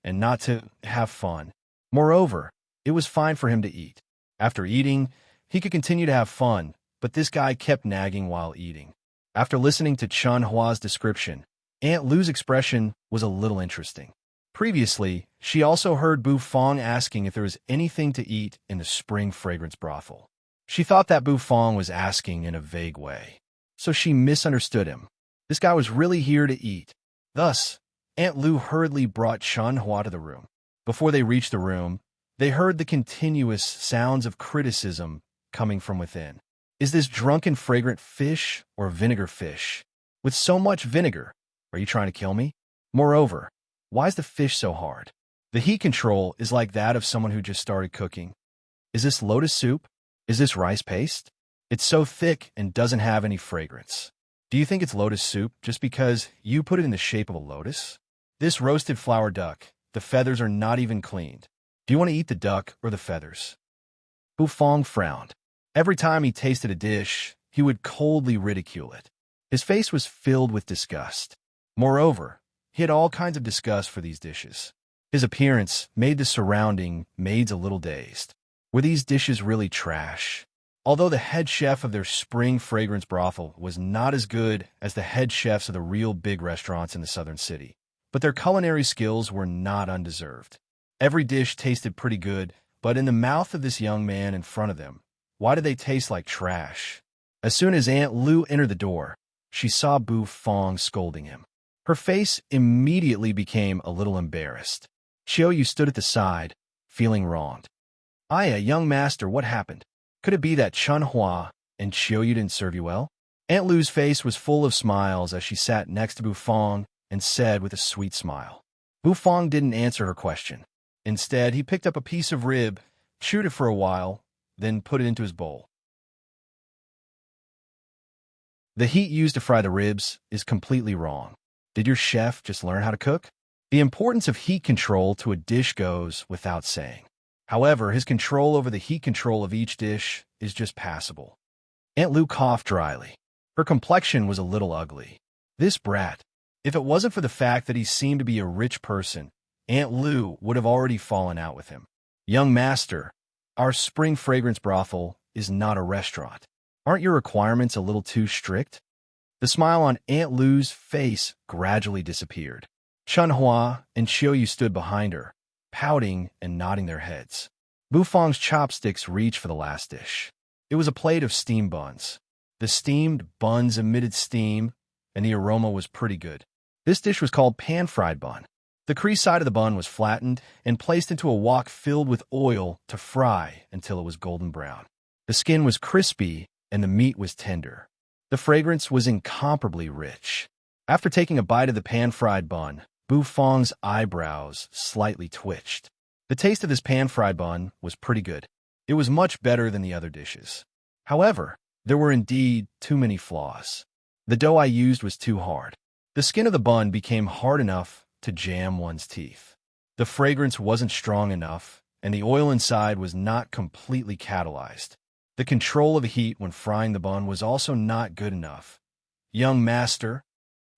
and not to have fun. Moreover, it was fine for him to eat. After eating, he could continue to have fun, but this guy kept nagging while eating. After listening to Chun Hua's description, Aunt Lu's expression was a little interesting. Previously, she also heard Bufong asking if there was anything to eat in the Spring Fragrance brothel. She thought that Bufong was asking in a vague way, so she misunderstood him. This guy was really here to eat. Thus, Aunt Lu hurriedly brought Chun Hua to the room. Before they reached the room, they heard the continuous sounds of criticism coming from within. Is this drunken fragrant fish or vinegar fish? With so much vinegar, are you trying to kill me? Moreover, why is the fish so hard? The heat control is like that of someone who just started cooking. Is this lotus soup? Is this rice paste? It's so thick and doesn't have any fragrance. Do you think it's lotus soup just because you put it in the shape of a lotus? This roasted flour duck, the feathers are not even cleaned. Do you want to eat the duck or the feathers? Bufong frowned. Every time he tasted a dish, he would coldly ridicule it. His face was filled with disgust. Moreover, he had all kinds of disgust for these dishes. His appearance made the surrounding maids a little dazed. Were these dishes really trash? Although the head chef of their spring fragrance brothel was not as good as the head chefs of the real big restaurants in the southern city, but their culinary skills were not undeserved. Every dish tasted pretty good, but in the mouth of this young man in front of them, why did they taste like trash? As soon as Aunt Lu entered the door, she saw Bu Fong scolding him. Her face immediately became a little embarrassed. Xiaoyu stood at the side, feeling wronged. "Aya, young master, what happened? Could it be that Chun Hua and Xiaoyu didn't serve you well?" Aunt Lu's face was full of smiles as she sat next to Bu Fong and said with a sweet smile. Bu Fong didn't answer her question. Instead, he picked up a piece of rib, chewed it for a while, then put it into his bowl. The heat used to fry the ribs is completely wrong. Did your chef just learn how to cook? The importance of heat control to a dish goes without saying. However, his control over the heat control of each dish is just passable. Aunt Lu coughed dryly. Her complexion was a little ugly. This brat. If it wasn't for the fact that he seemed to be a rich person, Aunt Lu would have already fallen out with him. "Young master, our spring fragrance brothel is not a restaurant. Aren't your requirements a little too strict?" The smile on Aunt Lu's face gradually disappeared. Chun Hua and Xiaoyu stood behind her, pouting and nodding their heads. Bu Fong's chopsticks reached for the last dish. It was a plate of steamed buns. The steamed buns emitted steam, and the aroma was pretty good. This dish was called pan-fried bun. The crease side of the bun was flattened and placed into a wok filled with oil to fry until it was golden brown. The skin was crispy and the meat was tender. The fragrance was incomparably rich. After taking a bite of the pan-fried bun, Bu Fong's eyebrows slightly twitched. The taste of this pan-fried bun was pretty good. It was much better than the other dishes. However, there were indeed too many flaws. The dough I used was too hard. The skin of the bun became hard enough to jam one's teeth. The fragrance wasn't strong enough, and the oil inside was not completely catalyzed. The control of the heat when frying the bun was also not good enough. "Young master?"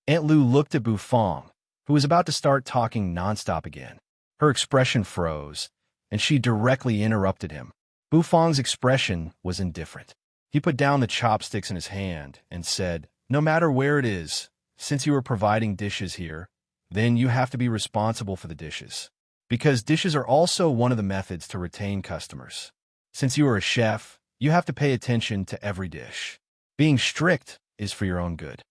Aunt Lu looked at Bu Fong, who was about to start talking nonstop again. Her expression froze, and she directly interrupted him. Bu Fong's expression was indifferent. He put down the chopsticks in his hand and said, "No matter where it is, since you are providing dishes here, then you have to be responsible for the dishes. Because dishes are also one of the methods to retain customers. Since you are a chef, you have to pay attention to every dish. Being strict is for your own good."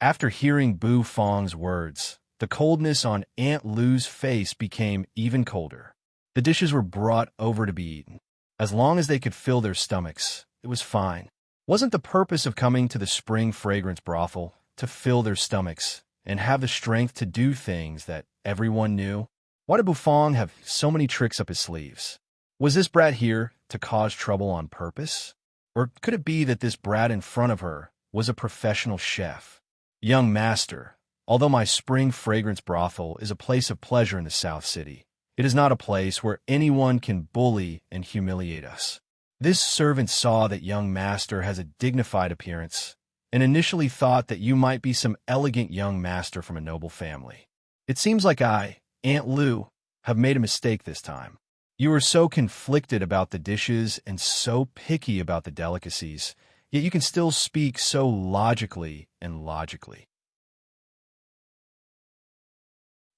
After hearing Bu Fong's words, the coldness on Aunt Lu's face became even colder. The dishes were brought over to be eaten. As long as they could fill their stomachs, it was fine. Wasn't the purpose of coming to the spring fragrance brothel to fill their stomachs and have the strength to do things that everyone knew? Why did Bu Fong have so many tricks up his sleeves? Was this brat here to cause trouble on purpose? Or could it be that this brat in front of her was a professional chef? "Young master, although my spring fragrance brothel is a place of pleasure in the South City, it is not a place where anyone can bully and humiliate us. This servant saw that young master has a dignified appearance and initially thought that you might be some elegant young master from a noble family. It seems like I, Aunt Lu, have made a mistake this time. You are so conflicted about the dishes and so picky about the delicacies, yet you can still speak so logically and logically.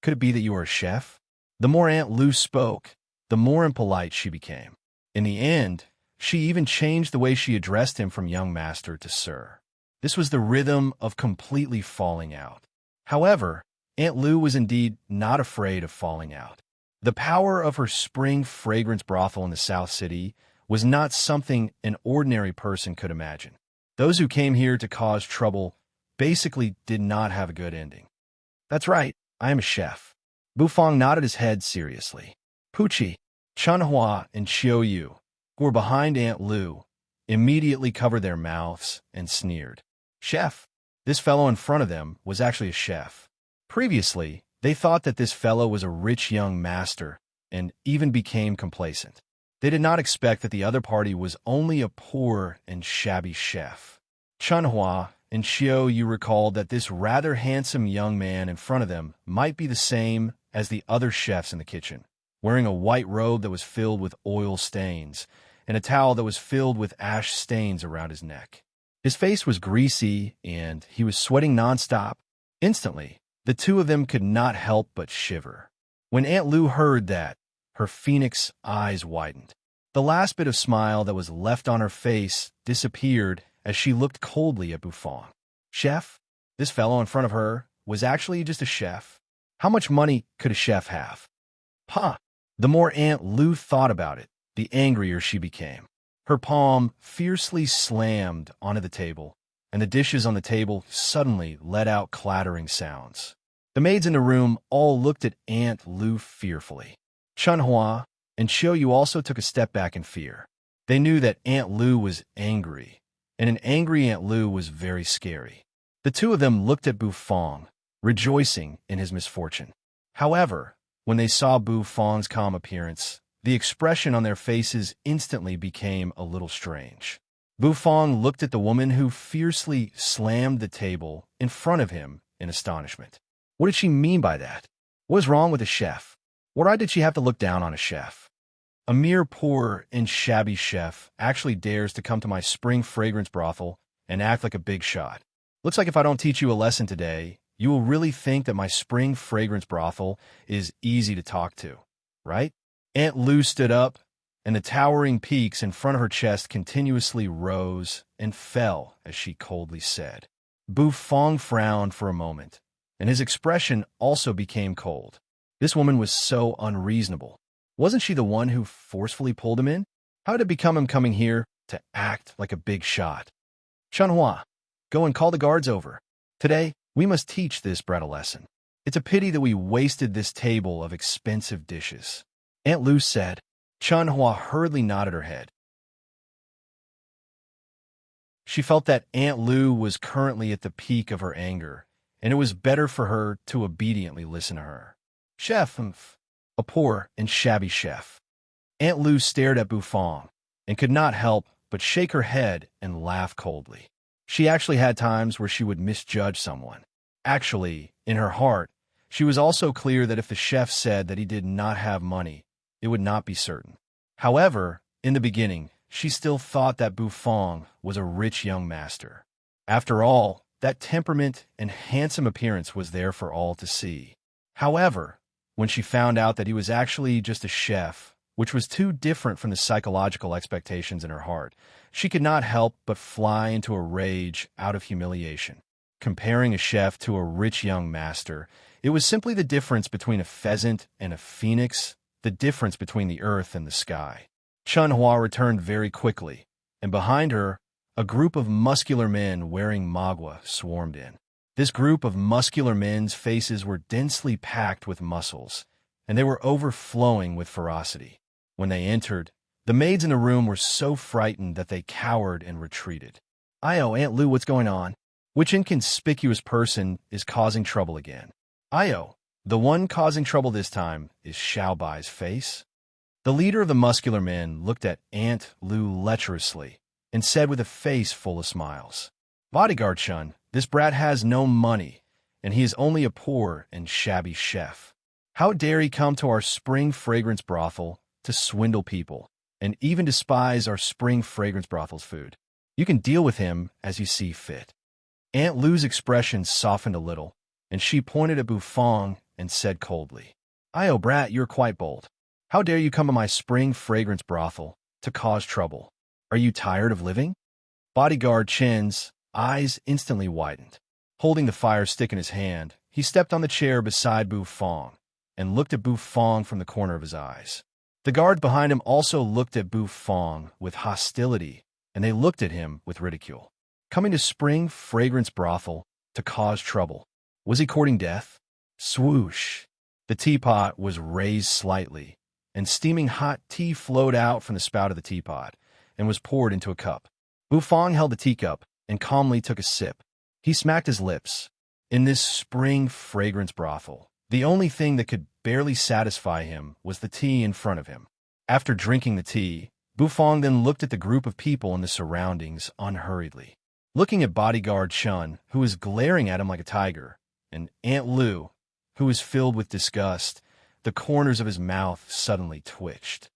Could it be that you are a chef?" The more Aunt Lu spoke, the more impolite she became. In the end, she even changed the way she addressed him from young master to sir. This was the rhythm of completely falling out. However, Aunt Lu was indeed not afraid of falling out. The power of her spring fragrance brothel in the South City was not something an ordinary person could imagine. Those who came here to cause trouble basically did not have a good ending. That's right, I am a chef. Bufang nodded his head seriously. Puchi, Chunhua, and Xiaoyu, who were behind Aunt Lu, immediately covered their mouths and sneered. Chef. This fellow in front of them was actually a chef. Previously, they thought that this fellow was a rich young master and even became complacent. They did not expect that the other party was only a poor and shabby chef. Chunhua and Xiaoyu recalled that this rather handsome young man in front of them might be the same as the other chefs in the kitchen, wearing a white robe that was filled with oil stains and a towel that was filled with ash stains around his neck. His face was greasy, and he was sweating nonstop. Instantly, the two of them could not help but shiver. When Aunt Lu heard that, her phoenix eyes widened. The last bit of smile that was left on her face disappeared as she looked coldly at Bufang. Chef? This fellow in front of her was actually just a chef. How much money could a chef have? Huh. The more Aunt Lu thought about it, the angrier she became. Her palm fiercely slammed onto the table, and the dishes on the table suddenly let out clattering sounds. The maids in the room all looked at Aunt Lu fearfully. Chunhua and Xiaoyu also took a step back in fear. They knew that Aunt Lu was angry, and an angry Aunt Lu was very scary. The two of them looked at Bufang, rejoicing in his misfortune. However, when they saw Bufang's calm appearance, the expression on their faces instantly became a little strange. Bufang looked at the woman who fiercely slammed the table in front of him in astonishment. What did she mean by that? What was wrong with a chef? Why did she have to look down on a chef? A mere poor and shabby chef actually dares to come to my spring fragrance brothel and act like a big shot. Looks like if I don't teach you a lesson today, you will really think that my spring fragrance brothel is easy to talk to, right? Aunt Lu stood up, and the towering peaks in front of her chest continuously rose and fell as she coldly said. Bufang frowned for a moment, and his expression also became cold. This woman was so unreasonable. Wasn't she the one who forcefully pulled him in? How did it become him coming here to act like a big shot? Chunhua, go and call the guards over. Today, we must teach this brat a lesson. It's a pity that we wasted this table of expensive dishes. Aunt Lu said. Chunhua hurriedly nodded her head. She felt that Aunt Lu was currently at the peak of her anger, and it was better for her to obediently listen to her. Chef, a poor and shabby chef. Aunt Lu stared at Bufang and could not help but shake her head and laugh coldly. She actually had times where she would misjudge someone. Actually, in her heart, she was also clear that if the chef said that he did not have money, it would not be certain. However, in the beginning, she still thought that Bufang was a rich young master. After all, that temperament and handsome appearance was there for all to see. However, when she found out that he was actually just a chef, which was too different from the psychological expectations in her heart, she could not help but fly into a rage out of humiliation. Comparing a chef to a rich young master, it was simply the difference between a pheasant and a phoenix, the difference between the earth and the sky. Chunhua returned very quickly, and behind her, a group of muscular men wearing magua swarmed in. This group of muscular men's faces were densely packed with muscles, and they were overflowing with ferocity. When they entered, the maids in the room were so frightened that they cowered and retreated. Io, Aunt Lu, what's going on? Which inconspicuous person is causing trouble again? Io, the one causing trouble this time is Xiaobai's face. The leader of the muscular men looked at Aunt Lu lecherously and said with a face full of smiles, Bodyguard Shun, this brat has no money, and he is only a poor and shabby chef. How dare he come to our spring fragrance brothel to swindle people, and even despise our spring fragrance brothel's food? You can deal with him as you see fit. Aunt Lu's expression softened a little, and she pointed at Bufang and said coldly, Io, brat, you're quite bold. How dare you come to my spring fragrance brothel to cause trouble? Are you tired of living? Bodyguard Chen's eyes instantly widened. Holding the fire stick in his hand, he stepped on the chair beside Bufang and looked at Bufang from the corner of his eyes. The guards behind him also looked at Bufang with hostility, and they looked at him with ridicule. Coming to spring fragrance brothel to cause trouble. Was he courting death? Swoosh! The teapot was raised slightly, and steaming hot tea flowed out from the spout of the teapot and was poured into a cup. Bufong held the teacup and calmly took a sip. He smacked his lips. In this spring fragrance brothel, the only thing that could barely satisfy him was the tea in front of him. After drinking the tea, Bufong then looked at the group of people in the surroundings unhurriedly. Looking at bodyguard Chun, who was glaring at him like a tiger, and Aunt Lu, who was filled with disgust, the corners of his mouth suddenly twitched.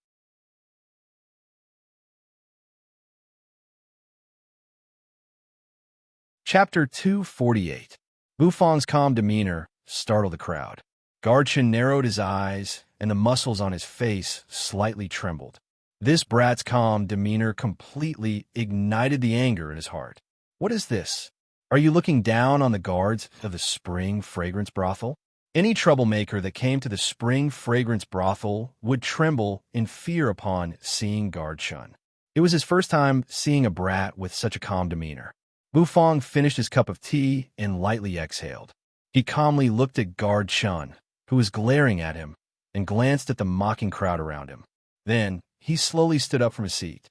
Chapter 248. Bufong's calm demeanor startled the crowd. Guardchen narrowed his eyes, and the muscles on his face slightly trembled. This brat's calm demeanor completely ignited the anger in his heart. What is this? Are you looking down on the guards of the spring fragrance brothel? Any troublemaker that came to the spring fragrance brothel would tremble in fear upon seeing Guard Chun. It was his first time seeing a brat with such a calm demeanor. Bufong finished his cup of tea and lightly exhaled. He calmly looked at Guard Chun, who was glaring at him, and glanced at the mocking crowd around him. Then, he slowly stood up from his seat.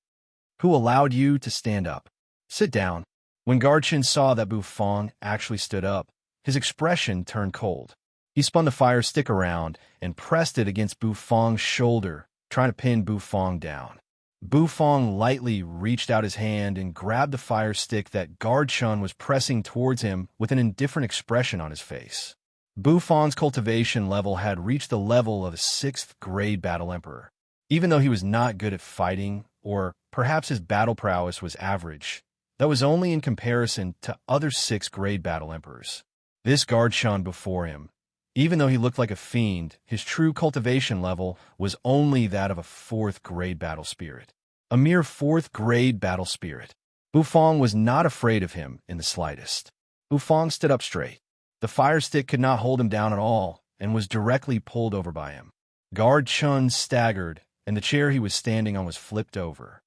Who allowed you to stand up? Sit down. When Guard Chun saw that Bufong actually stood up, his expression turned cold. He spun the fire stick around and pressed it against Bufong's shoulder, trying to pin Bufong down. Bufong lightly reached out his hand and grabbed the fire stick that Guard Chun was pressing towards him with an indifferent expression on his face. Bufong's cultivation level had reached the level of a 6th grade battle emperor. Even though he was not good at fighting, or perhaps his battle prowess was average, that was only in comparison to other 6th grade battle emperors. This Guard Chun before him, even though he looked like a fiend, his true cultivation level was only that of a 4th grade battle spirit. A mere 4th grade battle spirit. Bufong was not afraid of him in the slightest. Bufong stood up straight. The fire stick could not hold him down at all and was directly pulled over by him. Guard Chun staggered, and the chair he was standing on was flipped over.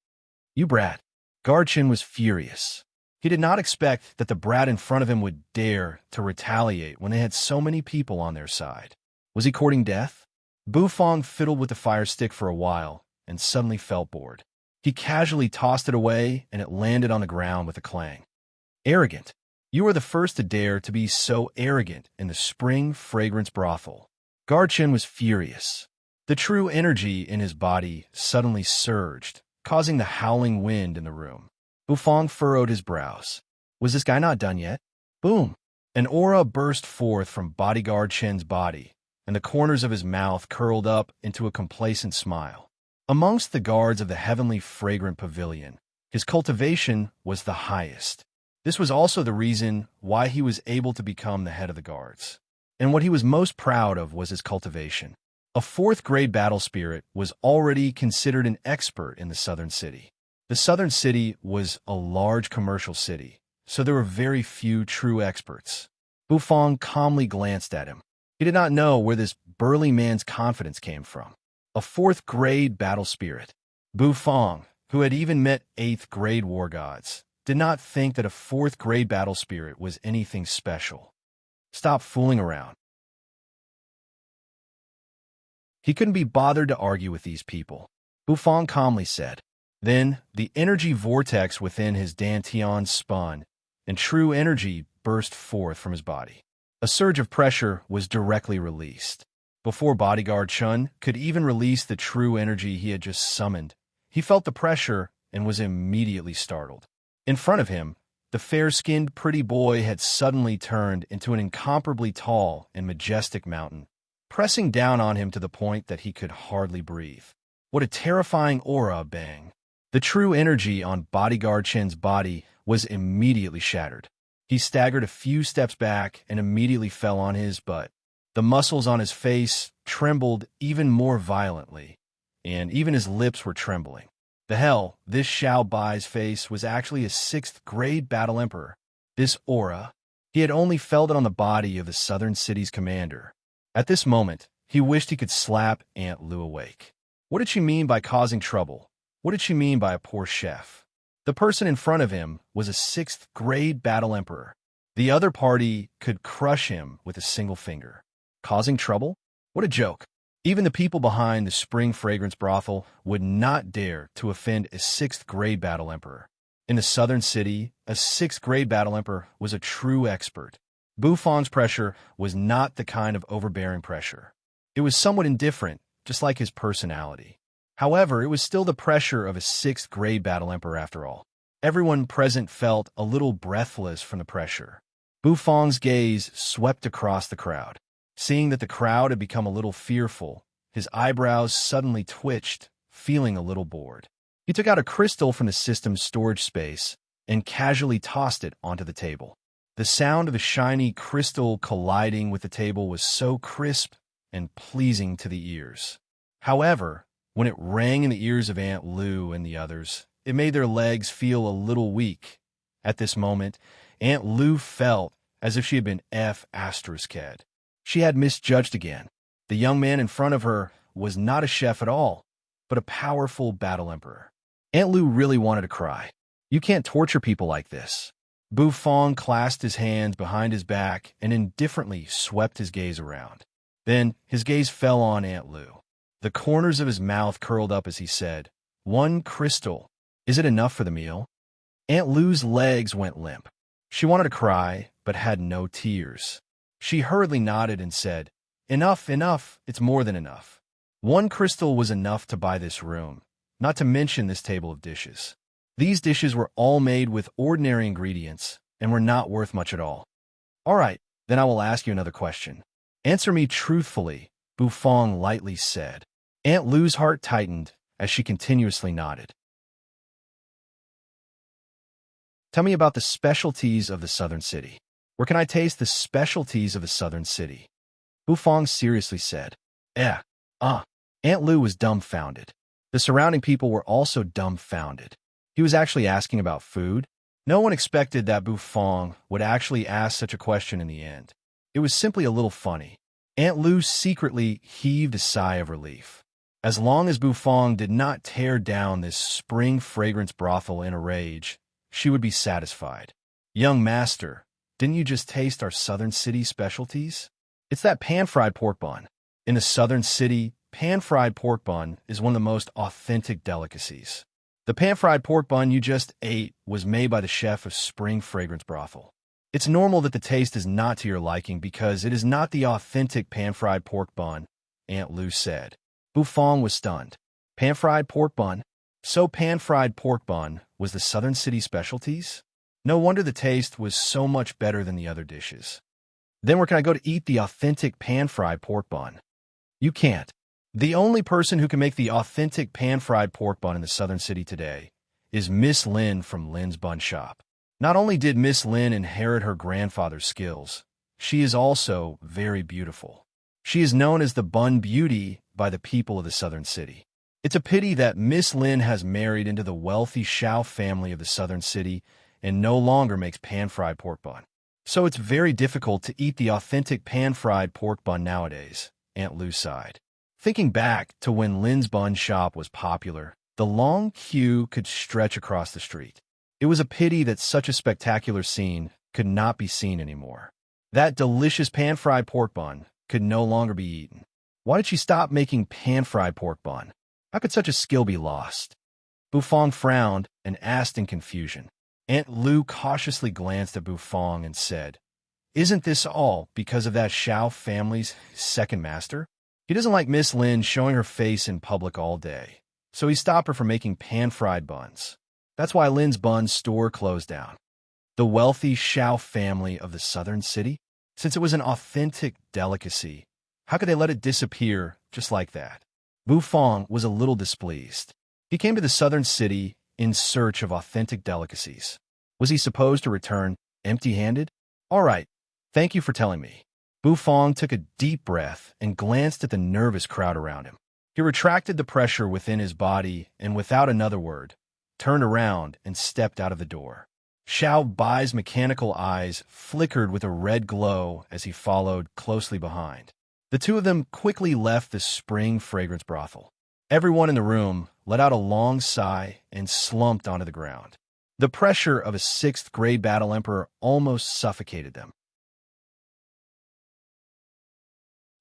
You brat. Guard Chun was furious. He did not expect that the brat in front of him would dare to retaliate when they had so many people on their side. Was he courting death? Bufong fiddled with the fire stick for a while and suddenly felt bored. He casually tossed it away and it landed on the ground with a clang. Arrogant. You are the first to dare to be so arrogant in the spring fragrance brothel. Guard Chun was furious. The true energy in his body suddenly surged, causing the howling wind in the room. Bufong furrowed his brows. Was this guy not done yet? Boom! An aura burst forth from bodyguard Chen's body, and the corners of his mouth curled up into a complacent smile. Amongst the guards of the heavenly fragrant pavilion, his cultivation was the highest. This was also the reason why he was able to become the head of the guards. And what he was most proud of was his cultivation. A 4th grade battle spirit was already considered an expert in the southern city. The southern city was a large commercial city, so there were very few true experts. Bufong calmly glanced at him. He did not know where this burly man's confidence came from. A 4th grade battle spirit. Bufong, who had even met 8th grade war gods, did not think that a 4th grade battle spirit was anything special. Stop fooling around. He couldn't be bothered to argue with these people. Bufong calmly said. Then, the energy vortex within his dantian spun, and true energy burst forth from his body. A surge of pressure was directly released. Before bodyguard Chun could even release the true energy he had just summoned, he felt the pressure and was immediately startled. In front of him, the fair-skinned pretty boy had suddenly turned into an incomparably tall and majestic mountain, pressing down on him to the point that he could hardly breathe. What a terrifying aura bang! The true energy on bodyguard Chen's body was immediately shattered. He staggered a few steps back and immediately fell on his butt. The muscles on his face trembled even more violently, and even his lips were trembling. The hell, this Xiao Bai's face was actually a 6th grade battle emperor. This aura, he had only felt it on the body of the southern city's commander. At this moment, he wished he could slap Aunt Lu awake. What did she mean by causing trouble? What did she mean by a poor chef? The person in front of him was a 6th grade battle emperor. The other party could crush him with a single finger. Causing trouble? What a joke. Even the people behind the spring fragrance brothel would not dare to offend a sixth-grade battle emperor. In the southern city, a sixth-grade battle emperor was a true expert. Buffon's pressure was not the kind of overbearing pressure. It was somewhat indifferent, just like his personality. However, it was still the pressure of a sixth-grade battle emperor after all. Everyone present felt a little breathless from the pressure. Buffon's gaze swept across the crowd. Seeing that the crowd had become a little fearful, his eyebrows suddenly twitched, feeling a little bored. He took out a crystal from the system's storage space and casually tossed it onto the table. The sound of the shiny crystal colliding with the table was so crisp and pleasing to the ears. However, when it rang in the ears of Aunt Lou and the others, it made their legs feel a little weak. At this moment, Aunt Lou felt as if she had been F***ed. She had misjudged again. The young man in front of her was not a chef at all, but a powerful battle emperor. Aunt Lou really wanted to cry. You can't torture people like this. Buffon clasped his hands behind his back and indifferently swept his gaze around. Then his gaze fell on Aunt Lou. The corners of his mouth curled up as he said, "1 crystal. Is it enough for the meal?" Aunt Lou's legs went limp. She wanted to cry, but had no tears. She hurriedly nodded and said, "Enough, enough, it's more than enough. 1 crystal was enough to buy this room, not to mention this table of dishes." These dishes were all made with ordinary ingredients and were not worth much at all. "All right, then I will ask you another question. Answer me truthfully," Buffon lightly said. Aunt Lou's heart tightened as she continuously nodded. "Tell me about the specialties of the southern city. Where can I taste the specialties of the southern city?" Buffon seriously said. Aunt Lou was dumbfounded. The surrounding people were also dumbfounded. He was actually asking about food? No one expected that Buffon would actually ask such a question in the end. It was simply a little funny. Aunt Lou secretly heaved a sigh of relief. As long as Buffon did not tear down this spring fragrance brothel in a rage, she would be satisfied. "Young master, didn't you just taste our southern city specialties? It's that pan-fried pork bun. In the southern city, pan-fried pork bun is one of the most authentic delicacies. The pan-fried pork bun you just ate was made by the chef of Spring Fragrance Brothel. It's normal that the taste is not to your liking because it is not the authentic pan-fried pork bun," Aunt Lou said. Buffon was stunned. Pan-fried pork bun? So pan-fried pork bun was the southern city specialties? No wonder the taste was so much better than the other dishes. "Then where can I go to eat the authentic pan-fried pork bun?" "You can't. The only person who can make the authentic pan-fried pork bun in the southern city today is Miss Lin from Lin's Bun Shop. Not only did Miss Lin inherit her grandfather's skills, she is also very beautiful. She is known as the Bun Beauty by the people of the southern city. It's a pity that Miss Lin has married into the wealthy Shao family of the southern city and no longer makes pan-fried pork bun. So it's very difficult to eat the authentic pan-fried pork bun nowadays," Aunt Lou sighed. Thinking back to when Lin's Bun Shop was popular, the long queue could stretch across the street. It was a pity that such a spectacular scene could not be seen anymore. That delicious pan-fried pork bun could no longer be eaten. Why did she stop making pan-fried pork bun? How could such a skill be lost? Buffon frowned and asked in confusion. Aunt Lou cautiously glanced at Buffon and said, "Isn't this all because of that Shao family's second master? He doesn't like Miss Lin showing her face in public all day, so he stopped her from making pan-fried buns. That's why Lin's Bun store closed down. The wealthy Shao family of the southern city? Since it was an authentic delicacy, how could they let it disappear just like that?" Buffon was a little displeased. He came to the southern city in search of authentic delicacies. Was he supposed to return empty-handed? "All right, thank you for telling me." Buffon took a deep breath and glanced at the nervous crowd around him. He retracted the pressure within his body and, without another word, turned around and stepped out of the door. Xiao Bai's mechanical eyes flickered with a red glow as he followed closely behind. The two of them quickly left the spring fragrance brothel. Everyone in the room let out a long sigh and slumped onto the ground. The pressure of a sixth-grade battle emperor almost suffocated them.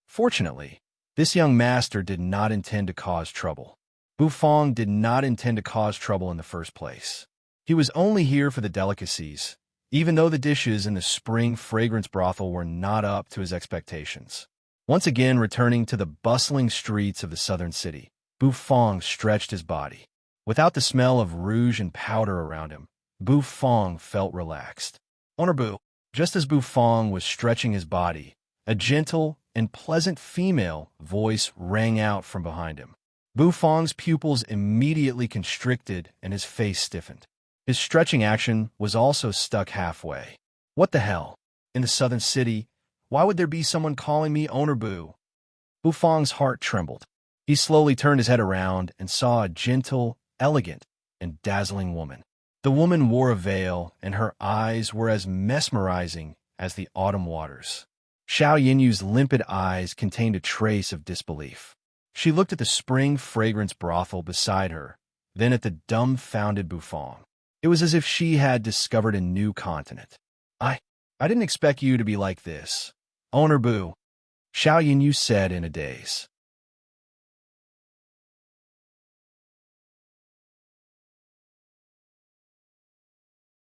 Fortunately, this young master did not intend to cause trouble. Bufong did not intend to cause trouble in the first place. He was only here for the delicacies, even though the dishes in the spring fragrance brothel were not up to his expectations. Once again returning to the bustling streets of the southern city, Bufong stretched his body. Without the smell of rouge and powder around him, Bufong felt relaxed. Owner Bu, just as Bufong was stretching his body, a gentle and pleasant female voice rang out from behind him. Bufong's pupils immediately constricted and his face stiffened. His stretching action was also stuck halfway. What the hell? In the southern city, why would there be someone calling me Owner Bu? Bufong's heart trembled. He slowly turned his head around and saw a gentle, elegant, and dazzling woman. The woman wore a veil, and her eyes were as mesmerizing as the autumn waters. Xiao Yinyu's limpid eyes contained a trace of disbelief. She looked at the spring fragrance brothel beside her, then at the dumbfounded Bufong. It was as if she had discovered a new continent. I didn't expect you to be like this, Owner Bu, Xiao Yinyu said in a daze.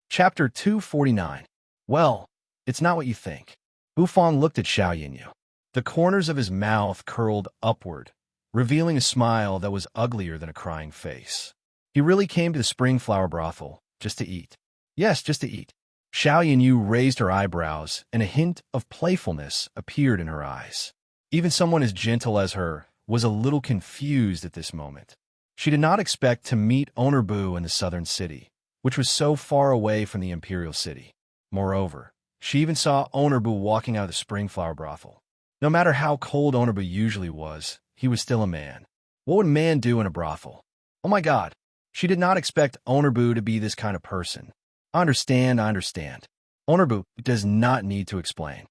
Chapter 249. Well, it's not what you think. Bufong looked at Xiao Yinyu. The corners of his mouth curled upward, revealing a smile that was uglier than a crying face. He really came to the spring flower brothel just to eat. Yes, just to eat. Xiao Yinyu raised her eyebrows, and a hint of playfulness appeared in her eyes. Even someone as gentle as her was a little confused at this moment. She did not expect to meet Owner Bu in the southern city, which was so far away from the imperial city. Moreover, she even saw Owner Bu walking out of the spring flower brothel. No matter how cold Owner Bu usually was, he was still a man. What would a man do in a brothel? Oh my God, she did not expect Owner Bu to be this kind of person. I understand. Owner Bu does not need to explain.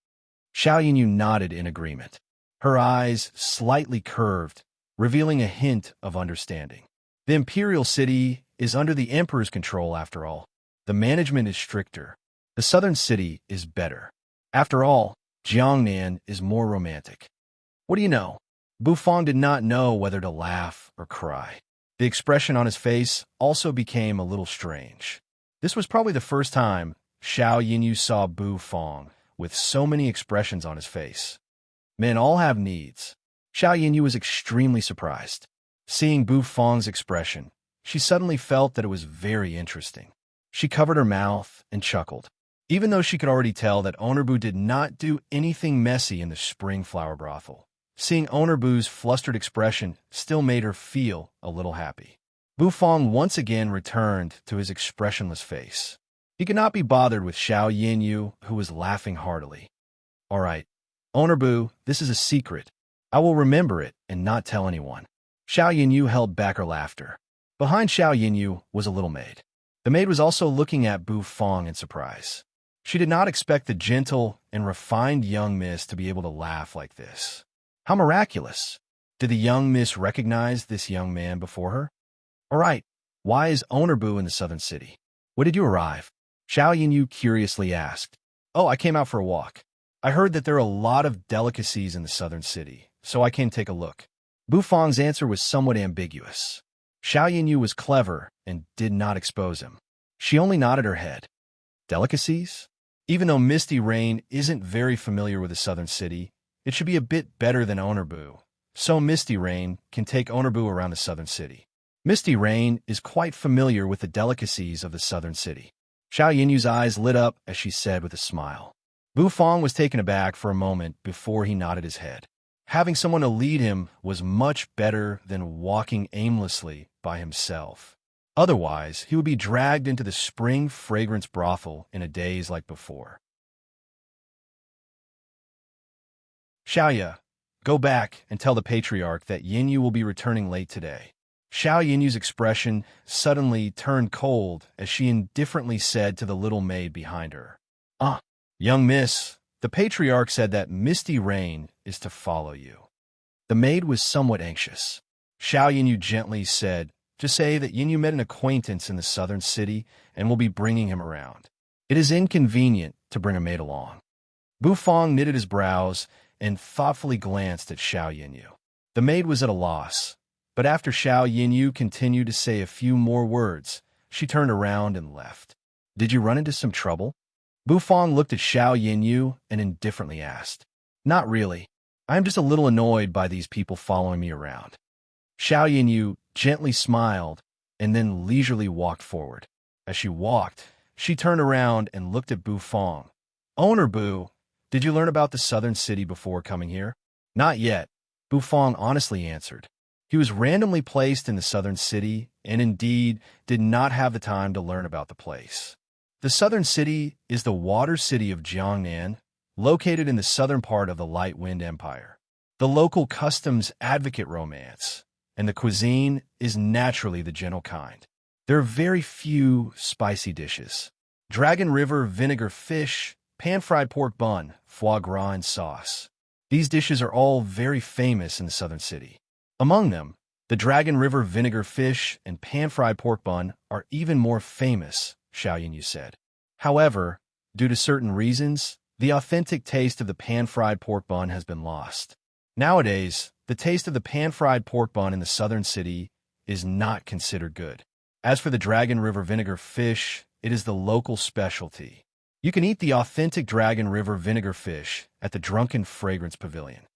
Xiao Yinyu nodded in agreement. Her eyes slightly curved, revealing a hint of understanding. The imperial city is under the emperor's control after all. The management is stricter. The southern city is better. After all, Jiangnan is more romantic. What do you know? Bufong did not know whether to laugh or cry. The expression on his face also became a little strange. This was probably the first time Xiao Yinyu saw Bufong with so many expressions on his face. Men all have needs. Xiao Yinyu was extremely surprised. Seeing Bufong's expression, she suddenly felt that it was very interesting. She covered her mouth and chuckled, even though she could already tell that Owner Bu did not do anything messy in the spring flower brothel. Seeing Owner Bu's flustered expression still made her feel a little happy. Bufong once again returned to his expressionless face. He could not be bothered with Xiao Yinyu, who was laughing heartily. All right, Owner Bu, this is a secret. I will remember it and not tell anyone. Xiao Yinyu held back her laughter. Behind Xiao Yinyu was a little maid. The maid was also looking at Bufong in surprise. She did not expect the gentle and refined young miss to be able to laugh like this. How miraculous! Did the young miss recognize this young man before her? All right, why is Owner Bu in the southern city? When did you arrive? Xiao Yinyu curiously asked. Oh, I came out for a walk. I heard that there are a lot of delicacies in the southern city, so I came to take a look. Bufong's answer was somewhat ambiguous. Xiao Yinyu was clever and did not expose him. She only nodded her head. Delicacies? Even though Misty Rain isn't very familiar with the southern city, it should be a bit better than Owner Bu, so Misty Rain can take Owner Bu around the southern city. Misty Rain is quite familiar with the delicacies of the southern city. Xiao Yinyu's eyes lit up as she said with a smile. Bufong was taken aback for a moment before he nodded his head. Having someone to lead him was much better than walking aimlessly by himself. Otherwise, he would be dragged into the spring fragrance brothel in a daze like before. Xiaoya, go back and tell the patriarch that Yinyu will be returning late today. Xiao Yinyu's expression suddenly turned cold as she indifferently said to the little maid behind her. Young miss, the patriarch said that Misty Rain is to follow you. The maid was somewhat anxious. Xiao Yinyu gently said, Just say that Yin Yu met an acquaintance in the southern city and will be bringing him around. It is inconvenient to bring a maid along. Bu Fong knitted his brows and thoughtfully glanced at Xiao Yinyu. The maid was at a loss, but after Xiao Yinyu continued to say a few more words, she turned around and left. Did you run into some trouble? Bu Fong looked at Xiao Yinyu and indifferently asked. Not really. I am just a little annoyed by these people following me around. Xiao Yinyu gently smiled and then leisurely walked forward. As she walked, she turned around and looked at Bu Fong. Owner Bu, did you learn about the southern city before coming here? Not yet, Bu Fong honestly answered. He was randomly placed in the southern city and indeed did not have the time to learn about the place. The southern city is the water city of Jiangnan, located in the southern part of the Light Wind Empire. The local customs advocate romance, and the cuisine is naturally the gentle kind. There are very few spicy dishes. Dragon River vinegar fish, pan-fried pork bun, foie gras and sauce. These dishes are all very famous in the southern city. Among them, the Dragon River vinegar fish and pan-fried pork bun are even more famous, Xiao Yinyu said. However, due to certain reasons, the authentic taste of the pan-fried pork bun has been lost. Nowadays, the taste of the pan-fried pork bun in the southern city is not considered good. As for the Dragon River vinegar fish, it is the local specialty. You can eat the authentic Dragon River vinegar fish at the Drunken Fragrance Pavilion.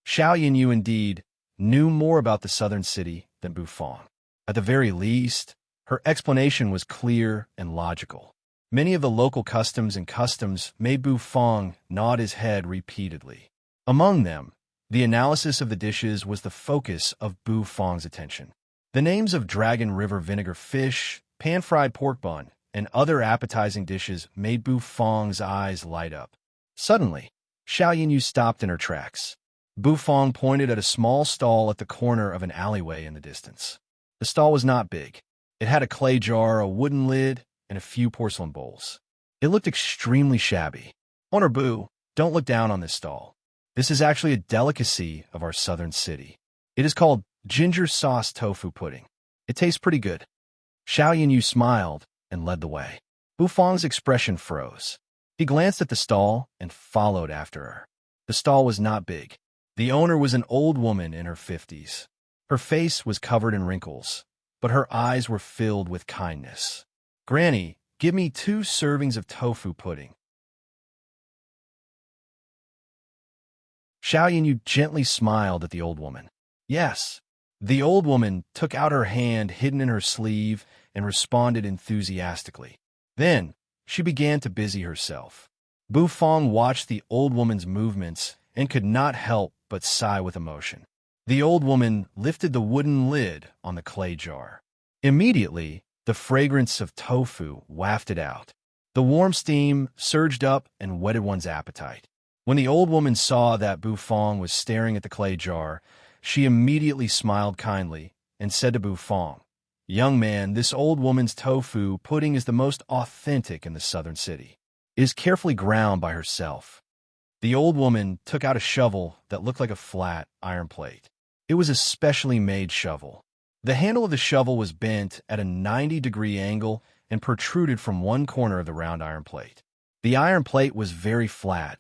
Xiao Yinyu indeed knew more about the southern city than Bu Fong. At the very least, her explanation was clear and logical. Many of the local customs made Bu Fong nod his head repeatedly. Among them, the analysis of the dishes was the focus of Bu Fong's attention. The names of Dragon River vinegar fish, pan-fried pork bun, and other appetizing dishes made Bu Fong's eyes light up. Suddenly, Xiao Yinyu stopped in her tracks. Bu Fong pointed at a small stall at the corner of an alleyway in the distance. The stall was not big. It had a clay jar, a wooden lid, and a few porcelain bowls. It looked extremely shabby. Owner Bu, don't look down on this stall. This is actually a delicacy of our southern city. It is called ginger sauce tofu pudding. It tastes pretty good. Xiao Yinyu smiled and led the way. Bu Fong's expression froze. He glanced at the stall and followed after her. The stall was not big. The owner was an old woman in her 50s. Her face was covered in wrinkles, but her eyes were filled with kindness. Granny, give me 2 servings of tofu pudding. Xiao Yinyu gently smiled at the old woman. Yes. The old woman took out her hand hidden in her sleeve and responded enthusiastically. Then, she began to busy herself. Bu Fong watched the old woman's movements and could not help but sigh with emotion. The old woman lifted the wooden lid on the clay jar. Immediately, the fragrance of tofu wafted out. The warm steam surged up and whetted one's appetite. When the old woman saw that Bu Fong was staring at the clay jar, she immediately smiled kindly and said to Bu Fong, Young man, this old woman's tofu pudding is the most authentic in the southern city. It is carefully ground by herself. The old woman took out a shovel that looked like a flat iron plate. It was a specially made shovel. The handle of the shovel was bent at a 90-degree angle and protruded from one corner of the round iron plate. The iron plate was very flat,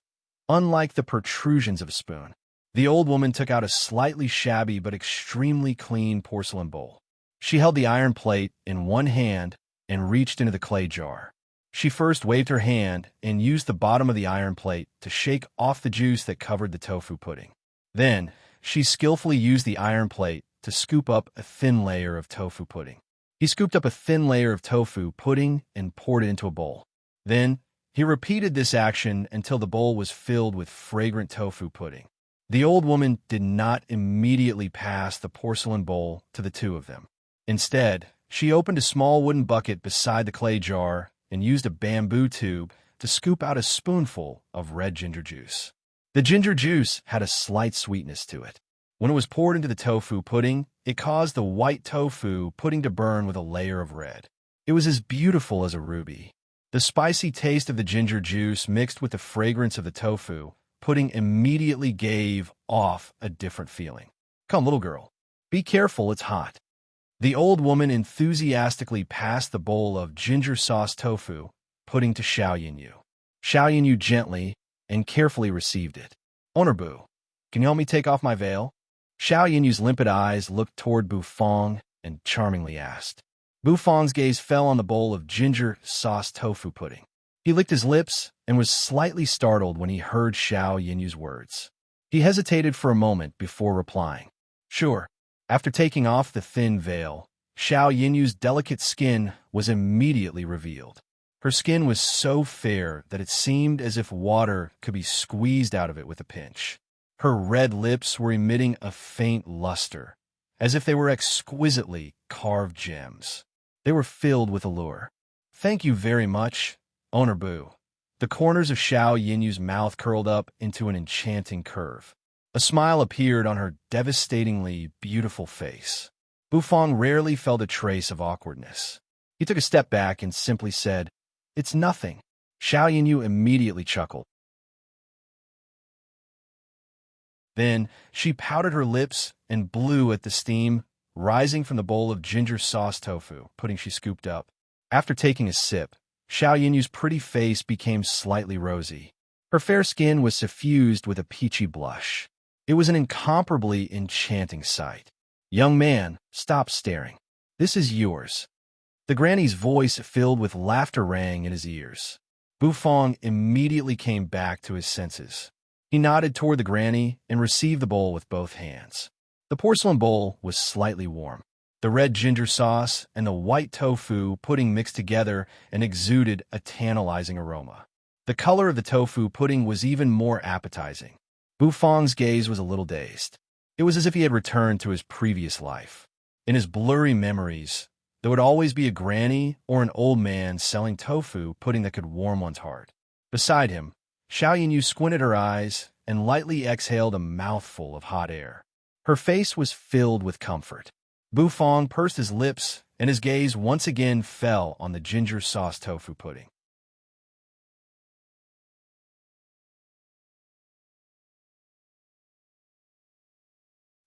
unlike the protrusions of a spoon. The old woman took out a slightly shabby but extremely clean porcelain bowl. She held the iron plate in one hand and reached into the clay jar. She first waved her hand and used the bottom of the iron plate to shake off the juice that covered the tofu pudding. Then, she skillfully used the iron plate to scoop up a thin layer of tofu pudding. He scooped up a thin layer of tofu pudding and poured it into a bowl. Then, he repeated this action until the bowl was filled with fragrant tofu pudding. The old woman did not immediately pass the porcelain bowl to the two of them. Instead, she opened a small wooden bucket beside the clay jar and used a bamboo tube to scoop out a spoonful of red ginger juice. The ginger juice had a slight sweetness to it. When it was poured into the tofu pudding, it caused the white tofu pudding to burn with a layer of red. It was as beautiful as a ruby. The spicy taste of the ginger juice mixed with the fragrance of the tofu pudding immediately gave off a different feeling. Come, little girl. Be careful, it's hot. The old woman enthusiastically passed the bowl of ginger sauce tofu pudding to Xiao Yinyu. Xiao Yinyu gently and carefully received it. Owner Bu, can you help me take off my veil? Xiao Yinyu's limpid eyes looked toward Bu Fong and charmingly asked. Bu Fong's gaze fell on the bowl of ginger sauce tofu pudding. He licked his lips and was slightly startled when he heard Xiao Yinyu's words. He hesitated for a moment before replying. Sure. After taking off the thin veil, Xiao Yinyu's delicate skin was immediately revealed. Her skin was so fair that it seemed as if water could be squeezed out of it with a pinch. Her red lips were emitting a faint luster, as if they were exquisitely carved gems. They were filled with allure. Thank you very much, Owner Bu. The corners of Xiao Yinyu's mouth curled up into an enchanting curve. A smile appeared on her devastatingly beautiful face. Bu Fong rarely felt a trace of awkwardness. He took a step back and simply said, "It's nothing." Xiao Yinyu immediately chuckled. Then she pouted her lips and blew at the steam rising from the bowl of ginger sauce tofu pudding she scooped up. After taking a sip, Xiao Yinyu's pretty face became slightly rosy. Her fair skin was suffused with a peachy blush. It was an incomparably enchanting sight. Young man, stop staring. This is yours. The granny's voice filled with laughter rang in his ears. Bu Fong immediately came back to his senses. He nodded toward the granny and received the bowl with both hands. The porcelain bowl was slightly warm. The red ginger sauce and the white tofu pudding mixed together and exuded a tantalizing aroma. The color of the tofu pudding was even more appetizing. Bu Fong's gaze was a little dazed. It was as if he had returned to his previous life. In his blurry memories, there would always be a granny or an old man selling tofu pudding that could warm one's heart. Beside him, Xiao Yinyu squinted her eyes and lightly exhaled a mouthful of hot air. Her face was filled with comfort. Bu Fong pursed his lips, and his gaze once again fell on the ginger sauce tofu pudding.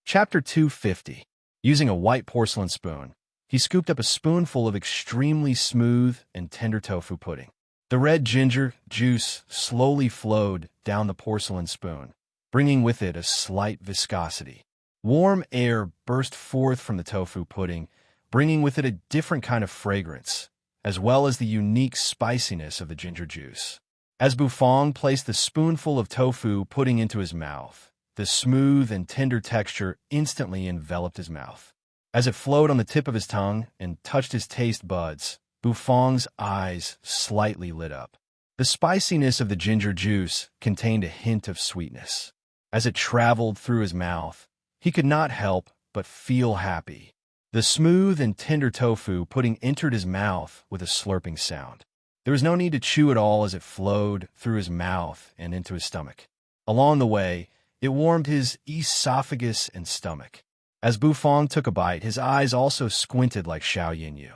Chapter 250. Using a white porcelain spoon, he scooped up a spoonful of extremely smooth and tender tofu pudding. The red ginger juice slowly flowed down the porcelain spoon, bringing with it a slight viscosity. Warm air burst forth from the tofu pudding, bringing with it a different kind of fragrance, as well as the unique spiciness of the ginger juice. As Bu Fong placed the spoonful of tofu pudding into his mouth, the smooth and tender texture instantly enveloped his mouth. As it flowed on the tip of his tongue and touched his taste buds, Bu Fong's eyes slightly lit up. The spiciness of the ginger juice contained a hint of sweetness. As it traveled through his mouth, he could not help but feel happy. The smooth and tender tofu pudding entered his mouth with a slurping sound. There was no need to chew at all as it flowed through his mouth and into his stomach. Along the way, it warmed his esophagus and stomach. As Bu Fong took a bite, his eyes also squinted like Xiao Yinyu.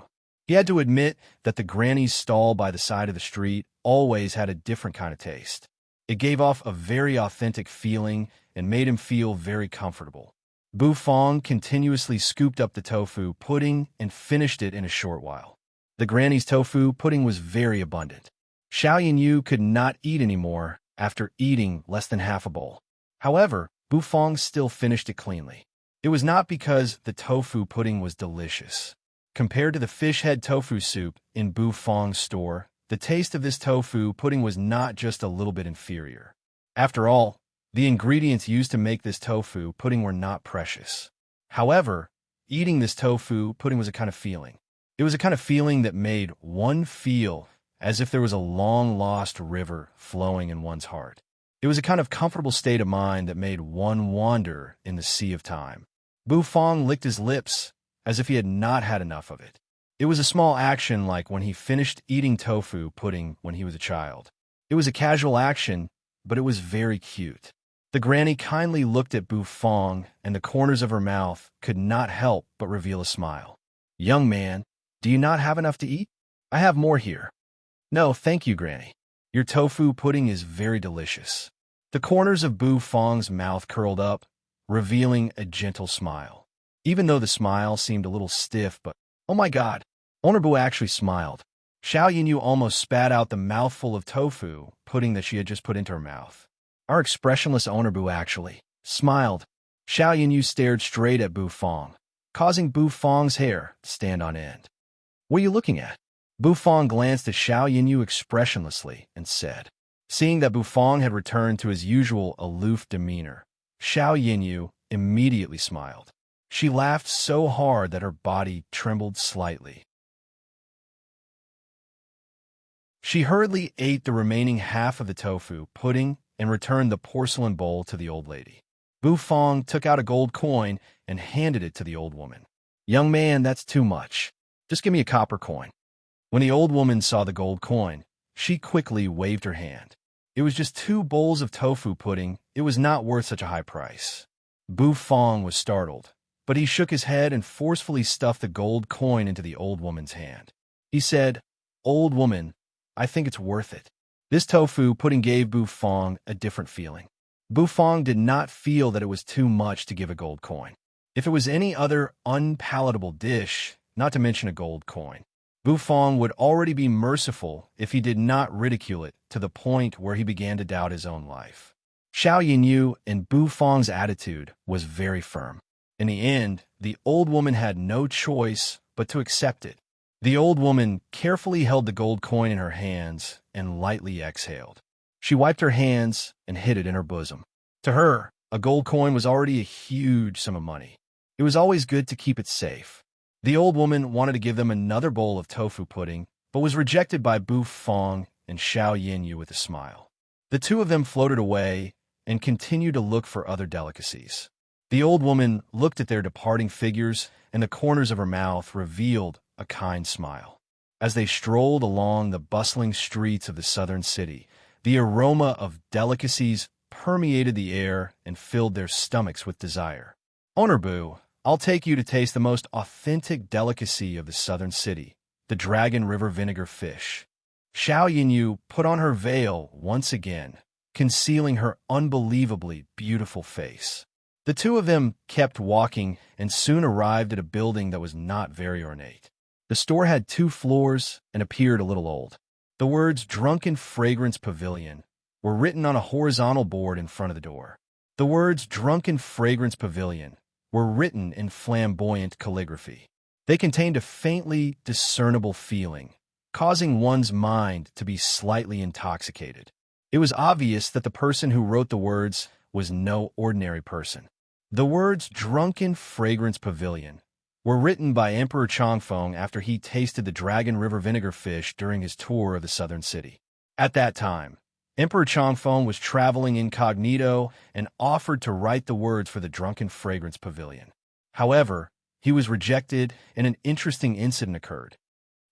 He had to admit that the granny's stall by the side of the street always had a different kind of taste. It gave off a very authentic feeling and made him feel very comfortable. Bu Fong continuously scooped up the tofu pudding and finished it in a short while. The granny's tofu pudding was very abundant. Xiao Yinyu could not eat anymore after eating less than half a bowl. However, Bu Fong still finished it cleanly. It was not because the tofu pudding was delicious. Compared to the fish head tofu soup in Bu Fong's store, the taste of this tofu pudding was not just a little bit inferior. After all, the ingredients used to make this tofu pudding were not precious. However, eating this tofu pudding was a kind of feeling. It was a kind of feeling that made one feel as if there was a long-lost river flowing in one's heart. It was a kind of comfortable state of mind that made one wander in the sea of time. Bu Fong licked his lips as if he had not had enough of it. It was a small action like when he finished eating tofu pudding when he was a child. It was a casual action, but it was very cute. The granny kindly looked at Bu Fong, and the corners of her mouth could not help but reveal a smile. "Young man, do you not have enough to eat? I have more here." "No, thank you, Granny. Your tofu pudding is very delicious." The corners of Bu Fong's mouth curled up, revealing a gentle smile. even though the smile seemed a little stiff. But, oh my God, Honorbu actually smiled. Xiao Yinyu almost spat out the mouthful of tofu pudding that she had just put into her mouth. Our expressionless Honorbu actually smiled. Xiao Yinyu stared straight at Bu Fong, causing Bu Fong's hair to stand on end. What are you looking at? Bu Fong glanced at Xiao Yinyu expressionlessly and said. Seeing that Bu Fong had returned to his usual aloof demeanor, Xiao Yinyu immediately smiled. She laughed so hard that her body trembled slightly. She hurriedly ate the remaining half of the tofu pudding and returned the porcelain bowl to the old lady. Bu Fong took out a gold coin and handed it to the old woman. Young man, that's too much. Just give me a copper coin. When the old woman saw the gold coin, she quickly waved her hand. It was just 2 bowls of tofu pudding. It was not worth such a high price. Bu Fong was startled, but he shook his head and forcefully stuffed the gold coin into the old woman's hand. He said, Old woman, I think it's worth it. This tofu pudding gave Bu Fong a different feeling. Bu Fong did not feel that it was too much to give a gold coin. If it was any other unpalatable dish, not to mention a gold coin, Bu Fong would already be merciful if he did not ridicule it to the point where he began to doubt his own life. Xiao Yinyu and Bu Fong's attitude was very firm. In the end, the old woman had no choice but to accept it. The old woman carefully held the gold coin in her hands and lightly exhaled. She wiped her hands and hid it in her bosom. To her, a gold coin was already a huge sum of money. It was always good to keep it safe. The old woman wanted to give them another bowl of tofu pudding, but was rejected by Bu Fong and Xiao Yinyu with a smile. The 2 of them floated away and continued to look for other delicacies. The old woman looked at their departing figures, and the corners of her mouth revealed a kind smile. As they strolled along the bustling streets of the southern city, the aroma of delicacies permeated the air and filled their stomachs with desire. Honorbu, I'll take you to taste the most authentic delicacy of the southern city, the Dragon River vinegar fish. Xiao Yinyu put on her veil once again, concealing her unbelievably beautiful face. The 2 of them kept walking and soon arrived at a building that was not very ornate. The store had 2 floors and appeared a little old. The words Drunken Fragrance Pavilion were written on a horizontal board in front of the door. The words Drunken Fragrance Pavilion were written in flamboyant calligraphy. They contained a faintly discernible feeling, causing one's mind to be slightly intoxicated. It was obvious that the person who wrote the words was no ordinary person. The words Drunken Fragrance Pavilion were written by Emperor Chongfeng after he tasted the Dragon River vinegar fish during his tour of the southern city. At that time, Emperor Chongfeng was traveling incognito and offered to write the words for the Drunken Fragrance Pavilion. However, he was rejected and an interesting incident occurred.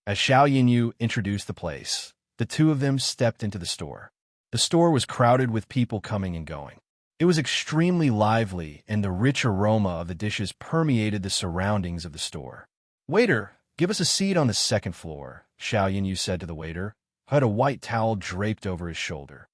As Xiao Yinyu introduced the place, the 2 of them stepped into the store. The store was crowded with people coming and going. It was extremely lively, and the rich aroma of the dishes permeated the surroundings of the store. Waiter, give us a seat on the 2nd floor, Xiao Yinyu said to the waiter, who had a white towel draped over his shoulder.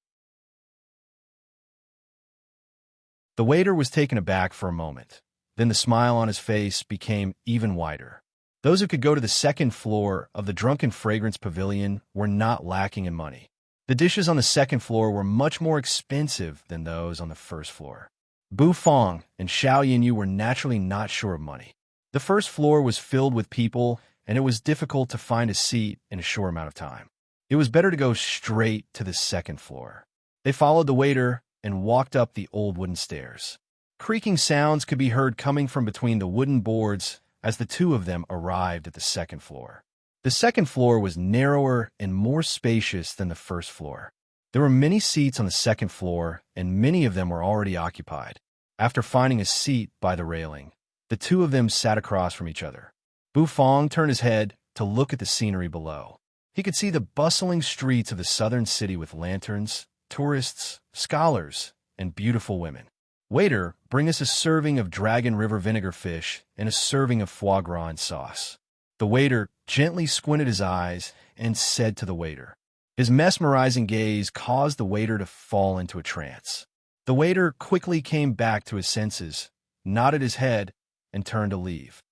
The waiter was taken aback for a moment. Then the smile on his face became even wider. Those who could go to the 2nd floor of the Drunken Fragrance Pavilion were not lacking in money. The dishes on the 2nd floor were much more expensive than those on the 1st floor. Bu Fong and Xiao Yinyu were naturally not short of money. The 1st floor was filled with people, and it was difficult to find a seat in a short amount of time. It was better to go straight to the 2nd floor. They followed the waiter and walked up the old wooden stairs. Creaking sounds could be heard coming from between the wooden boards as the 2 of them arrived at the 2nd floor. The 2nd floor was narrower and more spacious than the 1st floor. There were many seats on the 2nd floor, and many of them were already occupied. After finding a seat by the railing, the 2 of them sat across from each other. Bu Fong turned his head to look at the scenery below. He could see the bustling streets of the southern city with lanterns, tourists, scholars, and beautiful women. Waiter, bring us a serving of Dragon River vinegar fish and a serving of foie gras and sauce. The waiter gently squinted his eyes and said to the waiter. His mesmerizing gaze caused the waiter to fall into a trance. The waiter quickly came back to his senses, nodded his head, and turned to leave.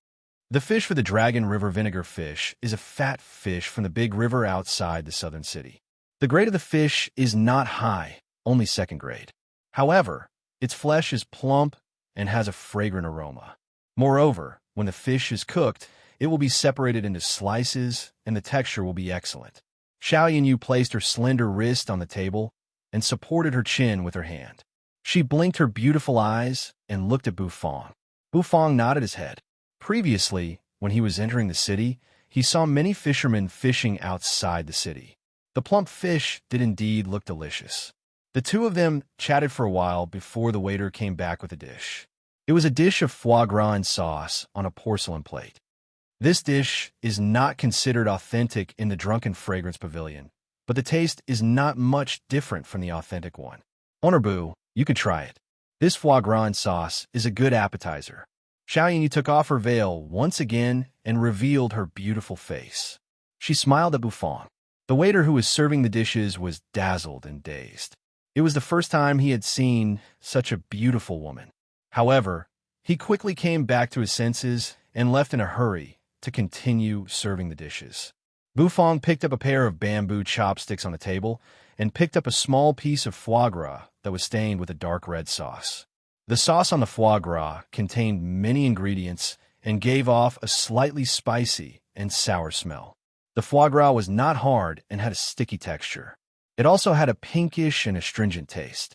The fish for the Dragon River vinegar fish is a fat fish from the big river outside the southern city. The grade of the fish is not high, only second grade. However, its flesh is plump and has a fragrant aroma. Moreover, when the fish is cooked, it will be separated into slices and the texture will be excellent. Xiao Yinyu placed her slender wrist on the table and supported her chin with her hand. She blinked her beautiful eyes and looked at Bufang. Bufang nodded his head. Previously, when he was entering the city, he saw many fishermen fishing outside the city. The plump fish did indeed look delicious. The two of them chatted for a while before the waiter came back with a dish. It was a dish of foie gras and sauce on a porcelain plate. This dish is not considered authentic in the Drunken Fragrance Pavilion, but the taste is not much different from the authentic one. Honorbu, you can try it. This foie gras and sauce is a good appetizer. Xiao Yinyu took off her veil once again and revealed her beautiful face. She smiled at Bufang. The waiter who was serving the dishes was dazzled and dazed. It was the first time he had seen such a beautiful woman. However, he quickly came back to his senses and left in a hurry to continue serving the dishes. Bufang picked up a pair of bamboo chopsticks on the table and picked up a small piece of foie gras that was stained with a dark red sauce. The sauce on the foie gras contained many ingredients and gave off a slightly spicy and sour smell. The foie gras was not hard and had a sticky texture. It also had a pinkish and astringent taste.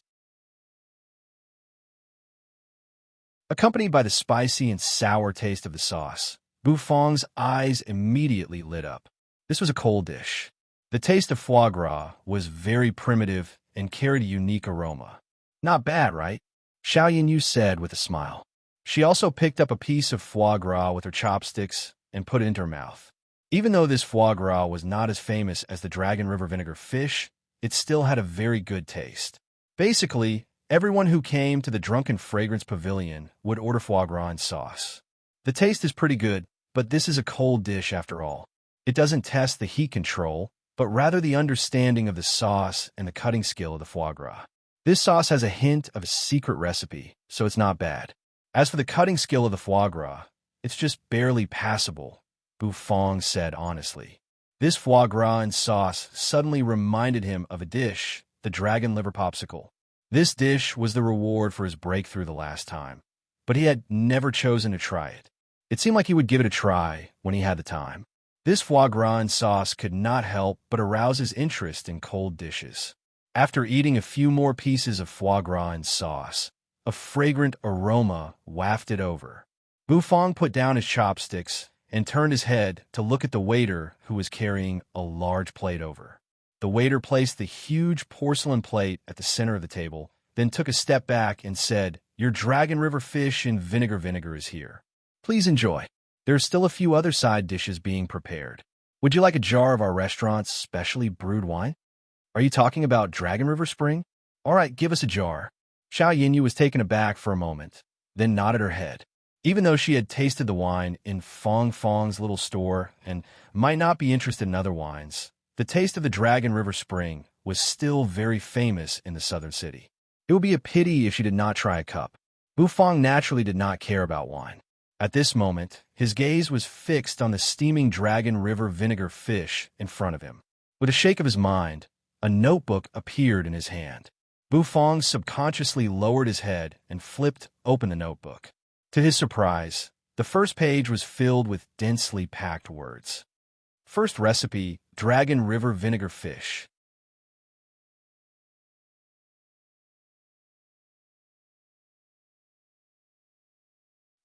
Accompanied by the spicy and sour taste of the sauce, Bufang's eyes immediately lit up. This was a cold dish. The taste of foie gras was very primitive and carried a unique aroma. Not bad, right? Xiao Yinyu said with a smile. She also picked up a piece of foie gras with her chopsticks and put it into her mouth. Even though this foie gras was not as famous as the Dragon River vinegar fish, it still had a very good taste. Basically, everyone who came to the Drunken Fragrance Pavilion would order foie gras and sauce. The taste is pretty good, but this is a cold dish after all. It doesn't test the heat control, but rather the understanding of the sauce and the cutting skill of the foie gras. This sauce has a hint of a secret recipe, so it's not bad. As for the cutting skill of the foie gras, it's just barely passable, Bufang said honestly. This foie gras and sauce suddenly reminded him of a dish, the dragon liver popsicle. This dish was the reward for his breakthrough the last time, but he had never chosen to try it. It seemed like he would give it a try when he had the time. This foie gras and sauce could not help but arouse his interest in cold dishes. After eating a few more pieces of foie gras and sauce, a fragrant aroma wafted over. Bufang put down his chopsticks and turned his head to look at the waiter who was carrying a large plate over. The waiter placed the huge porcelain plate at the center of the table, then took a step back and said, "Your Dragon River fish in vinegar is here. Please enjoy. There are still a few other side dishes being prepared. Would you like a jar of our restaurant's specially brewed wine? Are you talking about Dragon River Spring? All right, give us a jar." Xiao Yinyu was taken aback for a moment, then nodded her head. Even though she had tasted the wine in Fang's little store and might not be interested in other wines, the taste of the Dragon River Spring was still very famous in the southern city. It would be a pity if she did not try a cup. Bufang naturally did not care about wine. At this moment, his gaze was fixed on the steaming Dragon River vinegar fish in front of him. With a shake of his mind, a notebook appeared in his hand. Bufang subconsciously lowered his head and flipped open the notebook. To his surprise, the first page was filled with densely packed words. First recipe, Dragon River vinegar fish.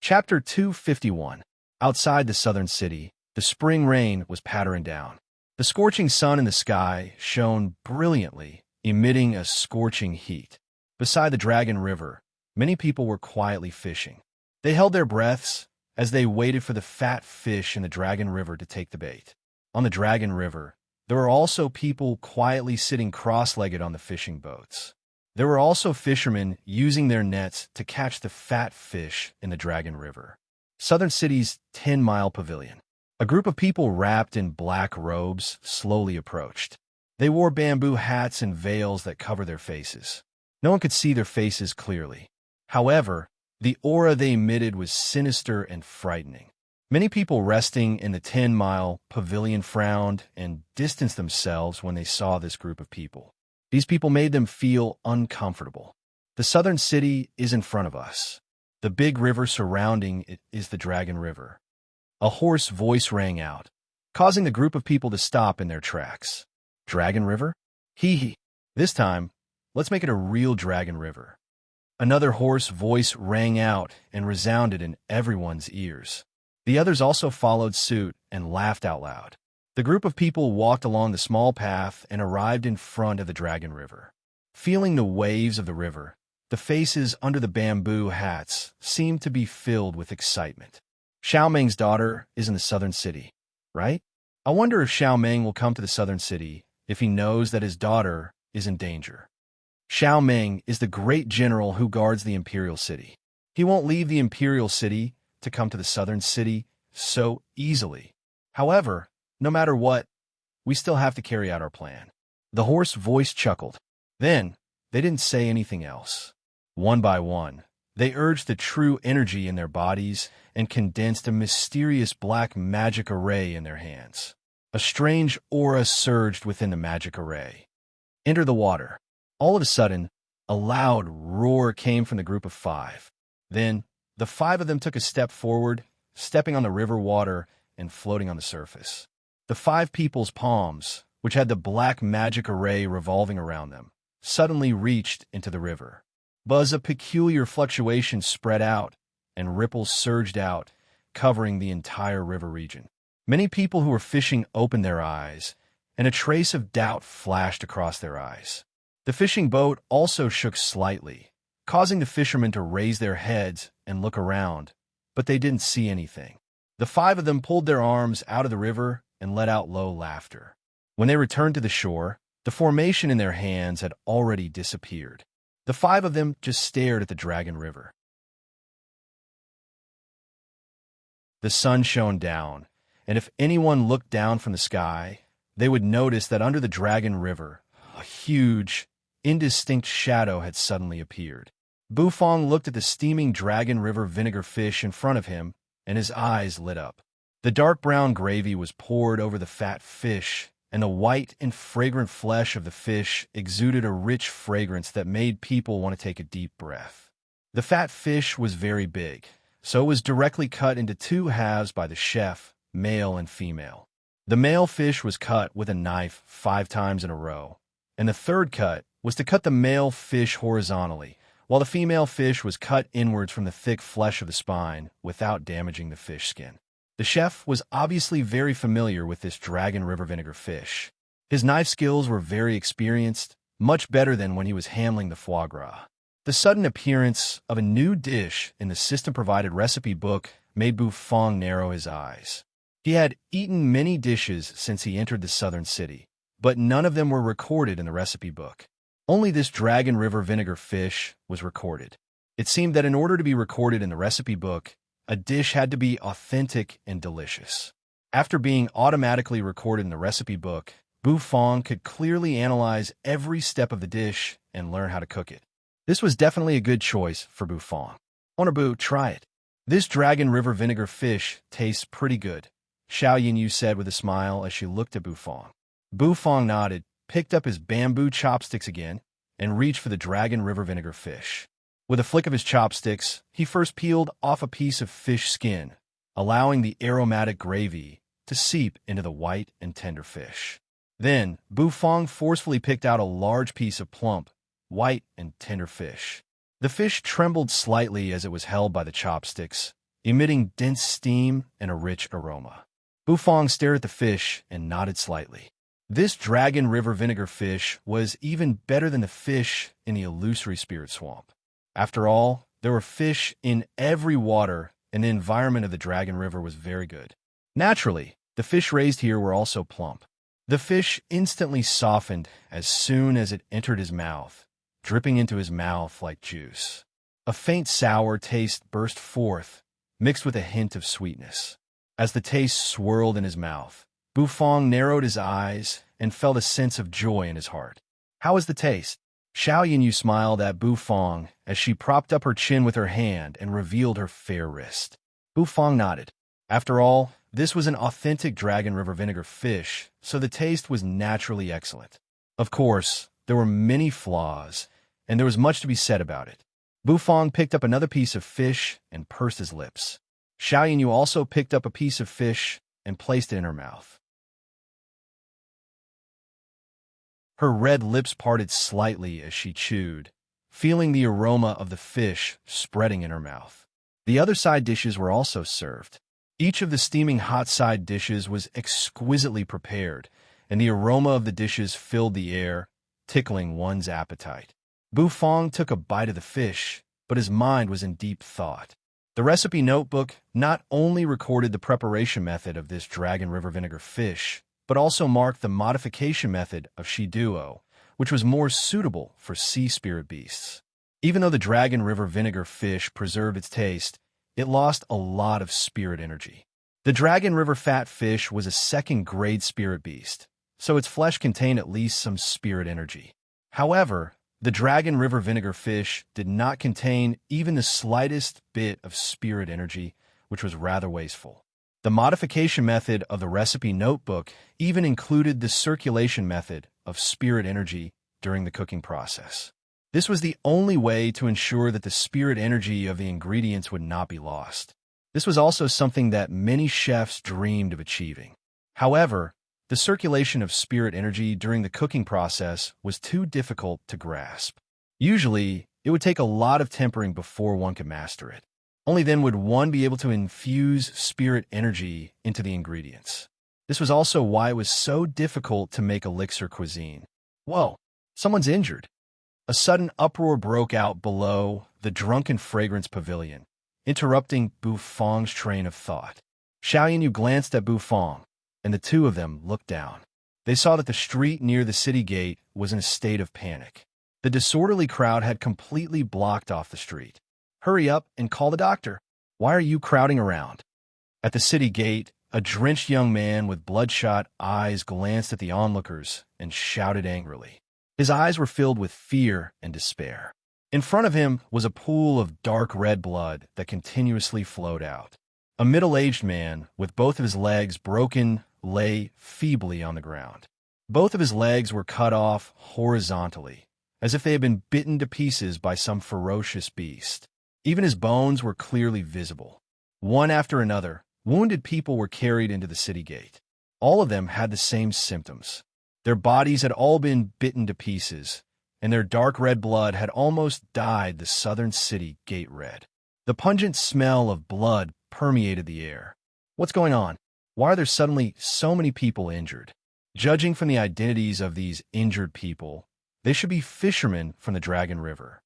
Chapter 251. Outside the southern city, the spring rain was pattering down. The scorching sun in the sky shone brilliantly, emitting a scorching heat. Beside the Dragon River, many people were quietly fishing. They held their breaths as they waited for the fat fish in the Dragon River to take the bait. On the Dragon River, there were also people quietly sitting cross-legged on the fishing boats. There were also fishermen using their nets to catch the fat fish in the Dragon River. Southern City's 10-mile pavilion. A group of people wrapped in black robes slowly approached. They wore bamboo hats and veils that covered their faces. No one could see their faces clearly. However, The aura they emitted was sinister and frightening. Many people resting in the 10-mile pavilion frowned and distanced themselves when they saw this group of people. These people made them feel uncomfortable. The southern city is in front of us. The big river surrounding it is the Dragon River. A hoarse voice rang out, causing the group of people to stop in their tracks. Dragon River? Hee hee. This time, let's make it a real Dragon River. Another hoarse voice rang out and resounded in everyone's ears. The others also followed suit and laughed out loud. The group of people walked along the small path and arrived in front of the Dragon River. Feeling the waves of the river, the faces under the bamboo hats seemed to be filled with excitement. Xiao Meng's daughter is in the southern city, right? I wonder if Xiao Meng will come to the southern city if he knows that his daughter is in danger. Xiao Meng is the great general who guards the imperial city. He won't leave the imperial city to come to the southern city so easily. However, no matter what, we still have to carry out our plan. The hoarse voice chuckled. Then, they didn't say anything else. One by one, they urged the true energy in their bodies and condensed a mysterious black magic array in their hands. A strange aura surged within the magic array. Enter the water. All of a sudden, a loud roar came from the group of 5. Then, the 5 of them took a step forward, stepping on the river water and floating on the surface. The 5 people's palms, which had the black magic array revolving around them, suddenly reached into the river. A peculiar fluctuation spread out, and ripples surged out, covering the entire river region. Many people who were fishing opened their eyes, and a trace of doubt flashed across their eyes. The fishing boat also shook slightly, causing the fishermen to raise their heads and look around, but they didn't see anything. The 5 of them pulled their arms out of the river and let out low laughter. When they returned to the shore, the formation in their hands had already disappeared. The 5 of them just stared at the Dragon River. The sun shone down, and if anyone looked down from the sky, they would notice that under the Dragon River, a huge, indistinct shadow had suddenly appeared. Bufong looked at the steaming Dragon River vinegar fish in front of him, and his eyes lit up. The dark brown gravy was poured over the fat fish, and the white and fragrant flesh of the fish exuded a rich fragrance that made people want to take a deep breath. The fat fish was very big, so it was directly cut into 2 halves by the chef, male and female. The male fish was cut with a knife 5 times in a row, and the third cut was to cut the male fish horizontally, while the female fish was cut inwards from the thick flesh of the spine without damaging the fish skin. The chef was obviously very familiar with this Dragon River vinegar fish. His knife skills were very experienced, much better than when he was handling the foie gras. The sudden appearance of a new dish in the system-provided recipe book made Bufong narrow his eyes. He had eaten many dishes since he entered the southern city, but none of them were recorded in the recipe book. Only this Dragon River vinegar fish was recorded. It seemed that in order to be recorded in the recipe book, a dish had to be authentic and delicious. After being automatically recorded in the recipe book, Bufong could clearly analyze every step of the dish and learn how to cook it. This was definitely a good choice for Bufong. Honorbu, try it. This Dragon River vinegar fish tastes pretty good, Xiao Yinyu said with a smile as she looked at Bufong. Bufong nodded, picked up his bamboo chopsticks again, and reached for the Dragon River vinegar fish. With a flick of his chopsticks, he first peeled off a piece of fish skin, allowing the aromatic gravy to seep into the white and tender fish. Then, Bufong forcefully picked out a large piece of plump, white and tender fish. The fish trembled slightly as it was held by the chopsticks, emitting dense steam and a rich aroma. Bufong stared at the fish and nodded slightly. This Dragon River vinegar fish was even better than the fish in the illusory spirit swamp. After all, there were fish in every water, and the environment of the Dragon River was very good. Naturally, the fish raised here were also plump. The fish instantly softened as soon as it entered his mouth, dripping into his mouth like juice. A faint sour taste burst forth, mixed with a hint of sweetness. As the taste swirled in his mouth, Bufong narrowed his eyes and felt a sense of joy in his heart. How was the taste? Xiao Yinyu smiled at Bu Fong as she propped up her chin with her hand and revealed her fair wrist. Bu Fong nodded. After all, this was an authentic Dragon River vinegar fish, so the taste was naturally excellent. Of course, there were many flaws, and there was much to be said about it. Bu Fong picked up another piece of fish and pursed his lips. Xiao Yinyu also picked up a piece of fish and placed it in her mouth. Her red lips parted slightly as she chewed, feeling the aroma of the fish spreading in her mouth. The other side dishes were also served. Each of the steaming hot side dishes was exquisitely prepared, and the aroma of the dishes filled the air, tickling one's appetite. Bu Fong took a bite of the fish, but his mind was in deep thought. The recipe notebook not only recorded the preparation method of this Dragon River vinegar fish, but also marked the modification method of Shiduo, which was more suitable for sea spirit beasts. Even though the Dragon River vinegar fish preserved its taste, it lost a lot of spirit energy. The Dragon River fat fish was a second-grade spirit beast, so its flesh contained at least some spirit energy. However, the Dragon River vinegar fish did not contain even the slightest bit of spirit energy, which was rather wasteful. The modification method of the recipe notebook even included the circulation method of spirit energy during the cooking process. This was the only way to ensure that the spirit energy of the ingredients would not be lost. This was also something that many chefs dreamed of achieving. However, the circulation of spirit energy during the cooking process was too difficult to grasp. Usually, it would take a lot of tempering before one could master it. Only then would one be able to infuse spirit energy into the ingredients. This was also why it was so difficult to make elixir cuisine. Whoa, someone's injured. A sudden uproar broke out below the Drunken Fragrance Pavilion, interrupting Bu Fong's train of thought. Xiao Yinyu glanced at Bu Fong, and the two of them looked down. They saw that the street near the city gate was in a state of panic. The disorderly crowd had completely blocked off the street. "Hurry up and call the doctor. Why are you crowding around?" At the city gate, a drenched young man with bloodshot eyes glanced at the onlookers and shouted angrily. His eyes were filled with fear and despair. In front of him was a pool of dark red blood that continuously flowed out. A middle-aged man, with both of his legs broken, lay feebly on the ground. Both of his legs were cut off horizontally, as if they had been bitten to pieces by some ferocious beast. Even his bones were clearly visible. One after another, wounded people were carried into the city gate. All of them had the same symptoms. Their bodies had all been bitten to pieces, and their dark red blood had almost dyed the southern city gate red. The pungent smell of blood permeated the air. What's going on? Why are there suddenly so many people injured? Judging from the identities of these injured people, they should be fishermen from the Dragon River.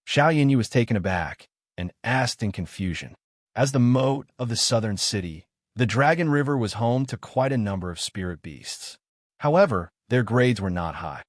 Xiao Yinyu was taken aback and asked in confusion. As the moat of the southern city, the Dragon River was home to quite a number of spirit beasts. However, their grades were not high.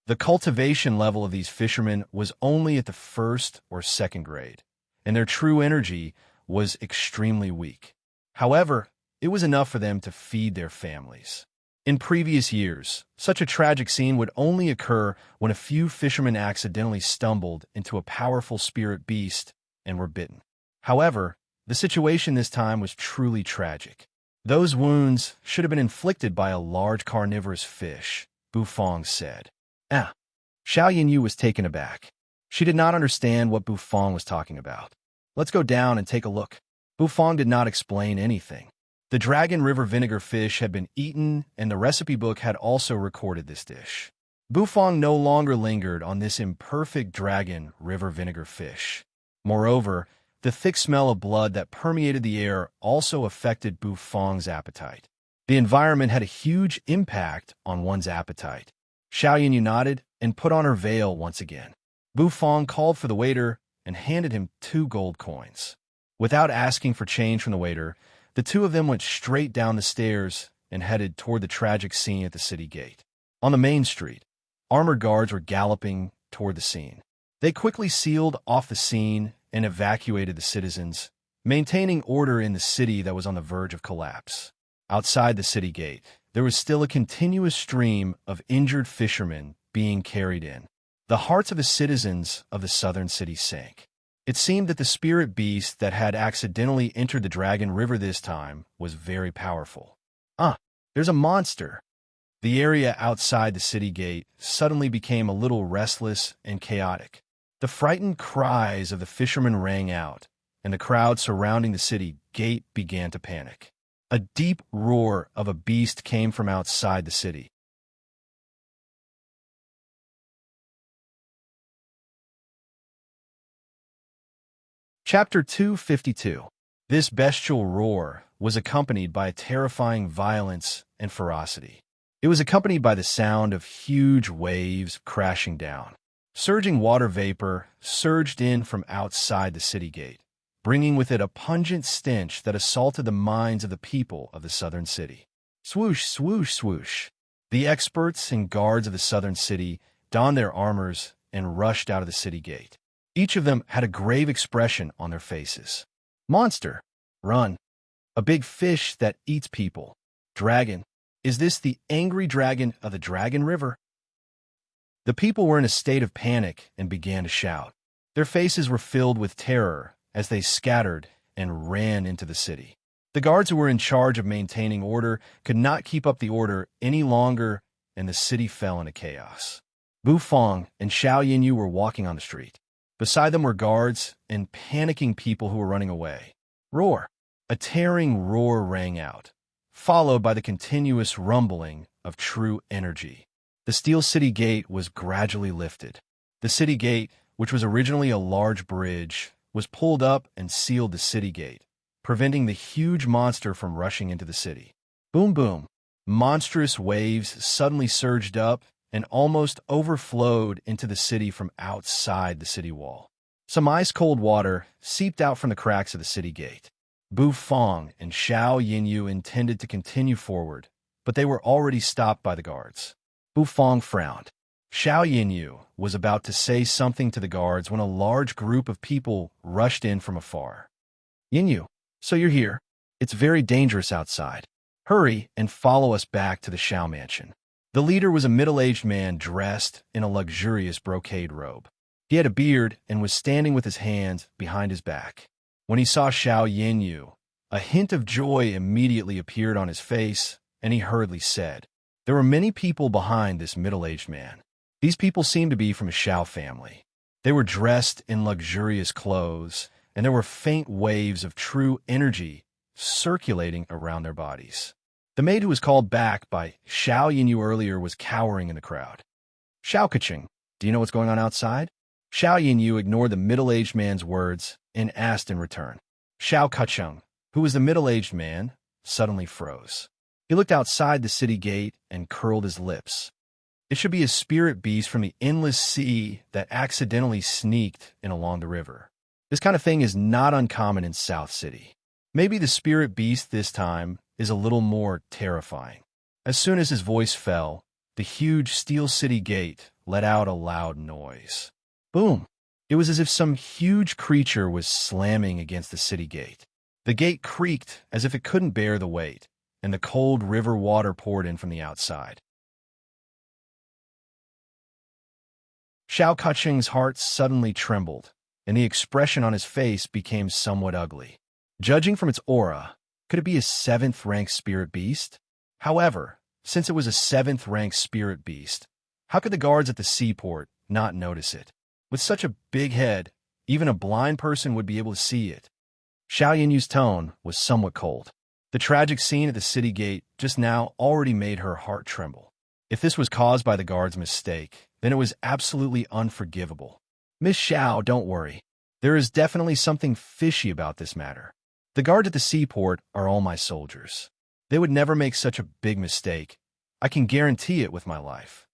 The cultivation level of these fishermen was only at the first or second grade, and their true energy was extremely weak. However, it was enough for them to feed their families. In previous years, such a tragic scene would only occur when a few fishermen accidentally stumbled into a powerful spirit beast and were bitten. However, the situation this time was truly tragic. Those wounds should have been inflicted by a large carnivorous fish, Bu Fong said. Xiao Yinyu was taken aback. She did not understand what Bu Fong was talking about. Let's go down and take a look. Bu Fong did not explain anything. The Dragon River vinegar fish had been eaten, and the recipe book had also recorded this dish. Bu Fong no longer lingered on this imperfect Dragon River vinegar fish. Moreover, the thick smell of blood that permeated the air also affected Bu Fong's appetite. The environment had a huge impact on one's appetite. Xiao Yinyu nodded and put on her veil once again. Bu Fong called for the waiter and handed him 2 gold coins. Without asking for change from the waiter, the two of them went straight down the stairs and headed toward the tragic scene at the city gate. On the main street, armored guards were galloping toward the scene. They quickly sealed off the scene and evacuated the citizens, maintaining order in the city that was on the verge of collapse. Outside the city gate, there was still a continuous stream of injured fishermen being carried in. The hearts of the citizens of the southern city sank. It seemed that the spirit beast that had accidentally entered the Dragon River this time was very powerful. There's a monster! The area outside the city gate suddenly became a little restless and chaotic. The frightened cries of the fishermen rang out, and the crowd surrounding the city gate began to panic. A deep roar of a beast came from outside the city. Chapter 252. This bestial roar was accompanied by a terrifying violence and ferocity. It was accompanied by the sound of huge waves crashing down. Surging water vapor surged in from outside the city gate, bringing with it a pungent stench that assaulted the minds of the people of the southern city. Swoosh, swoosh, swoosh. The experts and guards of the southern city donned their armors and rushed out of the city gate. Each of them had a grave expression on their faces. Monster, run. A big fish that eats people. Dragon, is this the angry dragon of the Dragon River? The people were in a state of panic and began to shout. Their faces were filled with terror as they scattered and ran into the city. The guards who were in charge of maintaining order could not keep up the order any longer, and the city fell into chaos. Bu Fong and Xiao Yinyu were walking on the street. Beside them were guards and panicking people who were running away. Roar! A tearing roar rang out, followed by the continuous rumbling of true energy. The steel city gate was gradually lifted. The city gate, which was originally a large bridge, was pulled up and sealed the city gate, preventing the huge monster from rushing into the city. Boom, boom. Monstrous waves suddenly surged up and almost overflowed into the city from outside the city wall. Some ice-cold water seeped out from the cracks of the city gate. Bu Fong and Xiao Yinyu intended to continue forward, but they were already stopped by the guards. Bu Fong frowned. Xiao Yinyu was about to say something to the guards when a large group of people rushed in from afar. Yinyu, so you're here. It's very dangerous outside. Hurry and follow us back to the Xiao mansion. The leader was a middle-aged man dressed in a luxurious brocade robe. He had a beard and was standing with his hands behind his back. When he saw Xiao Yinyu, a hint of joy immediately appeared on his face, and he hurriedly said, there were many people behind this middle-aged man. These people seemed to be from a Xiao family. They were dressed in luxurious clothes, and there were faint waves of true energy circulating around their bodies. The maid who was called back by Xiao Yinyu earlier was cowering in the crowd. Xiao Kaching, do you know what's going on outside? Xiao Yinyu ignored the middle-aged man's words and asked in return. Xiao Kacheng, who was the middle-aged man, suddenly froze. He looked outside the city gate and curled his lips. It should be a spirit beast from the endless sea that accidentally sneaked in along the river. This kind of thing is not uncommon in South City. Maybe the spirit beast this time is a little more terrifying. As soon as his voice fell, the huge steel city gate let out a loud noise. Boom! It was as if some huge creature was slamming against the city gate. The gate creaked as if it couldn't bear the weight, and the cold river water poured in from the outside. Xiao Kacheng's heart suddenly trembled, and the expression on his face became somewhat ugly. Judging from its aura, could it be a 7th-ranked spirit beast? However, since it was a 7th-ranked spirit beast, how could the guards at the seaport not notice it? With such a big head, even a blind person would be able to see it. Xiao Yinyu's tone was somewhat cold. The tragic scene at the city gate just now already made her heart tremble. If this was caused by the guard's mistake, then it was absolutely unforgivable. Miss Xiao, don't worry. There is definitely something fishy about this matter. The guards at the seaport are all my soldiers. They would never make such a big mistake. I can guarantee it with my life.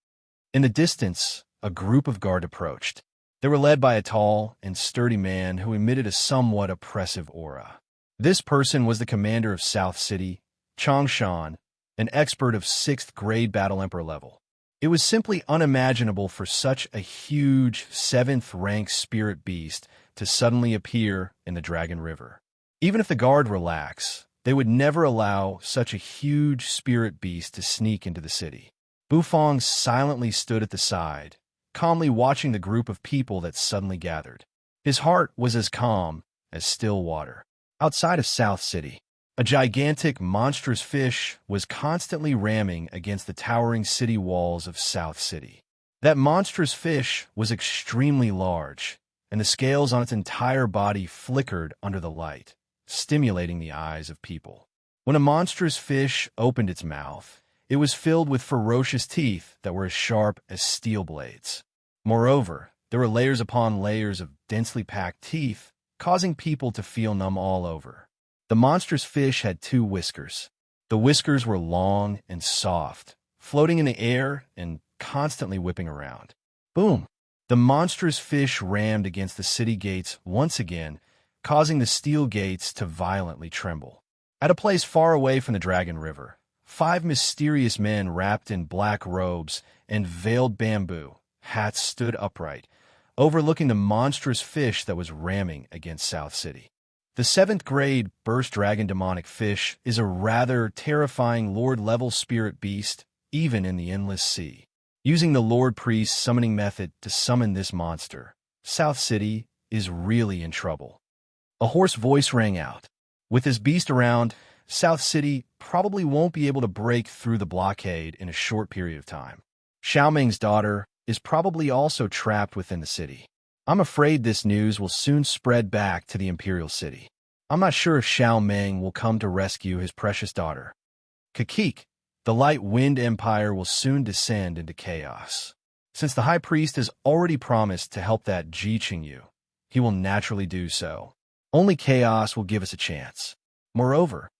In the distance, a group of guards approached. They were led by a tall and sturdy man who emitted a somewhat oppressive aura. This person was the commander of South City, Chang Shan, an expert of 6th grade Battle Emperor level. It was simply unimaginable for such a huge 7th-ranked spirit beast to suddenly appear in the Dragon River. Even if the guard relax, They would never allow such a huge spirit beast to sneak into the city. Bufang silently stood at the side, calmly watching the group of people that suddenly gathered. His heart was as calm as still water. Outside of South City, a gigantic, monstrous fish was constantly ramming against the towering city walls of South City. That monstrous fish was extremely large, and the scales on its entire body flickered under the light, stimulating the eyes of people. When a monstrous fish opened its mouth, it was filled with ferocious teeth that were as sharp as steel blades. Moreover, there were layers upon layers of densely packed teeth, causing people to feel numb all over. The monstrous fish had 2 whiskers. The whiskers were long and soft, floating in the air and constantly whipping around. Boom! The monstrous fish rammed against the city gates once again, causing the steel gates to violently tremble. At a place far away from the Dragon River, 5 mysterious men wrapped in black robes and veiled bamboo hats stood upright, overlooking the monstrous fish that was ramming against South City. The 7th grade burst dragon demonic fish is a rather terrifying Lord-level spirit beast, even in the endless sea. Using the Lord Priest summoning method to summon this monster, South City is really in trouble. A hoarse voice rang out. With this beast around, South City probably won't be able to break through the blockade in a short period of time. Xiaoming's daughter is probably also trapped within the city. I'm afraid this news will soon spread back to the Imperial City. I'm not sure if Xiaoming will come to rescue his precious daughter. Kakik, the Light Wind Empire will soon descend into chaos. Since the High Priest has already promised to help that Ji Qingyu, he will naturally do so. Only chaos will give us a chance. Moreover,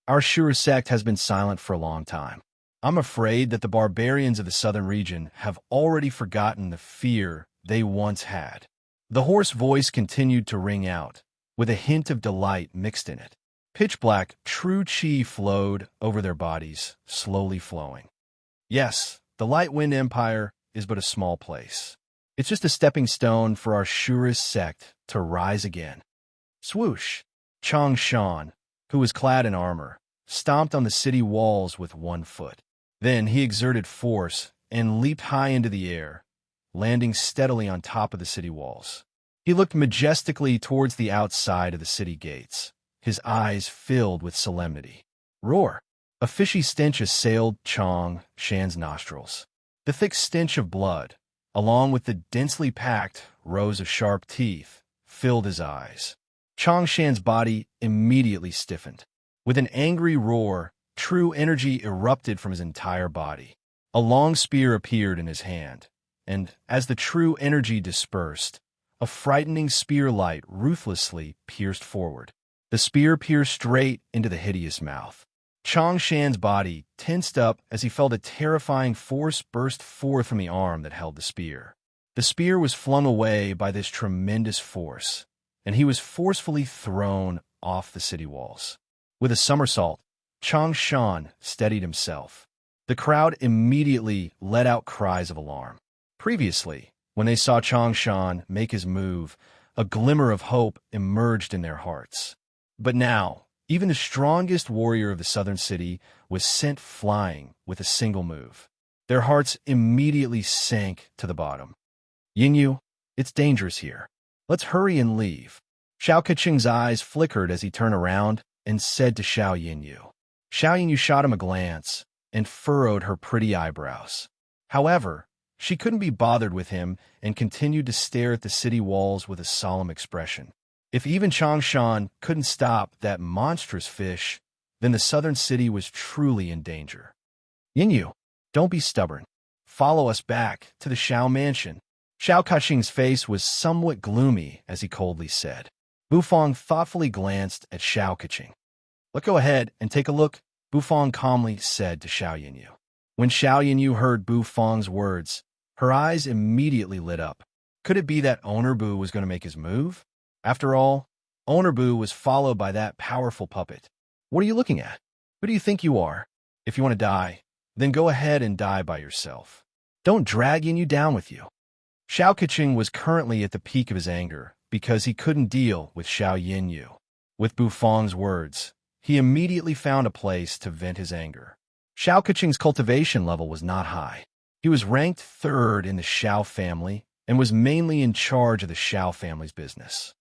our Shura sect has been silent for a long time. I'm afraid that the barbarians of the southern region have already forgotten the fear they once had. The hoarse voice continued to ring out, with a hint of delight mixed in it. Pitch black, true chi flowed over their bodies, slowly flowing. Yes, the Light Wind Empire is but a small place. It's just a stepping stone for our Shura sect to rise again. Swoosh! Chang Shan, who was clad in armor, stomped on the city walls with 1 foot. Then he exerted force and leaped high into the air, landing steadily on top of the city walls. He looked majestically towards the outside of the city gates, his eyes filled with solemnity. Roar! A fishy stench assailed Chang Shan's nostrils. The thick stench of blood, along with the densely packed rows of sharp teeth, filled his eyes. Chang Shan's body immediately stiffened. With an angry roar, true energy erupted from his entire body. A long spear appeared in his hand, and as the true energy dispersed, a frightening spear light ruthlessly pierced forward. The spear pierced straight into the hideous mouth. Chang Shan's body tensed up as he felt a terrifying force burst forth from the arm that held the spear. The spear was flung away by this tremendous force, and he was forcefully thrown off the city walls. With a somersault, Chang Shan steadied himself. The crowd immediately let out cries of alarm. Previously, when they saw Chang Shan make his move, a glimmer of hope emerged in their hearts. But now, even the strongest warrior of the southern city was sent flying with a single move. Their hearts immediately sank to the bottom. Yinyu, it's dangerous here. Let's hurry and leave. Xiao Keqing's eyes flickered as he turned around and said to Xiao Yinyu. Xiao Yinyu shot him a glance and furrowed her pretty eyebrows. However, she couldn't be bothered with him and continued to stare at the city walls with a solemn expression. If even Chang Shan couldn't stop that monstrous fish, then the southern city was truly in danger. Yinyu, don't be stubborn. Follow us back to the Xiao mansion. Xiao Keqing's face was somewhat gloomy as he coldly said. Bufang thoughtfully glanced at Xiao Keqing. Let's go ahead and take a look, Bufang calmly said to Xiao Yinyu. When Xiao Yinyu heard Bufang's words, her eyes immediately lit up. Could it be that Owner Bu was going to make his move? After all, Owner Bu was followed by that powerful puppet. What are you looking at? Who do you think you are? If you want to die, then go ahead and die by yourself. Don't drag Yinyu down with you. Xiao Keqing was currently at the peak of his anger because he couldn't deal with Xiao Yinyu. With Bufang's words, he immediately found a place to vent his anger. Xiao Keqing's cultivation level was not high. He was ranked third in the Xiao family and was mainly in charge of the Xiao family's business.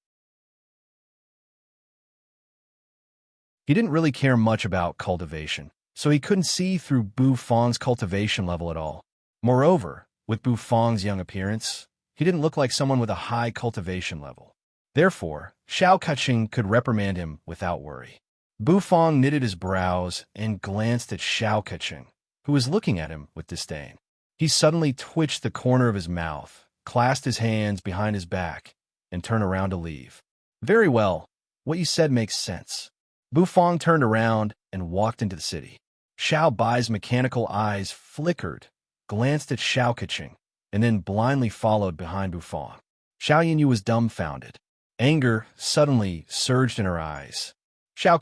He didn't really care much about cultivation, so he couldn't see through Bufang's cultivation level at all. Moreover, with Bufang's young appearance, he didn't look like someone with a high cultivation level. Therefore, Xiao Keqing could reprimand him without worry. Bufang knitted his brows and glanced at Xiao Keqing, who was looking at him with disdain. He suddenly twitched the corner of his mouth, clasped his hands behind his back, and turned around to leave. Very well, what you said makes sense. Bufang turned around and walked into the city. Xiao Bai's mechanical eyes flickered, glanced at Xiao Keqing, and then blindly followed behind Bufang. Xiao Yinyu was dumbfounded. Anger suddenly surged in her eyes. Xiao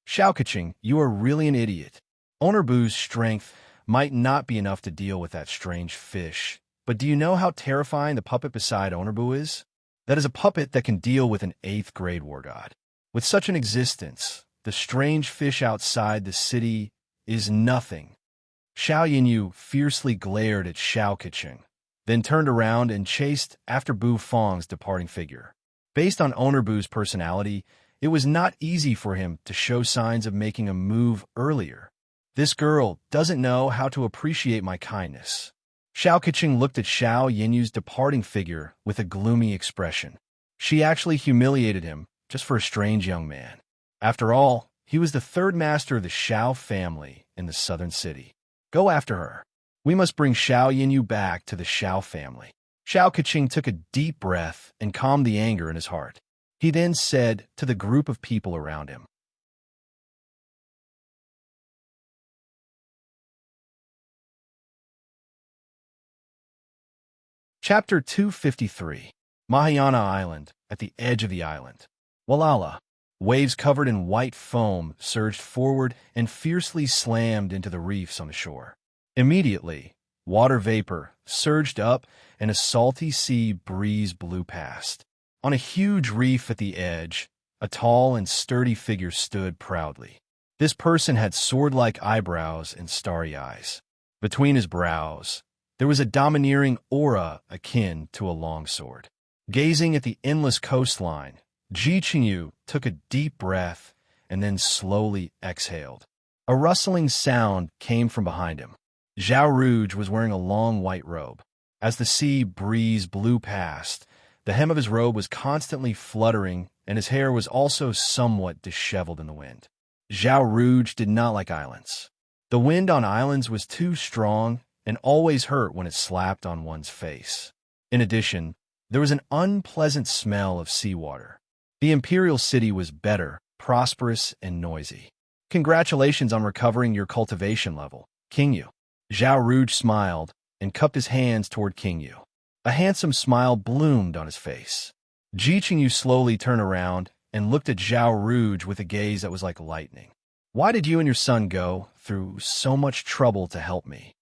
Keqing, you are really an idiot. Owner Bu's strength might not be enough to deal with that strange fish, but do you know how terrifying the puppet beside Owner Bu is? That is a puppet that can deal with an 8th grade war god. With such an existence, the strange fish outside the city is nothing. Xiao Yinyu fiercely glared at Xiao Keqing, then turned around and chased after Bufang's departing figure. Based on Owner Bu's personality, it was not easy for him to show signs of making a move earlier. This girl doesn't know how to appreciate my kindness. Xiao Keqing looked at Xiao Yinyu's departing figure with a gloomy expression. She actually humiliated him just for a strange young man. After all, he was the third master of the Xiao family in the southern city. Go after her. We must bring Xiao Yinyu back to the Xiao family. Xiao Keqing took a deep breath and calmed the anger in his heart. He then said to the group of people around him, Chapter 253, Mahayana Island, at the edge of the island. Walala. Waves covered in white foam surged forward and fiercely slammed into the reefs on the shore. Immediately, water vapor surged up and a salty sea breeze blew past. On a huge reef at the edge, a tall and sturdy figure stood proudly. This person had sword-like eyebrows and starry eyes. Between his brows, there was a domineering aura akin to a longsword. Gazing at the endless coastline, Ji Qingyu took a deep breath and then slowly exhaled. A rustling sound came from behind him. Zhao Rouge was wearing a long white robe. As the sea breeze blew past, the hem of his robe was constantly fluttering and his hair was also somewhat disheveled in the wind. Zhao Rouge did not like islands. The wind on islands was too strong and always hurt when it slapped on one's face. In addition, there was an unpleasant smell of seawater. The imperial city was better, prosperous, and noisy. Congratulations on recovering your cultivation level, Qingyu. Zhao Rouge smiled and cupped his hands toward Qingyu. A handsome smile bloomed on his face. Ji Qingyu slowly turned around and looked at Zhao Rouge with a gaze that was like lightning. Why did you and your son go through so much trouble to help me?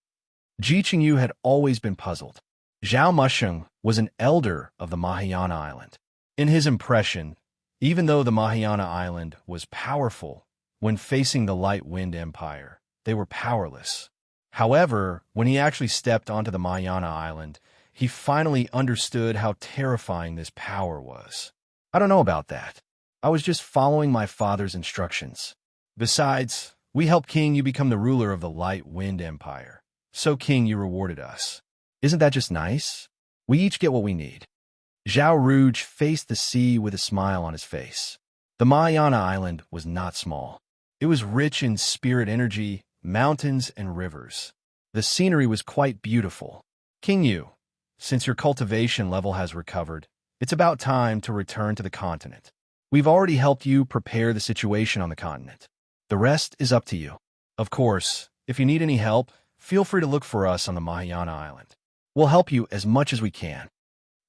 Ji Qingyu had always been puzzled. Zhao Musheng was an elder of the Mahayana Island. In his impression, even though the Mahayana Island was powerful, when facing the Light Wind Empire, they were powerless. However, when he actually stepped onto the Mahayana Island, he finally understood how terrifying this power was. I don't know about that. I was just following my father's instructions. Besides, we helped King you become the ruler of the Light Wind Empire. So King you rewarded us. Isn't that just nice? We each get what we need. Zhao Rouge faced the sea with a smile on his face. The Mahayana Island was not small. It was rich in spirit energy, mountains, and rivers. The scenery was quite beautiful. King Yu, since your cultivation level has recovered, it's about time to return to the continent. We've already helped you prepare the situation on the continent. The rest is up to you. Of course, if you need any help, feel free to look for us on the Mahayana Island. We'll help you as much as we can.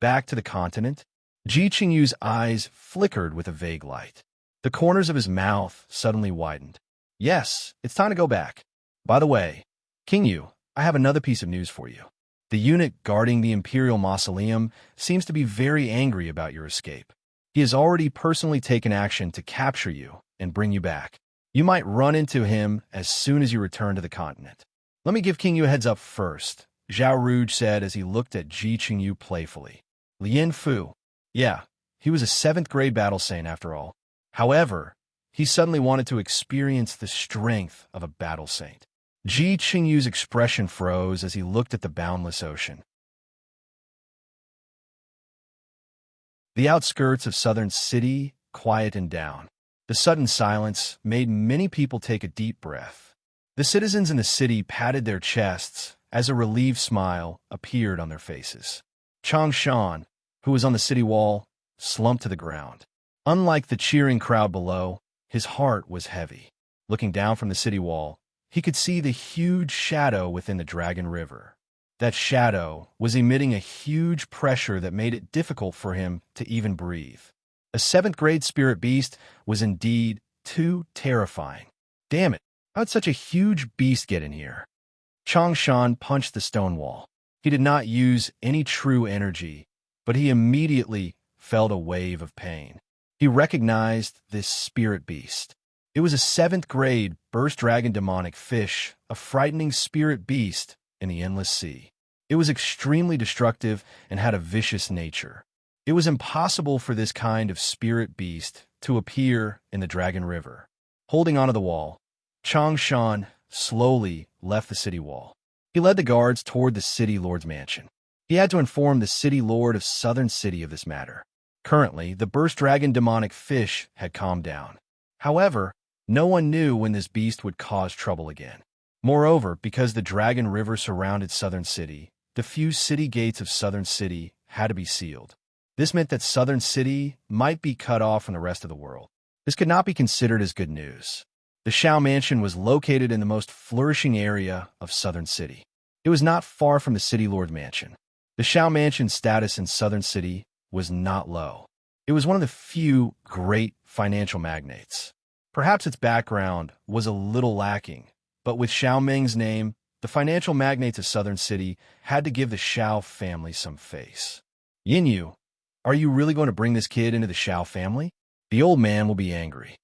Back to the continent, Ji Qingyu's eyes flickered with a vague light. The corners of his mouth suddenly widened. Yes, it's time to go back. By the way, Qingyu, I have another piece of news for you. The eunuch guarding the imperial mausoleum seems to be very angry about your escape. He has already personally taken action to capture you and bring you back. You might run into him as soon as you return to the continent. Let me give King Yu a heads up first, Zhao Rouge said as he looked at Ji Qingyu playfully. Lien Fu. Yeah, he was a 7th grade battle saint after all. However, he suddenly wanted to experience the strength of a battle saint. Ji Qingyu's expression froze as he looked at the boundless ocean. The outskirts of Southern City quietened down. The sudden silence made many people take a deep breath. The citizens in the city patted their chests as a relieved smile appeared on their faces. Chang Shan, who was on the city wall, slumped to the ground. Unlike the cheering crowd below, his heart was heavy. Looking down from the city wall, he could see the huge shadow within the Dragon River. That shadow was emitting a huge pressure that made it difficult for him to even breathe. A 7th grade spirit beast was indeed too terrifying. Damn it, how'd such a huge beast get in here? Chang Shan punched the stone wall. He did not use any true energy, but he immediately felt a wave of pain. He recognized this spirit beast. It was a 7th grade burst dragon demonic fish, a frightening spirit beast in the endless sea. It was extremely destructive and had a vicious nature. It was impossible for this kind of spirit beast to appear in the Dragon River. Holding onto the wall, Chang Shan slowly left the city wall. He led the guards toward the city lord's mansion. He had to inform the city lord of Southern City of this matter. Currently, the burst dragon demonic fish had calmed down. However, no one knew when this beast would cause trouble again. Moreover, because the Dragon River surrounded Southern City, the few city gates of Southern City had to be sealed. This meant that Southern City might be cut off from the rest of the world. This could not be considered as good news. The Shao Mansion was located in the most flourishing area of Southern City. It was not far from the City Lord Mansion. The Shao Mansion's status in Southern City was not low. It was one of the few great financial magnates. Perhaps its background was a little lacking, but with Xiao Ming's name, the financial magnates of Southern City had to give the Xiao family some face. Yin, are you really going to bring this kid into the Xiao family? The old man will be angry.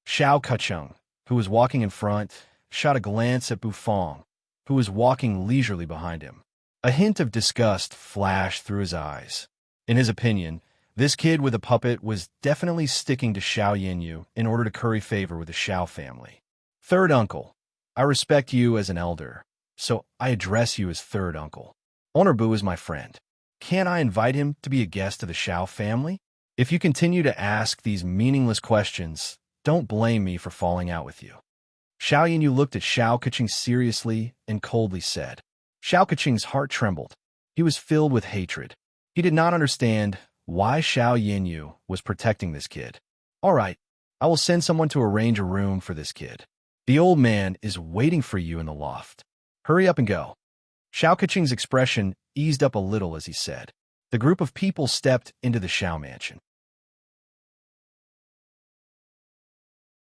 Xiao Kacheng, who was walking in front, shot a glance at Bufang, who was walking leisurely behind him. A hint of disgust flashed through his eyes. In his opinion, this kid with a puppet was definitely sticking to Xiao Yinyu in order to curry favor with the Xiao family. Third uncle, I respect you as an elder, so I address you as third uncle. Owner Bu is my friend. Can't I invite him to be a guest of the Xiao family? If you continue to ask these meaningless questions, don't blame me for falling out with you. Xiao Yinyu looked at Xiao Kacheng seriously and coldly said. Xiao Kacheng's heart trembled. He was filled with hatred. He did not understand why Xiao Yinyu was protecting this kid. All right, I will send someone to arrange a room for this kid. The old man is waiting for you in the loft. Hurry up and go. Xiao Kacheng's expression eased up a little as he said. The group of people stepped into the Xiao Mansion.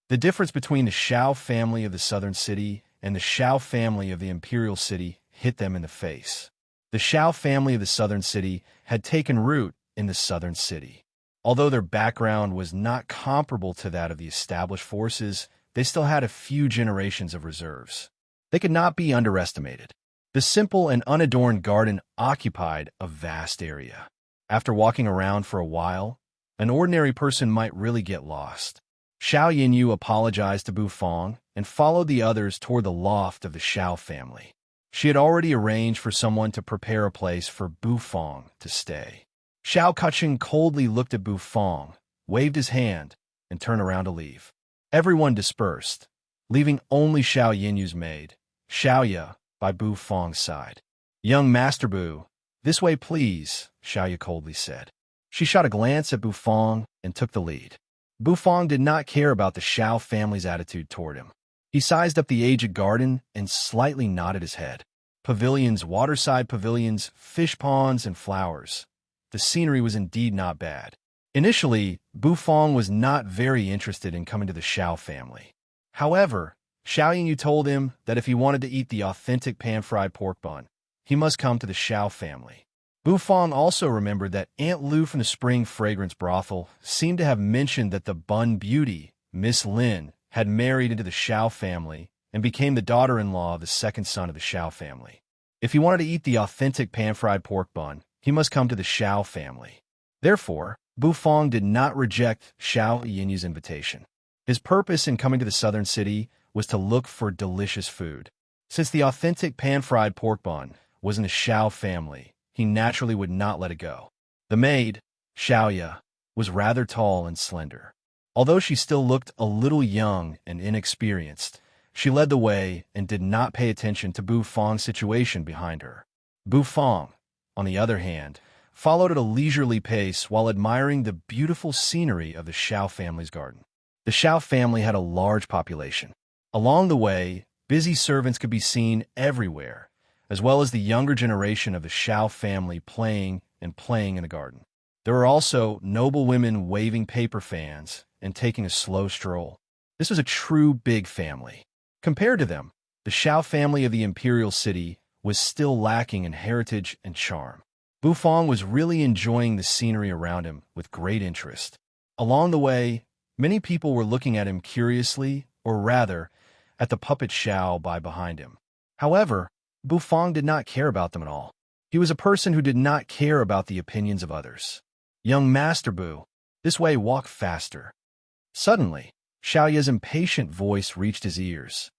The difference between the Xiao family of the Southern City and the Xiao family of the Imperial City hit them in the face. The Xiao family of the Southern City had taken root in the Southern City. Although their background was not comparable to that of the established forces, they still had a few generations of reserves. They could not be underestimated. The simple and unadorned garden occupied a vast area. After walking around for a while, an ordinary person might really get lost. Xiao Yinyu apologized to Bufang and followed the others toward the loft of the Xiao family. She had already arranged for someone to prepare a place for Bufang to stay. Xiao Kacheng coldly looked at Bufang, waved his hand, and turned around to leave. Everyone dispersed, leaving only Xiao Yinyu's maid, Xiaoya, by Bufang's side. Young Master Bu, this way please, Xiaoya coldly said. She shot a glance at Bufang and took the lead. Bufang did not care about the Xiao family's attitude toward him. He sized up the aged garden and slightly nodded his head. Pavilions, waterside pavilions, fish ponds, and flowers. The scenery was indeed not bad. Initially, Bufang was not very interested in coming to the Xiao family. However, Xiao Yinyu told him that if he wanted to eat the authentic pan-fried pork bun, he must come to the Xiao family. Bufang also remembered that Aunt Lu from the Spring Fragrance Brothel seemed to have mentioned that the Bun Beauty, Miss Lin, had married into the Xiao family and became the daughter-in-law of the second son of the Xiao family. If he wanted to eat the authentic pan-fried pork bun, he must come to the Xiao family. Therefore, Bufang did not reject Xiao Yinyi's invitation. His purpose in coming to the southern city was to look for delicious food. Since the authentic pan-fried pork bun was in the Xiao family, he naturally would not let it go. The maid, Xiaoya, was rather tall and slender. Although she still looked a little young and inexperienced, she led the way and did not pay attention to Bufang's situation behind her. Bufang, on the other hand, followed at a leisurely pace while admiring the beautiful scenery of the Xiao family's garden. The Xiao family had a large population. Along the way, busy servants could be seen everywhere, as well as the younger generation of the Xiao family playing in the garden. There were also noble women waving paper fans and taking a slow stroll. This was a true big family. Compared to them, the Xiao family of the imperial city was still lacking in heritage and charm. Bufang was really enjoying the scenery around him with great interest. Along the way, many people were looking at him curiously, or rather, at the puppet Xiao by behind him. However, Bufang did not care about them at all. He was a person who did not care about the opinions of others. Young Master Bu, this way, walk faster. Suddenly, Xiaoya's impatient voice reached his ears.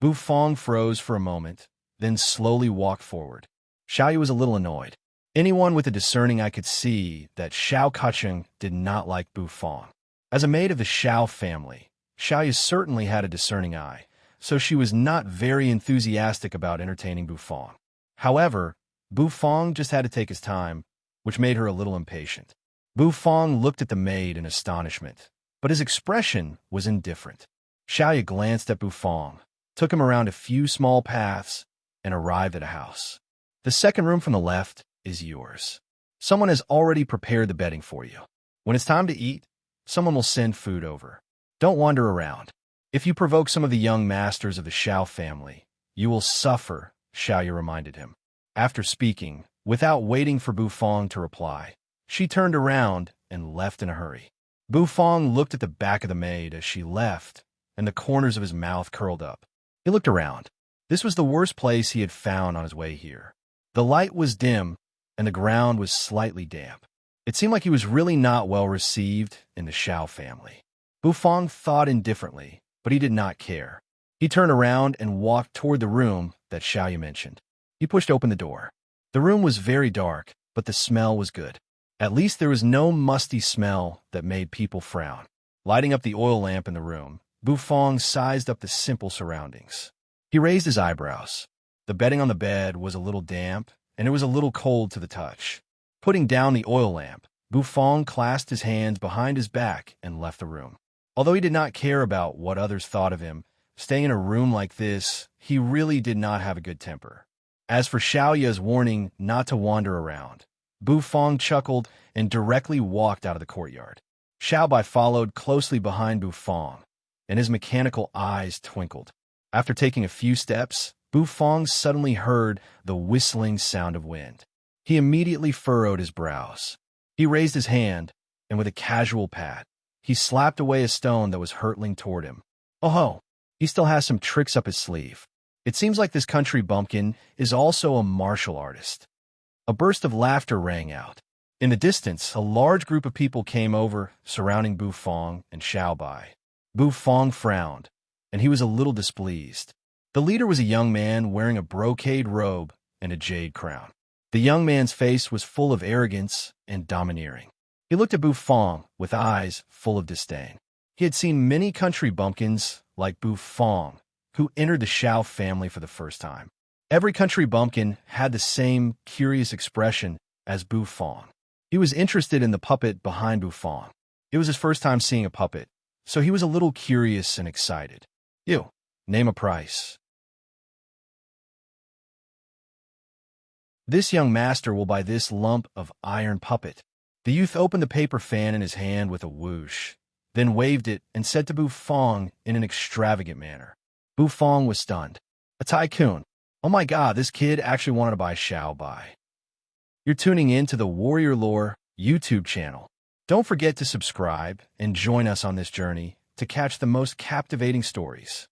Bufang froze for a moment, then slowly walked forward. Xiaoya was a little annoyed. Anyone with a discerning eye could see that Xiao Kacheng did not like Bufang. As a maid of the Xiao family, Xiaoya certainly had a discerning eye, so she was not very enthusiastic about entertaining Bufang. However, Bufang just had to take his time, which made her a little impatient. Bufang looked at the maid in astonishment, but his expression was indifferent. Xiaoya glanced at Bufang, took him around a few small paths, and arrived at a house. The second room from the left is yours. Someone has already prepared the bedding for you. When it's time to eat, someone will send food over. Don't wander around. If you provoke some of the young masters of the Xiao family, you will suffer, Xiaoya reminded him. After speaking, without waiting for Bufang to reply, she turned around and left in a hurry. Bufang looked at the back of the maid as she left, and the corners of his mouth curled up. He looked around. This was the worst place he had found on his way here. The light was dim, and the ground was slightly damp. It seemed like he was really not well received in the Xiao family. Bufang thought indifferently, but he did not care. He turned around and walked toward the room that Xiaoya mentioned. He pushed open the door. The room was very dark, but the smell was good. At least there was no musty smell that made people frown. Lighting up the oil lamp in the room, Bufang sized up the simple surroundings. He raised his eyebrows. The bedding on the bed was a little damp, and it was a little cold to the touch. Putting down the oil lamp, Bufang clasped his hands behind his back and left the room. Although he did not care about what others thought of him, staying in a room like this, he really did not have a good temper. As for Xiaoya's warning not to wander around, Bufang chuckled and directly walked out of the courtyard. Xiaobai followed closely behind Bufang, and his mechanical eyes twinkled. After taking a few steps, Bufang suddenly heard the whistling sound of wind. He immediately furrowed his brows. He raised his hand, and with a casual pat, he slapped away a stone that was hurtling toward him. Oh ho! He still has some tricks up his sleeve. It seems like this country bumpkin is also a martial artist. A burst of laughter rang out. In the distance, a large group of people came over, surrounding Bufang and Xiaobai. Bufang frowned, and he was a little displeased. The leader was a young man wearing a brocade robe and a jade crown. The young man's face was full of arrogance and domineering. He looked at Bufang with eyes full of disdain. He had seen many country bumpkins like Bufang, who entered the Xiao family for the first time. Every country bumpkin had the same curious expression as Bufang. He was interested in the puppet behind Bufang. It was his first time seeing a puppet, so he was a little curious and excited. You, name a price. This young master will buy this lump of iron puppet. The youth opened the paper fan in his hand with a whoosh, then waved it and said to Bufang in an extravagant manner, Bufong was stunned. A tycoon. Oh my god, this kid actually wanted to buy Xiao Bai. You're tuning in to the Warrior Lore YouTube channel. Don't forget to subscribe and join us on this journey to catch the most captivating stories.